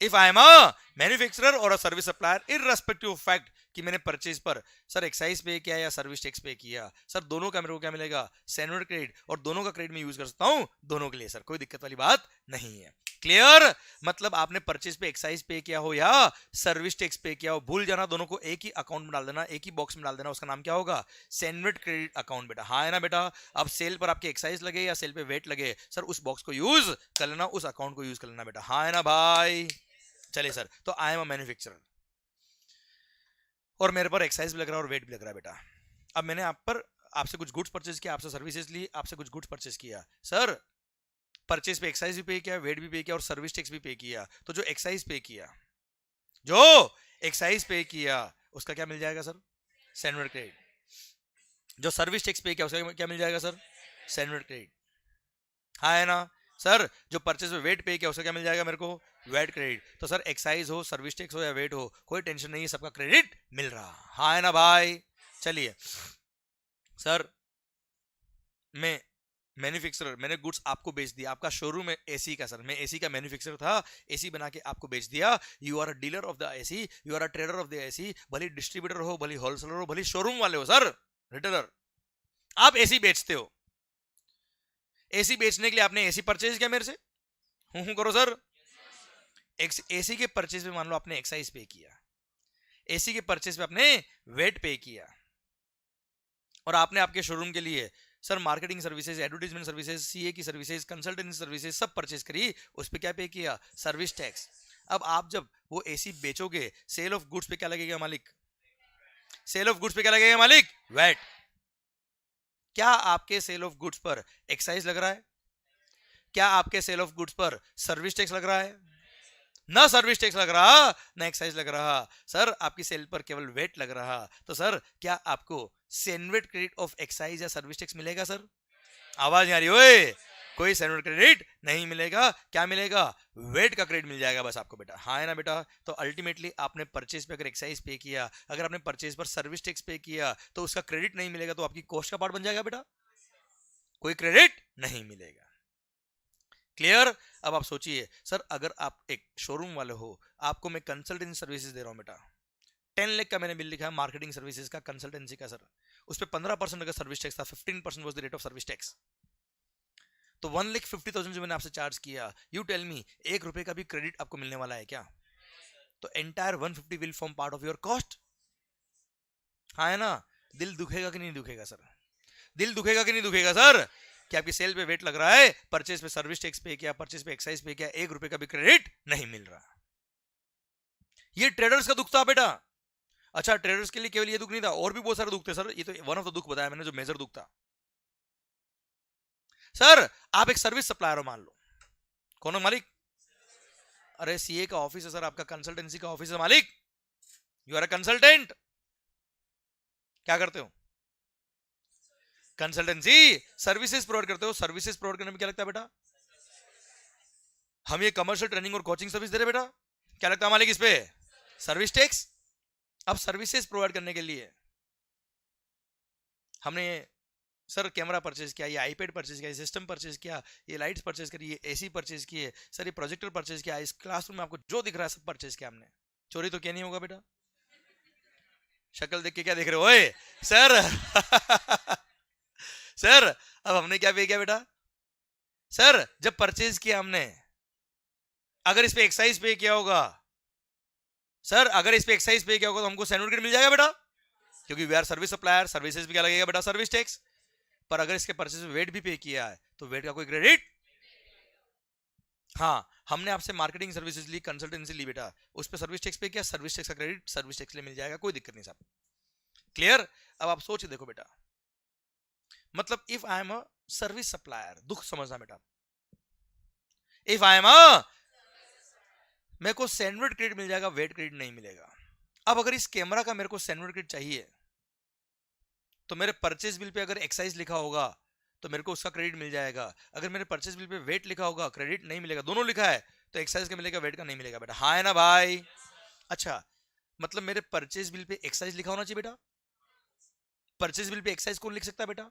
if I am a manufacturer or a service supplier irrespective of fact कि मैंने परचेज पर सर एक्साइज पे किया या सर्विस टैक्स पे किया, सर दोनों का मेरे को क्या मिलेगा? सैंडविच क्रेडिट, और दोनों का क्रेडिट मैं यूज कर सकता हूं दोनों के लिए सर, कोई दिक्कत वाली बात नहीं है। क्लियर? मतलब आपने परचेज पे एक्साइज पे किया हो या सर्विस टैक्स पे किया हो, भूल जाना, दोनों को एक ही अकाउंट में डाल देना, एक ही बॉक्स में डाल देना, उसका नाम क्या होगा? सैंडविच क्रेडिट अकाउंट बेटा, हाँ है ना बेटा? अब सेल पर आपके एक्साइज लगे या सेल पे वेट लगे, सर उस बॉक्स को यूज कर लेना, उस अकाउंट को यूज कर लेना बेटा, हाँ है ना भाई? चलिए सर, तो आई एम अ मैन्युफैक्चरर, और मेरे पर एक्साइज भी लग रहा है और वेट भी लग रहा है बेटा। अब मैंने आपसे कुछ गुड्स परचेज किया, आपसे सर्विसेज ली, आपसे कुछ गुड्स परचेज किया सर, परचेज पे एक्साइज भी पे किया, वेट भी पे किया और सर्विस टैक्स भी पे किया। तो जो एक्साइज पे किया उसका क्या मिल जाएगा सर? Sandwich credit. जो सर्विस टैक्स पे किया उसका क्या मिल जाएगा सर? Sandwich credit. हाँ है ना सर? जो परचेज पे वेट पे किया उसका क्या मिल जाएगा मेरे को? Wait credit. तो सर एक्साइज हो, सर्विस टैक्स हो या वेट हो, कोई टेंशन नहीं है, सबका क्रेडिट मिल रहा। हाँ है ना भाई? चलिए सर, मैं मैन्युफैक्चरर, मैंने गुड्स आपको बेच दिया, आपका शोरूम है एसी का सर, मैं एसी का मैन्युफैक्चरर था, एसी बना के आपको बेच दिया। You are a dealer of the AC, you are a trader of the AC, भले डिस्ट्रीब्यूटर हो, भले होलसेलर हो, भले शोरूम वाले हो सर, रिटेलर, आप एसी बेचते हो। एसी बेचने के लिए आपने एसी परचेज किया मेरे से, हूं करो सर। एसी के परचेज पे मान लो आपने एक्साइज पे किया, एसी के परचेज पे आपने वेट पे किया, और आपने आपके शोरूम के लिए sir marketing services, advertisement services, CA की सर्विसेज, कंसल्टेंसी सर्विसेज सब परचेज करी, उस पर क्या पे किया? Service tax. अब आप जब वो एसी बेचोगे, सेल ऑफ गुड्स पे क्या लगेगा मालिक? सेल ऑफ गुड्स पे क्या लगेगा मालिक? वैट। क्या आपके सेल ऑफ गुड्स पर एक्साइज लग रहा है? क्या आपके सेल ऑफ गुड्स पर सर्विस टैक्स लग रहा है? ना सर्विस टैक्स लग रहा, ना एक्साइज लग रहा सर, आपकी सेल पर केवल वेट लग रहा। तो सर क्या आपको सैंडविच क्रेडिट ऑफ एक्साइज या सर्विस टैक्स मिलेगा सर? आवाज नहीं आ रही ओए? कोई सैंडविच क्रेडिट नहीं मिलेगा। क्या मिलेगा? वेट का क्रेडिट मिल जाएगा बस आपको बेटा। हाँ है ना बेटा? तो अल्टीमेटली आपने परचेज पे अगर एक्साइज पे किया, अगर आपने परचेज पर सर्विस टैक्स पे किया, तो उसका क्रेडिट नहीं मिलेगा, तो आपकी कॉस्ट का पार्ट बन जाएगा बेटा, कोई क्रेडिट नहीं मिलेगा। क्लियर? अब आप सोचिए सर, अगर आप एक शोरूम वाले हो, आपको मैं कंसल्टेंसी सर्विसेज दे रहा हूं बेटा, 10 लाख का मैंने बिल लिखा है मार्केटिंग सर्विसेज का, कंसल्टेंसी का सर, उस पर 15% अगर सर्विस टैक्स था, 15% was the rate of service tax, तो 1,50,000 जो मैंने आपसे चार्ज किया, यू टेल मी, ₹1 का भी क्रेडिट आपको मिलने वाला है क्या? तो entire 150 will form part of your cost. हाँ है ना? दिल दुखेगा कि नहीं दुखेगा सर? दिल दुखेगा कि नहीं दुखेगा सर कि आपकी सेल पे वेट लग रहा है, परचेज पे सर्विस टैक्स पे किया, परचेज पे एक्साइज पे किया, ₹1 का भी क्रेडिट नहीं मिल रहा। ये ट्रेडर्स का दुख था बेटा। अच्छा, ट्रेडर्स के लिए केवल ये दुख नहीं था, और भी बहुत सारे दुख थे सर, ये तो वन ऑफ द दुख बताया मैंने जो मेजर दुख था। सर आप एक सर्विस सप्लायर हो मान लो, कौन हो मालिक? अरे सीए का ऑफिस है सर, आपका कंसल्टेंसी का ऑफिस है मालिक, यू आर अ कंसल्टेंट। क्या करते हो? कंसल्टेंसी सर्विसेज प्रोवाइड करते हो। सर्विसेज प्रोवाइड करने में क्या लगता है बेटा? हम ये कमर्शियल ट्रेनिंग और कोचिंग सर्विस दे रहे बेटा, क्या लगता है मालिक इस पे? Service tax. अब सर्विसेज प्रोवाइड करने के लिए हमने सर कैमरा परचेज किया, ये आईपैड परचेज किया, ये सिस्टम परचेज किया, ये लाइट्स परचेज करी, ये एसी परचेज किए सर, ये प्रोजेक्टर परचेज किया, इस क्लासरूम में आपको जो दिख रहा है सब परचेज किया हमने। चोरी तो क्या नहीं होगा बेटा? शक्ल देख के क्या देख रहे हो ओए सर? सर अब हमने क्या पे किया बेटा? सर जब परचेज किया हमने, अगर इस पे एक्साइज पे किया होगा, सर अगर इस पे एक्साइज पे किया होगा तो हमको सैंडविच मिल जाएगा बेटा, क्योंकि we are service supplier, services भी क्या लगेगा बेटा? Service tax. पर अगर इसके परचेज में वेट भी पे किया है तो वेट का कोई क्रेडिट। हाँ, हमने आपसे मार्केटिंग सर्विसेज ली, कंसल्टेंसी ली बेटा, उस पर सर्विस टैक्स पे किया, सर्विस टैक्स का क्रेडिट सर्विस टैक्स ले मिल जाएगा, कोई दिक्कत नहीं साहब। क्लियर? अब आप सोच देखो बेटा, मतलब if I am a service supplier, दुख समझना बेटा, इफ आई एम अ, मेरे को सैंडविच क्रेडिट मिल जाएगा, वेट क्रेडिट नहीं मिलेगा। अब अगर इस कैमरा का मेरे को सैंडविच क्रेडिट चाहिए, तो मेरे परचेज बिल पे अगर एक्साइज लिखा होगा तो मेरे को उसका क्रेडिट मिल जाएगा, अगर मेरे परचेज बिल पे वेट लिखा होगा क्रेडिट नहीं मिलेगा, दोनों लिखा है तो एक्साइज का मिलेगा, वेट का नहीं मिलेगा बेटा। हाँ है ना भाई? अच्छा, मतलब मेरे परचेज बिल पे एक्साइज लिखा होना चाहिए बेटा। परचेज बिल पे एक्साइज कौन लिख सकता है बेटा?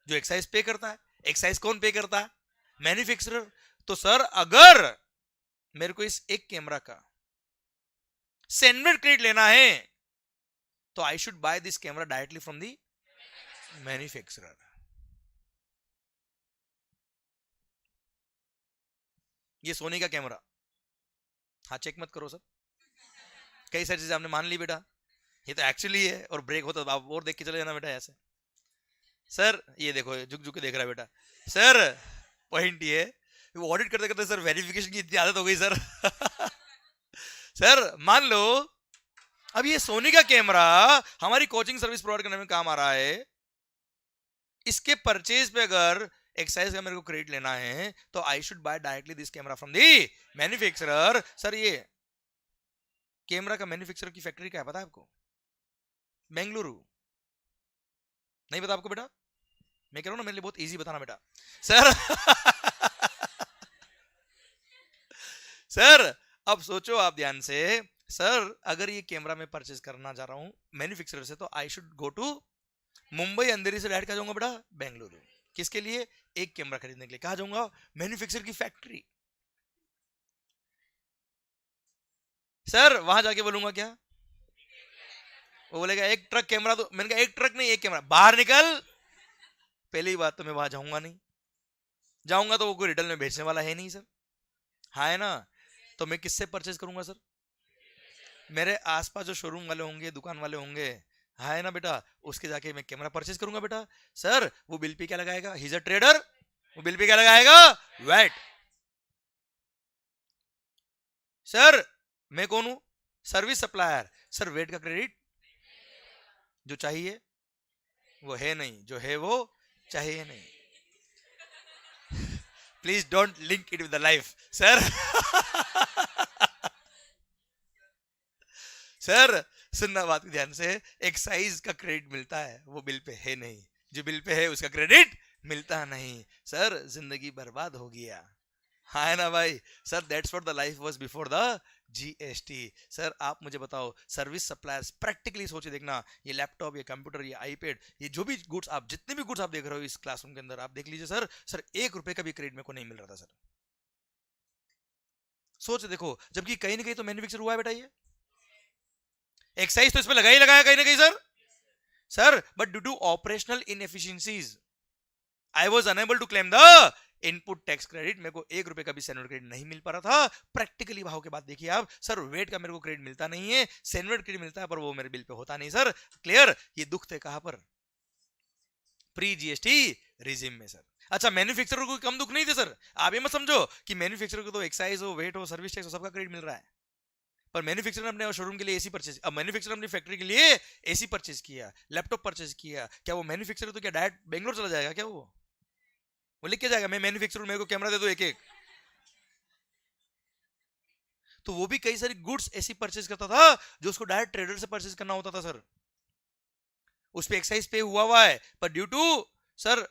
जो एक्साइज पे करता है। एक्साइज कौन पे करता है? मैन्युफैक्चरर। तो सर अगर मेरे को इस एक कैमरा का सैंडविच क्रेडिट लेना है तो I should by this camera directly from the manufacturer. ये सोनी का कैमरा, हाँ चेक मत करो सर, कई सारी चीजें आपने मान ली बेटा, ये तो एक्चुअली है, और ब्रेक होता तो आप और देख के चले जाना बेटा ऐसे। सर ये देखो, झुक झुक के देख रहा है बेटा। सर पॉइंट ये, वो ऑडिट करते करते सर वेरिफिकेशन की इतनी आदत हो गई सर। सर मान लो अब ये सोनी का कैमरा हमारी कोचिंग सर्विस प्रोवाइड करने में काम आ रहा है, इसके परचेज पे अगर एक्साइज का मेरे को क्रेडिट लेना है तो I should buy directly this camera from the manufacturer. Sir ये कैमरा का मैन्युफैक्चरर की फैक्ट्री क्या है पता है आपको? बेंगलुरु। नहीं पता आपको बेटा? मैं कह रहा हूं ना, मेरे लिए बहुत इजी बताना बेटा। सर सर अब सोचो आप ध्यान से, सर अगर ये कैमरा मैं परचेज करना चाह रहा हूं मैन्युफैक्चरर से तो I should go to Mumbai, Andheri से डायरेक्ट कहा जाऊंगा बेटा बेंगलुरु। किसके लिए? एक कैमरा खरीदने के लिए। कहा जाऊंगा? मैन्युफैक्चरर की फैक्ट्री। सर वहां जाके बोलूंगा क्या? वो बोलेगा एक ट्रक कैमरा। तो मैंने कहा एक ट्रक नहीं, एक कैमरा। बाहर निकल। पहली बात तो मैं वहां जाऊंगा नहीं, जाऊंगा तो वो कोई रिटेल में बेचने वाला है नहीं सर। हाँ है ना? तो मैं किससे परचेज करूंगा सर? मेरे आसपास जो शोरूम वाले होंगे, दुकान वाले होंगे, हाँ है ना बेटा, उसके जाके मैं कैमरा परचेज करूंगा बेटा। सर वो बिल पे क्या लगाएगा? He is a trader. वो बिल पे क्या लगाएगा? वैट। सर मैं कौन हूं? Service supplier. सर वेट का क्रेडिट जो चाहिए वो है नहीं, जो है वो चाहिए नहीं। Please don't link it with the life sir. Sir सुनना बात ध्यान से, एक्साइज का क्रेडिट मिलता है, वो बिल पे है नहीं, जो बिल पे है उसका क्रेडिट मिलता नहीं। सर जिंदगी बर्बाद हो गया। हाँ है ना भाई? Sir that's what the life was before the GST. Sir आप मुझे बताओ, सर्विस सप्लायर्स प्रैक्टिकली सोचे देखना, ये लैपटॉप, ये कंप्यूटर, ये आईपैड, ये जो भी गुड्स आप, जितने भी गुड्स आप देख रहे हो इस क्लासरूम के अंदर, आप देख लीजिए सर, सर 1 रुपए का भी क्रेडिट मेरे को नहीं मिल रहा था सर। सोच देखो, जबकि कहीं ना कहीं तो मैन्युफैक्चर हुआ है बेटा, ये एक्साइज तो इसमें लगा ही लगाया कहीं ना कहीं sir. Sir but due to operational inefficiencies I was unable to claim the input tax credit. मेरे को 1 रुपए का भी सेनवेट क्रेडिट नहीं मिल पा रहा था। प्रैक्टिकली भाव के बाद देखिए आप, सर वेट का मेरे को क्रेडिट मिलता नहीं है, सेनवेट क्रेडिट मिलता है पर वो मेरे बिल पे होता नहीं सर। क्लियर? ये दुख थे कहां पर? प्री जीएसटी रिजिम में सर। अच्छा मैन्युफैक्चरर को कम दुख नहीं थे सर। आप ये मत समझो कि मैन्युफैक्चरर को तो एक्साइज हो, वेट हो, सर्विस टैक्स हो, सबका क्रेडिट मिल रहा है, पर मैन्युफैक्चरर ने अपने शोरूम के लिए एसी परचेज, अब मैन्युफैक्चरर अपनी फैक्ट्री के लिए एसी परचेज किया, लैपटॉप परचेज किया, क्या वो मैन्युफैक्चरर तो क्या डायरेक्ट बेंगलोर चला जाएगा क्या? वो लिख के जाएगा मैं मैन्युफैक्चरर, मेरे को कैमरा दे दो एक एक? तो वो भी कई सारी गुड्स ऐसी परचेज करता था जो उसको डायरेक्ट ट्रेडर से परचेज करना होता था सर। उस पे एक्साइज पे हुआ है, पर ड्यू टू सर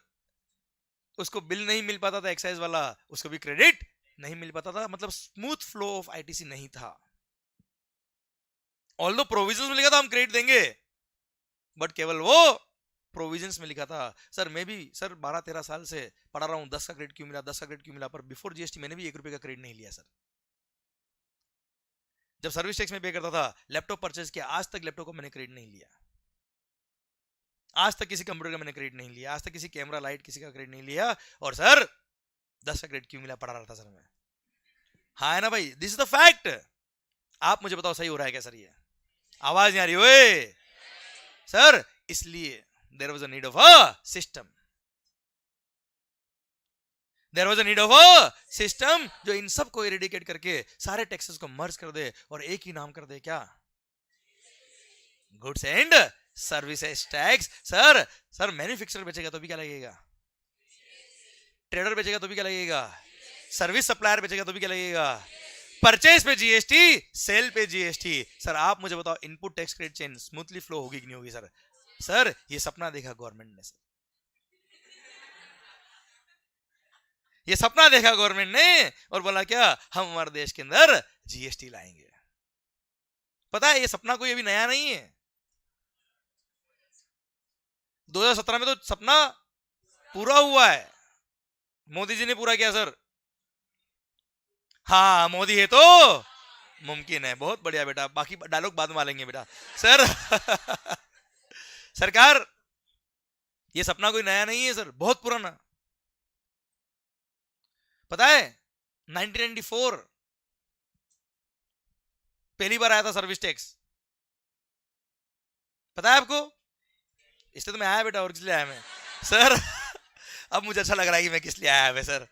उसको बिल नहीं मिल पाता था एक्साइज वाला, उसको भी क्रेडिट नहीं मिल पाता था, मतलब स्मूथ फ्लो ऑफ आईटीसी नहीं था। ऑल्दो प्रोविजंस में लिखा था हम क्रेडिट देंगे, बट केवल वो प्रोविजंस में लिखा था। सर मैं भी सर 12-13 साल से पढ़ा रहा हूं, 10 का क्रेडिट क्यों मिला, 10 का क्रेडिट क्यों मिला, पर बिफोर जीएसटी मैंने भी 1 रुपए का क्रेडिट नहीं लिया सर। जब सर्विस टैक्स में पे करता था, लैपटॉप परचेज किया, आज तक लैपटॉप को मैंने क्रेडिट नहीं लिया, आज तक किसी कंप्यूटर का मैंने क्रेडिट नहीं लिया, आज तक किसी कैमरा लाइट किसी का क्रेडिट नहीं लिया। और सर 10 का क्रेडिट क्यों मिला? पढ़ा रहा था सर मैं। हाँ है ना भाई? This is the fact. आप मुझे बताओ सही हो रहा है क्या सर? ये आवाज नहीं आ रही ओए सर? इसलिए there was a need of a system, there was a need of a system जो इन सब को इरेडिकेट करके सारे टैक्सेस को मर्ज कर दे और एक ही नाम कर दे, क्या? Goods and services tax. Sir sir manufacturer बेचेगा तो भी क्या लगेगा? ट्रेडर बेचेगा तो भी क्या लगेगा? सर्विस सप्लायर बेचेगा तो भी क्या लगेगा? परचेज पे जीएसटी, सेल पे जीएसटी। सर आप मुझे बताओ, input tax credit chain smoothly flow होगी कि नहीं होगी सर? सर ये सपना देखा गवर्नमेंट ने सर, ये सपना देखा गवर्नमेंट ने और बोला क्या, हम हमारे देश के अंदर जीएसटी लाएंगे। पता है ये सपना कोई अभी नया नहीं है, 2017 में तो सपना पूरा हुआ है, मोदी जी ने पूरा किया सर। हाँ मोदी है तो मुमकिन है। बहुत बढ़िया बेटा, बाकी डायलॉग बाद में मालेंगे बेटा। सर सरकार ये सपना कोई नया नहीं है सर, बहुत पुराना। पता है 1994 पहली बार आया था सर्विस टैक्स, पता है आपको? इसलिए तो मैं आया बेटा, और किस लिए आया मैं सर? अब मुझे अच्छा लग रहा है कि मैं किस लिए आया है सर।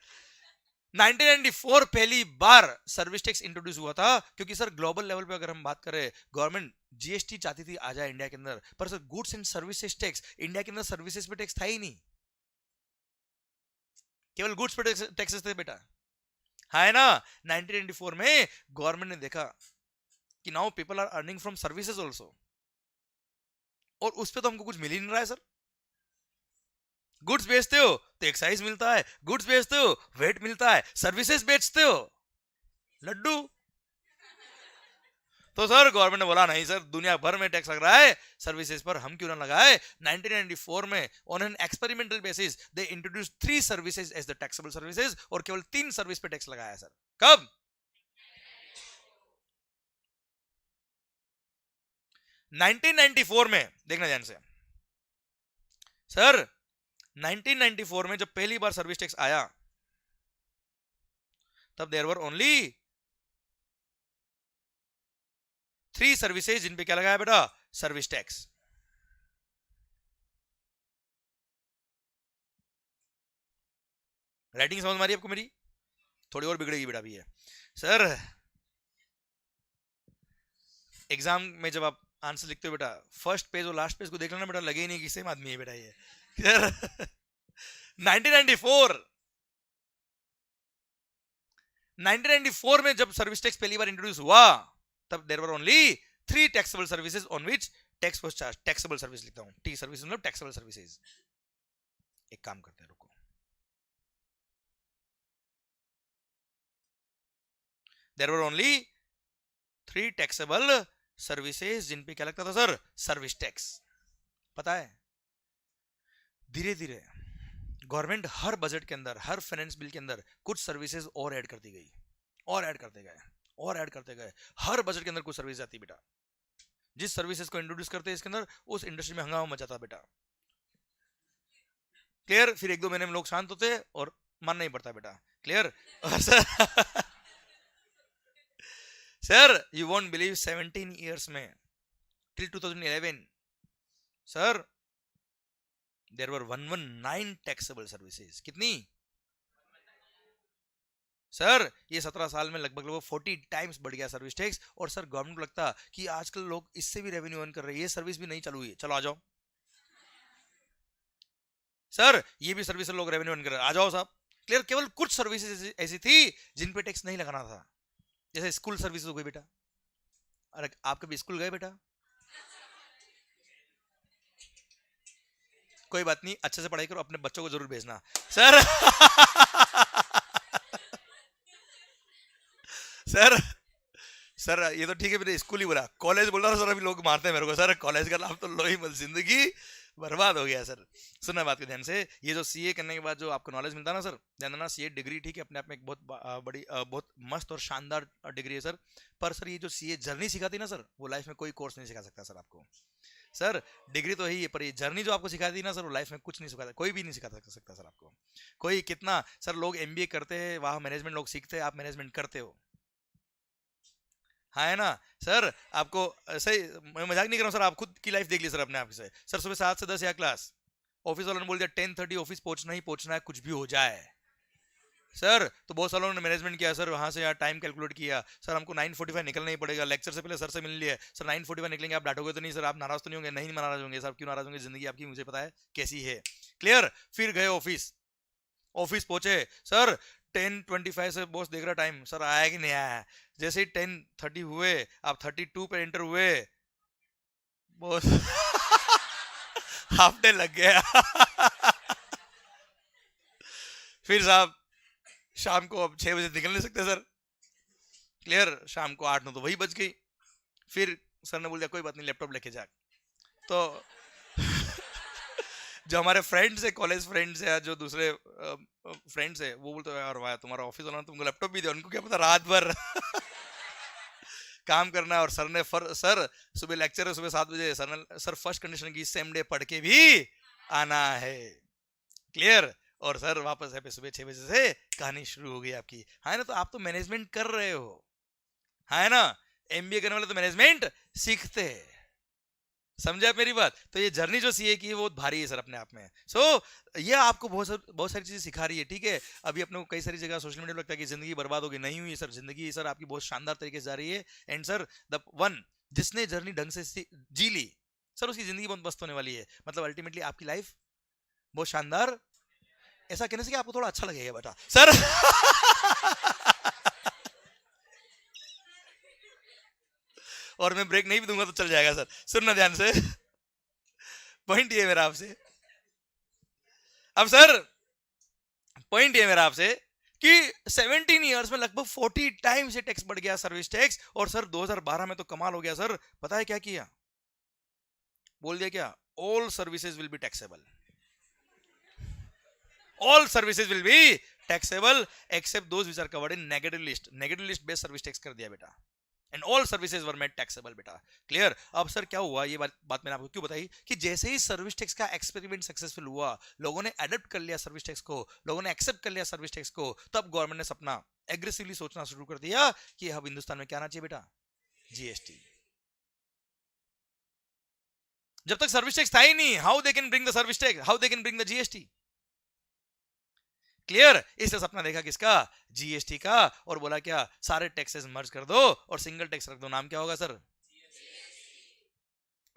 1994 पहली बार सर्विस टैक्स इंट्रोड्यूस हुआ था, क्योंकि सर ग्लोबल लेवल पे अगर हम बात करें, गवर्नमेंट जीएसटी चाहती थी आ जाए इंडिया के अंदर, पर sir goods and services tax, India के अंदर सर्विसेज पे टैक्स था ही नहीं, केवल गुड्स पे टैक्सेस थे बेटा, है ना। 1994 में गवर्नमेंट ने देखा कि now people are earning from services also, और उस पे तो हमको कुछ मिल ही नहीं रहा है सर। गुड्स बेचते हो तो एक्साइज मिलता है, गुड्स बेचते हो वेट मिलता है, सर्विसेज बेचते हो लड्डू। तो सर गवर्नमेंट ने बोला नहीं सर, दुनिया भर में टैक्स लग रहा है, सर्विसेज पर हम क्यों ना लगाए। 1994 में on an experimental basis they introduce 3 services as the taxable services, और केवल 3 सर्विस पे टैक्स लगाया सर। कब? 1994 में, देखना ध्यान से सर। 1994 में जब पहली बार सर्विस टैक्स आया, तब देयर वर ओनली 3 सर्विसेज जिन पे क्या लगाया बेटा, सर्विस टैक्स। राइटिंग समझ में आ रही है आपको मेरी? थोड़ी और बिगड़ेगी बेटा भी है सर। एग्जाम में जब आप आंसर लिखते हो बेटा, फर्स्ट पेज और लास्ट पेज को देख लेना बेटा, लगे ही नहीं कि सेम आदमी है बेटा ये। 1994 में जब सर्विस टैक्स पहली बार इंट्रोड्यूस हुआ, तब there were only 3 taxable services on which tax was charge. Taxable service लिखता हूं, टी सर्विस मतलब टैक्सेबल सर्विसेज। एक काम करते हैं, रुको, there were only 3 taxable services जिन पे क्या लगता था सर, सर्विस टैक्स। पता है धीरे धीरे गवर्नमेंट हर बजट के अंदर, हर फाइनेंस बिल के अंदर कुछ सर्विसेज और ऐड करती गई, और ऐड करते गए, और ऐड करते गए। हर बजट के अंदर कुछ सर्विस आती बेटा, जिस सर्विसेज को इंट्रोड्यूस करते हैं इसके अंदर, उस इंडस्ट्री में हंगामा मचाता बेटा। क्लियर? फिर 1-2 महीने में लोग शांत होते और मानना ही पड़ता बेटा। Clear? Sir you won't believe, 17 years में till 2011 sir there were 119 taxable services. कितनी सर? ये 17 साल में लगभग 40 टाइम्स बढ़ गया सर्विस टैक्स। और सर गवर्नमेंट को लगता कि आजकल लोग इससे भी रेवेन्यू अर्न कर रहे हैं, ये सर्विस भी नहीं चालू हुई है, चलो आ जाओ सर, ये भी सर्विस लोग रेवेन्यू अर्न कर रहे हैं, आ जाओ साहब। क्लियर? केवल कुछ सर्विसेज ऐसी थी जिन पे टैक्स नहीं लगाना था, जैसे स्कूल सर्विस हो गई बेटा। अरे आप कभी स्कूल गए बेटा? कोई बात नहीं, अच्छे से पढ़ाई करो, अपने बच्चों को जरूर भेजना सर। सर सर ये तो ठीक है, मैंने स्कूल ही बोला, कॉलेज बोल रहा था सर, अभी लोग मारते हैं मेरे को सर, कॉलेज का नाम तो लो ही मत, जिंदगी बर्बाद हो गया सर। सुनना बात को ध्यान से, ये जो सीए करने के बाद जो आपको नॉलेज मिलता है ना सर, ध्यान देना, सीए डिग्री ठीक है अपने आप में एक बहुत बड़ी बहुत मस्त और शानदार डिग्री है सर, पर सर ये जो सीए जर्नी सिखाती ना सर, वो लाइफ में कोई कोर्स नहीं सिखा सकता सर आपको। सर डिग्री तो यही है, पर ये जर्नी जो आपको सिखाती है ना सर, वो लाइफ में कुछ नहीं सिखाता, कोई भी नहीं सिखा सकता सर आपको। कोई कितना सर लोग एमबीए करते हैं, वहां मैनेजमेंट लोग सीखते हैं, आप मैनेजमेंट करते हो, हाँ है ना सर। आपको सही, मैं मजाक नहीं कर रहा हूँ सर, आप खुद की लाइफ देख ली सर अपने आप से। सर सुबह 7 से 10 या क्लास, ऑफिस वालों ने बोल दिया 10:30 ऑफिस पहुंचना ही पहुंचना है, कुछ भी हो जाए सर। तो बहुत सालों ने मैनेजमेंट किया सर, वहां से यार टाइम कैलकुलेट किया सर, हमको 9:45 निकलना ही पड़ेगा, लेक्चर से पहले सर से मिल लिया सर, 9:45 निकलेंगे, आप डांटोगे तो नहीं सर, आप नाराज तो नहीं होंगे? नहीं नाराज होंगे सर, क्यों नाराज होंगे, जिंदगी आपकी मुझे पता है कैसी है। क्लियर? फिर गए ऑफिस, ऑफिस पहुंचे सर, 10:25 से बॉस देख रहा टाइम, सर आया कि नहीं आया। जैसे ही 10:30 हुए, आप 32 पे एंटर हुए, बॉस हाफ डे लग गया। फिर साहब शाम को अब 6 बजे निकल नहीं सकते सर। क्लियर? शाम को 8-9 तो वही बज गई। फिर सर ने बोल दिया कोई बात नहीं, लैपटॉप लेके जा। तो जो हमारे फ्रेंड्स है, कॉलेज फ्रेंड्स है, जो दूसरे फ्रेंड्स है, वो बोलते यार वाह तुम्हारा ऑफिस वाला तुमको लैपटॉप भी दिया, उनको क्या पता रात भर काम करना है। और सर ने सर सुबह लेक्चर है सुबह 7 बजे, सर फर्स्ट कंडीशन की सेम डे पढ़ के भी आना है। क्लियर? और सर वापस है पे सुबह 6 बजे से कहानी शुरू हो गई आपकी, है ना। तो आप तो मैनेजमेंट कर रहे हो, है ना। एमबीए करने वाले तो मैनेजमेंट सीखते हैं। समझे आप मेरी बात? तो ये जर्नी जो सीए की है वो बहुत भारी है सर अपने आप में। सो ये आपको बहुत सारी चीजें सिखा रही है, ठीक है। अभी अपने को कई सारी जगह सोशल मीडिया में लगता है कि जिंदगी बर्बाद होगी, नहीं हुई सर। जिंदगी सर आपकी बहुत शानदार तरीके से जा रही है। एंड सर द वन जिसने जर्नी ढंग से जी ली सर, उसकी जिंदगी बहुत मस्त होने वाली है। मतलब अल्टीमेटली आपकी लाइफ बहुत शानदार। ऐसा कहने से कि आपको थोड़ा अच्छा लगेगा बेटा सर। और मैं ब्रेक नहीं भी दूंगा तो चल जाएगा सर, सुनना ध्यान से। पॉइंट ये मेरा आपसे, अब सर पॉइंट ये मेरा आपसे कि 17 इयर्स में लगभग 40 टाइम्स ये टैक्स बढ़ गया, सर्विस टैक्स। और सर 2012 में तो कमाल हो गया सर। पता है क्या किया? बोल दिया क्या? All services will be taxable, all services will be taxable except those which are covered in negative list. Negative list based service tax कर दिया बेटा। And all services were made taxable बेटा। क्लियर? अब सर क्या हुआ, ये बात मैंने आपको क्यों बताई कि जैसे ही सर्विस टैक्स का एक्सपेरिमेंट सक्सेसफुल हुआ, लोगों ने अडॉप्ट कर लिया सर्विस टैक्स को, लोगों ने एक्सेप्ट कर लिया सर्विस टैक्स को, तब गवर्नमेंट ने सपना एग्रेसिवली सोचना शुरू कर दिया कि अब हिंदुस्तान में क्या आना चाहिए बेटा? जीएसटी। जब तक सर्विस टैक्स था ही नहीं, how they can bring the service tax, how they can bring the GST? Clear? इससे सपना देखा किसका? जीएसटी का। और बोला क्या? सारे टैक्सेस मर्ज कर दो और सिंगल टैक्स रख दो। नाम क्या होगा sir?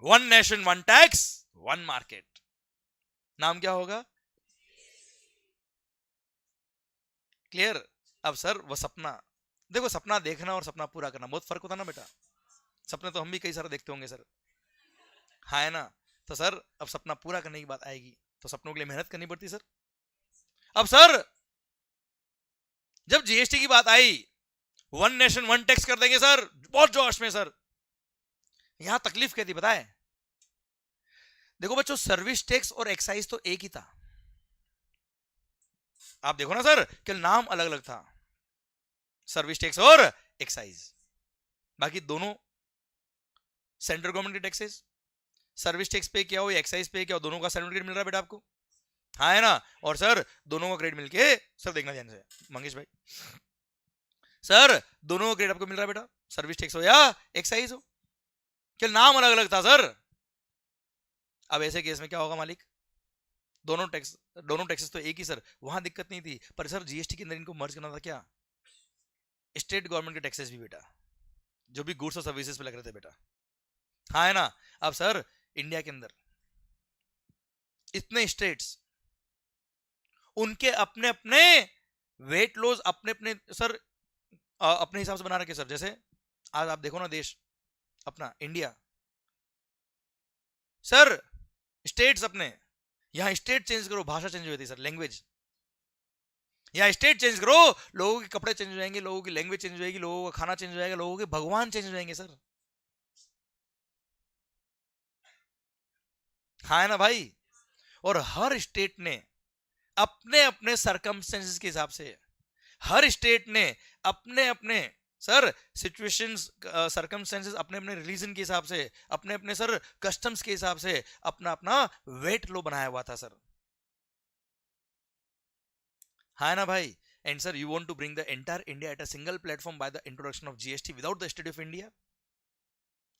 One nation one tax one market. नाम क्या होगा? क्लियर? अब सर वो सपना देखो, सपना देखना और सपना पूरा करना बहुत फर्क होता ना बेटा। सपने तो हम भी कई सारे देखते होंगे सर, हाँ है ना? तो सर अब सपना पूरा करने की बात आएगी तो सपनों के लिए मेहनत करनी पड़ती सर। अब सर जब जीएसटी की बात आई, वन नेशन वन टैक्स कर देंगे सर, बहुत जोश में सर। यहां तकलीफ क्या थी बताए? देखो बच्चों, सर्विस टैक्स और एक्साइज तो एक ही था। आप देखो ना सर, कि नाम अलग अलग था, सर्विस टैक्स और एक्साइज। बाकी दोनों सेंट्रल गवर्नमेंट के टैक्सेस। सर्विस टैक्स पे क्या हो या एक्साइज पे क्या हो, दोनों का सर्टिफिकेट मिल रहा है बेटा आपको, हाँ है ना? और सर दोनों का ग्रेड मिलके, सर देखना ध्यान से मंगेश भाई, सर दोनों का ग्रेड आपको मिल रहा है बेटा, सर्विस टैक्स हो या एक्साइज हो। क्या नाम अलग अलग था सर? अब ऐसे केस में क्या होगा मालिक? दोनों टैक्सेस तो एक ही सर, वहां दिक्कत नहीं थी। पर सर जीएसटी के अंदर इनको मर्ज करना था क्या? स्टेट गवर्नमेंट के टैक्सेस भी बेटा, जो भी गुड्स और सर्विसेज पे लग रहे थे बेटा, हाँ है ना? अब सर इंडिया के अंदर इतने स्टेट्स, उनके अपने अपने वेट लॉज अपने अपने सर अपने हिसाब से बना रखे सर। जैसे आज आप देखो ना देश अपना इंडिया, सर स्टेट्स अपने, यहां स्टेट चेंज करो भाषा चेंज हो जाती है सर, लैंग्वेज। यहां स्टेट चेंज करो, लोगों के कपड़े चेंज हो जाएंगे, लोगों की लैंग्वेज चेंज हो जाएगी, लोगों का खाना चेंज हो जाएगा, लोगों के भगवान चेंज हो जाएंगे सर, हाँ है ना भाई? और हर स्टेट ने अपने अपने सरकमस्टेंसेस के हिसाब से, हर स्टेट ने अपने अपने सर सिचुएशंस सरकमस्टेंसेस, अपने अपने रिलीजन के हिसाब से, अपने अपने सर कस्टम्स के हिसाब से अपना अपना वेट लो बनाया हुआ था सर, हाँ ना भाई? And sir you want to bring the entire India at a single platform by the introduction of GST without the state of India.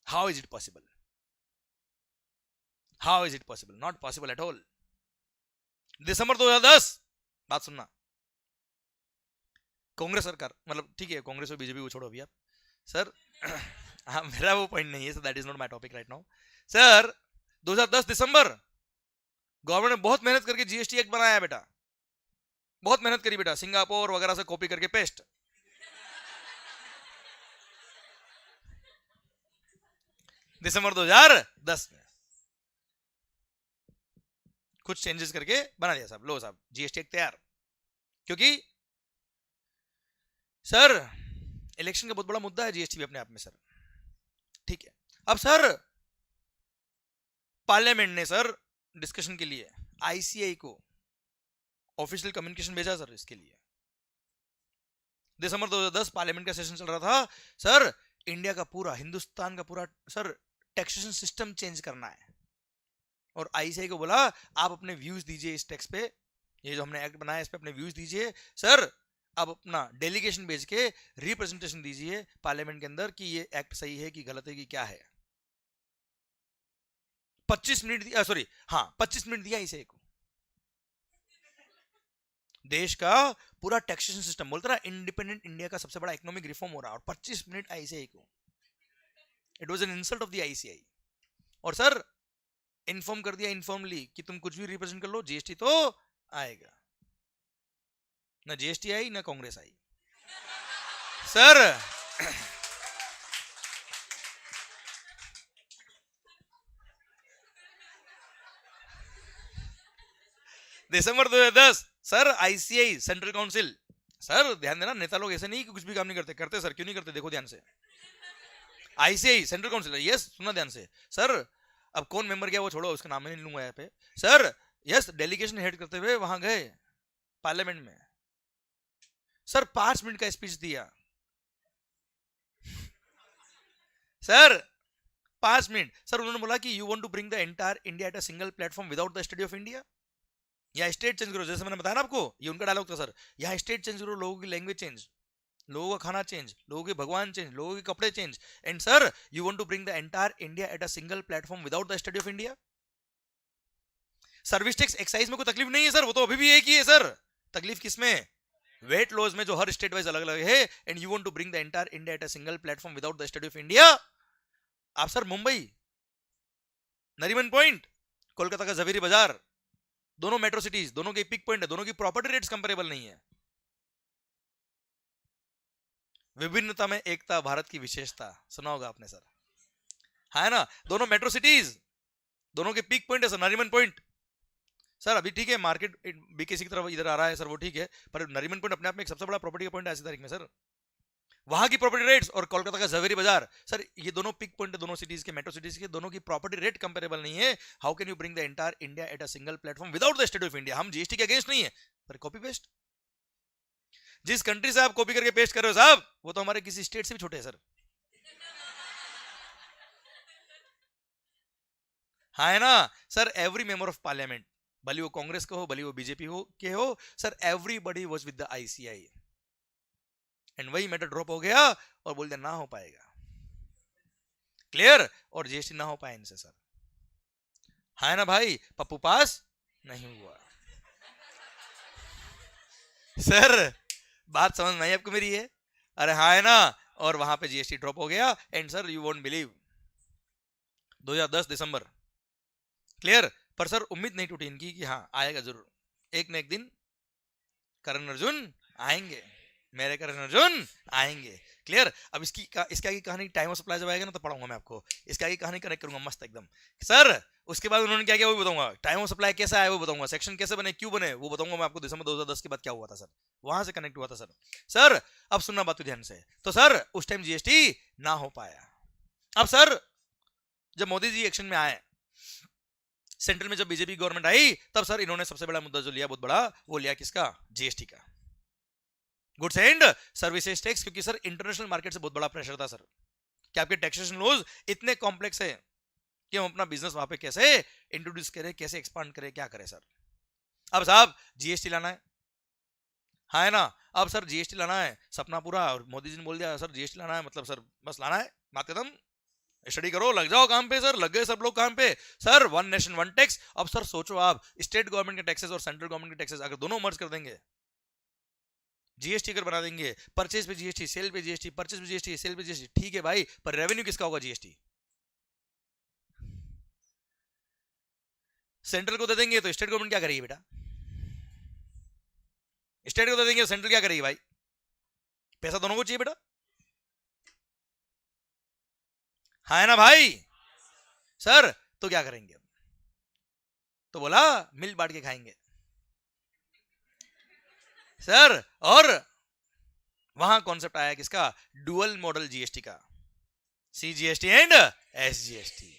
How is it possible? How is it possible? Not possible at all. December 2010, बात सुनना, कांग्रेस सरकार, मतलब ठीक है कांग्रेस और BJP को छोड़ो अभी आप सर। हाँ मेरा वो पॉइंट नहीं है sir, that is not my topic right now sir. 2010 December, government ने बहुत मेहनत करके जीएसटी एक्ट बनाया है बेटा, बहुत मेहनत करी बेटा, सिंगापुर वगैरह से कॉपी करके पेस्ट। दिसंबर 2010 में कुछ चेंजेस करके बना दिया साहब, लो साहब जीएसटी एक्ट तैयार। क्योंकि सर इलेक्शन का बहुत बड़ा मुद्दा है जीएसटी भी अपने आप में सर, ठीक है। अब सर पार्लियामेंट ने सर डिस्कशन के लिए आईसीआई को ऑफिशियल कम्युनिकेशन भेजा सर इसके लिए। दिसंबर 2010 पार्लियामेंट का सेशन चल रहा था सर, इंडिया का पूरा, हिंदुस्तान का पूरा सर टैक्सेशन सिस्टम चेंज करना है। और आईसीआई को बोला आप अपने व्यूज दीजिए इस टैक्स पे, ये जो हमने एक्ट बनाया इस पे अपने व्यूज दीजिए सर, अब अपना डेलीगेशन भेज के रिप्रेजेंटेशन दीजिए पार्लियामेंट के अंदर कि ये एक्ट सही है कि गलत है कि क्या है। 25 मिनट दिया, सॉरी हाँ 25 मिनट दिया इसे को। देश का पूरा टैक्सेशन सिस्टम बोलता रहा इंडिपेंडेंट इंडिया का सबसे बड़ा इकोनॉमिक रिफॉर्म हो रहा है और 25 मिनट आईसीआई को। It was an insult of the ICI. और सर इन्फॉर्म कर दिया इनफॉर्मली कि तुम कुछ भी रिप्रेजेंट कर लो, जीएसटी तो आएगा। ना जीएसटी आई ना कांग्रेस आई सर। दिसंबर 2010 sir ICI central council. Sir ध्यान देना, नेता लोग ऐसे नहीं कि कुछ भी काम नहीं करते, करते सर, क्यों नहीं करते देखो ध्यान से। आईसीआई सेंट्रल काउंसिल, यस सुनना ध्यान से सर। अब कौन मेंबर गया वो छोड़ो, उसका नाम ही नहीं लूंगा यहाँ पे सर। यस डेलीगेशन हेड करते हुए वहां गए पार्लियामेंट में सर, 5 मिनट का स्पीच दिया सर। 5 minute sir. उन्होंने बोला कि you want to bring the entire India at a single platform without the study of India. या स्टेट चेंज करो, जैसे मैंने बताया ना आपको, ये उनका डायलॉग था सर। यहाँ स्टेट चेंज करो, लोगों की लैंग्वेज चेंज, लोगों का खाना चेंज, लोगों के भगवान चेंज, लोगों के कपड़े change. And sir you want to bring the entire India at a single platform without the study of India. Service tax excise में कोई तकलीफ नहीं है सर, वो तो अभी भी एक ही है सर। तकलीफ किसमें? वेट लॉज में, जो हर स्टेट वाइज अलग अलग है। And you want to bring the entire India at a single platform without the study of India. आप सर मुंबई नरीमन पॉइंट, कोलकाता का जवेरी बाजार, दोनों मेट्रो सिटीज, दोनों के पिक पॉइंट है, दोनों की प्रॉपर्टी रेट्स कंपेरेबल नहीं है। विभिन्नता में एकता, भारत की विशेषता, सुना होगा आपने सर, है ना। दोनों मेट्रो सिटीज, दोनों के पिक पॉइंट है सर, नरीमन पॉइंट। सर अभी ठीक है मार्केट बीकेसी की तरफ इधर आ रहा है सर, वो ठीक है, पर नरीमन पॉइंट अपने आप में एक सबसे बड़ा प्रॉपर्टी का पॉइंट है आज की तारीख में सर। वहां की प्रॉपर्टी रेट्स और कोलकाता का जवेरी बाजार सर, ये दोनों पिक पॉइंट है, दोनों सिटीज के, मेट्रो सिटीज के, दोनों की प्रॉपर्टी रेट कंपेरेबल नहीं है। How can you bring the entire India at a single platform without the state of India. हम जीएसटी के अगेंस्ट नहीं है, पर कॉपी पेस्ट। जिस कंट्री से आप कॉपी करके पेस्ट कर रहे हो साहब, वो तो हमारे किसी स्टेट से भी छोटे हैं सर। हाँ है ना sir. Every member of parliament, भले वो कांग्रेस का हो, भले वो बीजेपी हो के हो sir, everybody was with the ICI. And वही मैटर ड्रॉप हो गया और बोल दिया ना हो पाएगा, क्लियर। और जीएसटी ना हो पाए इनसे सर, है ना भाई। पप्पू पास नहीं हुआ सर। बात समझ में आई आपको मेरी है? अरे हाँ है ना। और वहां पे जीएसटी ड्रॉप हो गया। And sir you won't believe, 2010 December, clear. पर सर उम्मीद नहीं टूटी इनकी कि हाँ आएगा जरूर, एक न एक दिन करण अर्जुन आएंगे, मेरे करण अर्जुन आएंगे, क्लियर। अब इसकी आगे कहानी टाइम ऑफ सप्लाई जब आएगा ना तो पढ़ाऊंगा मैं आपको, इसकी आगे कहानी कनेक्ट करूंगा मस्त एकदम सर। उसके बाद उन्होंने क्या किया वो बताऊंगा, टाइम ऑफ सप्लाई कैसे आया वो बताऊंगा, सेक्शन कैसे बने, क्यों बने वो बताऊंगा मैं आपको, दिसंबर 2010 के बाद क्या हुआ था सर, वहां से कनेक्ट हुआ था सर। सर अब सुनना बात को ध्यान से। तो सर उस टाइम जीएसटी ना हो पाया। अब सर जब मोदी जी एक्शन में आए, सेंट्रल में जब बीजेपी गवर्नमेंट आई, तब सर इन्होंने सबसे बड़ा मुद्दा जो लिया बहुत बड़ा, वो लिया किसका? जीएसटी का, गुड्स एंड सर्विसेज टैक्स। क्योंकि सर इंटरनेशनल मार्केट से बहुत बड़ा प्रेशर था सर कि आपके टैक्सेशन लॉज इतने कॉम्प्लेक्स है कि हम अपना बिजनेस वहां पे कैसे इंट्रोड्यूस करें, कैसे एक्सपांड करें, क्या करें सर। अब साहब जीएसटी लाना है ना। अब सर जीएसटी लाना है, सपना पूरा। और मोदी जी ने बोल दिया सर जीएसटी लाना है, मतलब सर बस लाना है, बात खत्म, स्टडी करो, लग जाओ काम पे सर। लग गए सब लोग काम पे sir. One nation one tax. अब सर सोचो आप, स्टेट गवर्नमेंट के टैक्सेस और सेंट्रल गवर्नमेंट के टैक्सेस अगर दोनों मर्ज कर देंगे, जीएसटी अगर बना देंगे, परचेज पे जीएसटी, सेल पे जीएसटी, परचेज पे जीएसटी, सेल पे जीएसटी, ठीक है भाई, पर रेवेन्यू किसका होगा? जीएसटी सेंट्रल को दे देंगे तो स्टेट गवर्नमेंट क्या करेगी बेटा? स्टेट को दे देंगे तो सेंट्रल क्या करेगी भाई? पैसा दोनों को चाहिए बेटा, है ना भाई। सर तो क्या करेंगे? तो बोला मिल बांट के खाएंगे सर। और वहां कॉन्सेप्ट आया किसका? डुअल मॉडल जीएसटी का, CGST and SGST.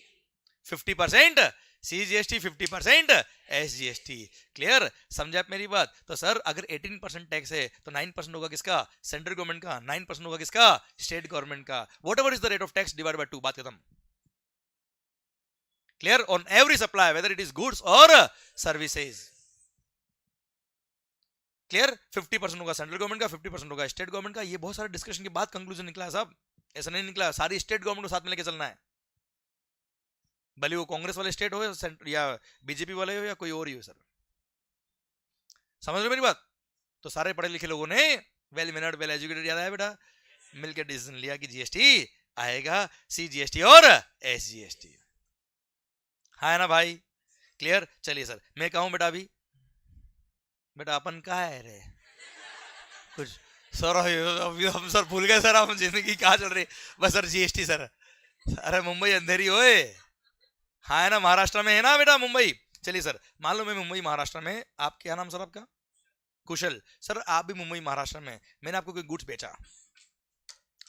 50% CGST, 50% SGST, clear. समझे आप मेरी बात? तो सर अगर 18% टैक्स है तो 9% होगा किसका? सेंट्रल गवर्नमेंट का। 9% होगा किसका? स्टेट गवर्नमेंट का। What ever is the rate of tax divide by 2, बात खत्म, clear. On every supply whether it is goods और सर्विसेज, क्लियर। 50% होगा सेंट्रल गवर्नमेंट का, 50% होगा स्टेट गवर्नमेंट का। ये बहुत सारे डिस्कशन के बाद कंक्लूजन निकला है साहब, ऐसा नहीं निकला। सारी स्टेट गवर्नमेंट को साथ में लेके चलना है, भले वो कांग्रेस वाले स्टेट हो या बीजेपी वाले हो या कोई और ही हो सर। समझ रहे हो मेरी बात? तो सारे पढ़े लिखे लोगों ने वेल मैनर्ड वेल एजुकेटेड याद आया बेटा, मिलकर डिसीजन लिया कि जीएसटी आएगा, सीजीएसटी और एसजीएसटी। हाँ है ना भाई? क्लियर? चलिए सर मैं कहूं बेटा, अभी बेटा अपन कहाँ है रे कुछ सर, अभी हम सर भूल गए सर, हम जिंदगी कहाँ चल रही, बस सर जीएसटी सर। अरे मुंबई अंधेरी होए, हाँ है ना, महाराष्ट्र में है ना बेटा मुंबई। चलिए सर मान लो मैं मुंबई महाराष्ट्र में, आप क्या नाम सर आपका? कुशल। सर आप भी मुंबई महाराष्ट्र में, मैंने आपको कोई गुड्स बेचा,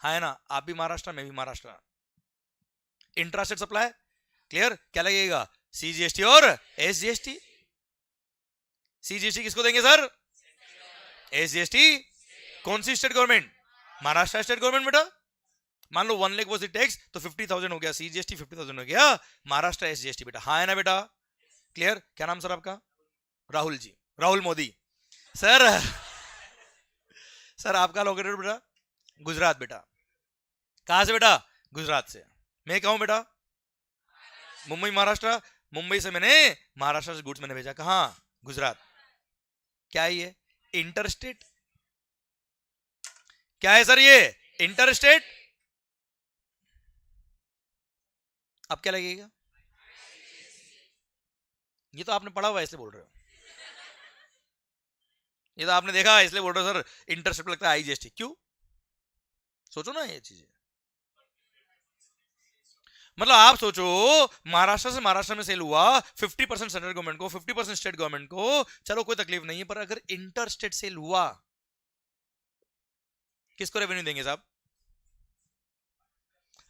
हाँ है ना, आप भी महाराष्ट्र में भी महाराष्ट्र, इंट्रास्टेट सप्लाई, क्लियर? क्या लगेगा? सीजीएसटी और एसजीएसटी। सीजीएसटी किसको देंगे सर? एसजीएसटी कौन सी state government? Maharashtra state government बेटा। मान लो 1 लाख वो टैक्स तो 50,000 हो गया, सीजीएसटी 50,000 हो गया, महाराष्ट्र एसजीएसटी बेटा, हाँ है ना बेटा? क्लियर? क्या नाम सर आपका? राहुल जी, राहुल मोदी सर। सर आपका लोकेटेड बेटा गुजरात बेटा, कहां से बेटा? गुजरात से। मैं कहूं बेटा मुंबई महाराष्ट्र, मुंबई से मैंने महाराष्ट्र से गुड्स मैंने भेजा कहां? गुजरात। क्या है ये? इंटरस्टेट। क्या है सर ये? इंटरस्टेट। अब क्या लगेगा? ये तो आपने पढ़ा हुआ है इसलिए बोल रहे हो, ये तो आपने देखा है इसलिए बोल रहे हो सर, इंटरस्टेट लगता है आईजीएसटी। क्यों? सोचो ना ये चीजें, मतलब आप सोचो महाराष्ट्र से महाराष्ट्र में सेल हुआ 50% सेंट्रल गवर्नमेंट को, 50% स्टेट गवर्नमेंट को, चलो कोई तकलीफ नहीं है, पर अगर इंटर स्टेट सेल हुआ किसको रेवेन्यू देंगे साहब?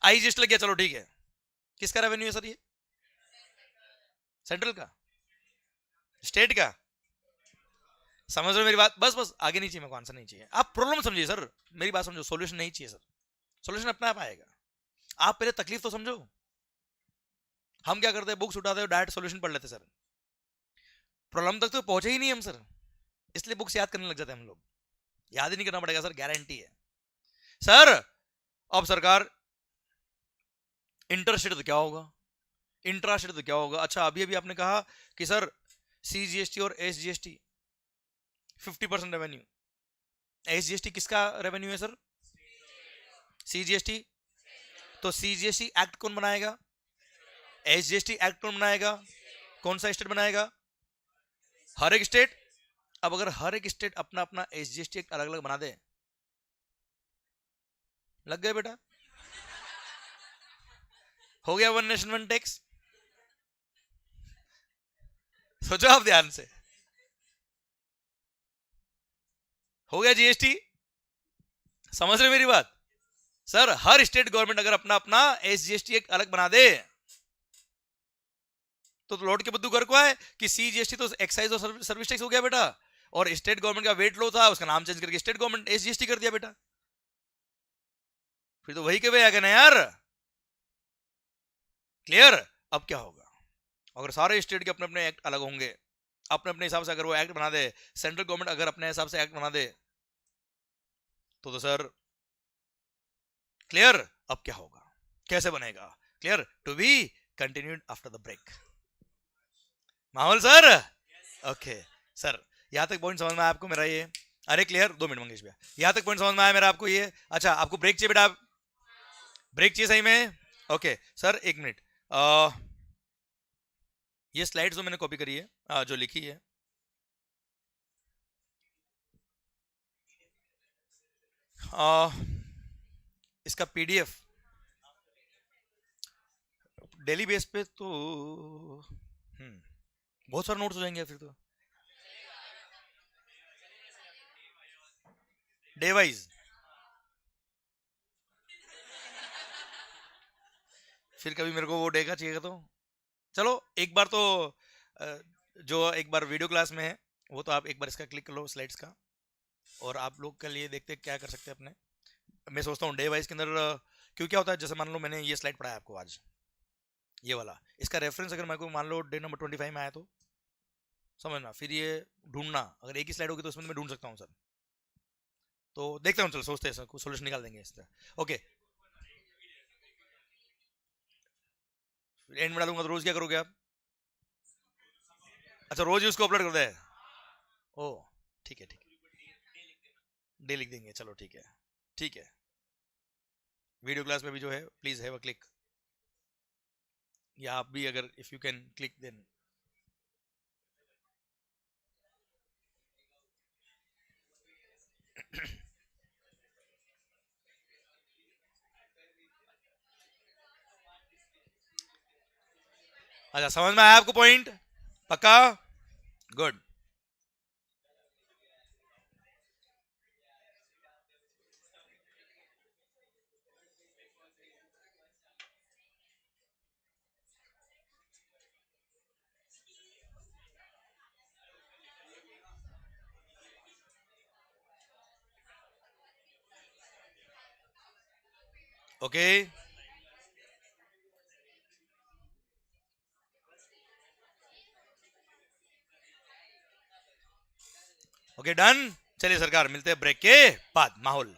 आईजीएसटी लग गया, चलो ठीक है, किसका रेवेन्यू है सर ये? सेंट्रल का? स्टेट का? समझ रहे हो मेरी बात? बस बस आगे नहीं चाहिए मेरे को, आंसर नहीं चाहिए, आप प्रॉब्लम समझिए सर, मेरी बात समझो, सॉल्यूशन नहीं चाहिए सर, सॉल्यूशन अपने आप आएगा, आप पहले तकलीफ तो समझो। हम क्या करते हैं, बुक्स उठाते हो डायरेक्ट सॉल्यूशन पढ़ लेते सर, प्रॉब्लम तक तो पहुंचे ही नहीं हम सर, इसलिए बुक्स याद करने लग जाते हैं हम लोग, याद ही नहीं करना पड़ेगा सर, गारंटी है सर। अब सरकार इंटरस्टेट तो क्या होगा, इंट्रास्टेट तो क्या होगा? अच्छा अभी अभी आपने कहा कि सर सीजीएसटी और एसजीएसटी 50% रेवेन्यू, एसजीएसटी किसका रेवेन्यू है सर? सीजीएसटी। तो सीजीएसटी एक्ट कौन बनाएगा? एसजीएसटी एक्ट कौन बनाएगा? कौन सा स्टेट बनाएगा? हर एक स्टेट। अब अगर हर एक स्टेट अपना अपना एसजीएसटी एक्ट अलग अलग बना दे, लग गए बेटा, हो गया वन नेशन वन टैक्स। सोचो आप ध्यान से, हो गया जीएसटी। समझ रहे मेरी बात? सर हर स्टेट गवर्नमेंट अगर अपना अपना एसजीएसटी एक्ट अलग बना दे तो लौट के बुद्धू घर को आए कि सीजीएसटी तो एक्साइज और सर्विस टैक्स हो गया बेटा, और स्टेट गवर्नमेंट का वेट लो था, उसका नाम चेंज करके स्टेट गवर्नमेंट एसजीएसटी कर दिया बेटा, फिर तो वही के वे आ गए ना यार। क्लियर? अब क्या होगा अगर सारे स्टेट के अपने अपने एक्ट अलग होंगे, अपने अपने हिसाब से अगर वो एक्ट बना दे, सेंट्रल गवर्नमेंट अगर अपने हिसाब से एक्ट बना दे तो सर क्लियर? अब क्या होगा, कैसे बनेगा? Clear? To be continued after the break. माहौल सर? ओके सर, यहां तक पॉइंट समझ में आया आपको मेरा ये? अरे क्लियर, 2 मिनट मंगेश भैया, यहां तक पॉइंट समझ में आया मेरा आपको ये? अच्छा आपको ब्रेक चाहिए बेटा? ब्रेक चाहिए सही में? ओके सर 1 मिनट, ये स्लाइड जो मैंने कॉपी करी है, जो लिखी है, इसका पीडीएफ डेली बेस पे तो बहुत सारे नोट्स हो जाएंगे फिर तो, डे वाइज। फिर कभी मेरे को वो डे का चाहिए तो चलो एक बार तो जो एक बार वीडियो क्लास में है वो तो आप एक बार इसका क्लिक कर लो स्लाइड्स का, और आप लोग के लिए देखते क्या कर सकते हैं अपने। मैं सोचता हूँ डे वाइज के अंदर क्यों क्या होता है, जैसे मान लो मैंने ये स्लाइड पढ़ाया आपको आज, ये वाला, इसका रेफरेंस अगर मेरे को मान लो डे नंबर 25 में आया तो समझना, फिर ये ढूंढना, अगर एक ही स्लाइड होगी तो उसमें मैं ढूंढ सकता हूँ सर, तो देखते हैं, चलो सोचते हैं सर, सोल्यूशन निकाल देंगे इस तरह। ओके एंड में डालूंगा तो रोज क्या करोगे आप? अच्छा, रोज ही उसको अपलोड कर दे। ओ, ठीक है, ठीक है, डे लिख देंगे, चलो ठीक है, ठीक है। वीडियो क्लास में भी जो है प्लीज हैव अ क्लिक, या आप भी अगर if you can click then. अच्छा, समझ में आया आपको पॉइंट? पक्का? गुड। Okay, okay, done. चलिए सरकार, मिलते हैं ब्रेक के बाद। माहौल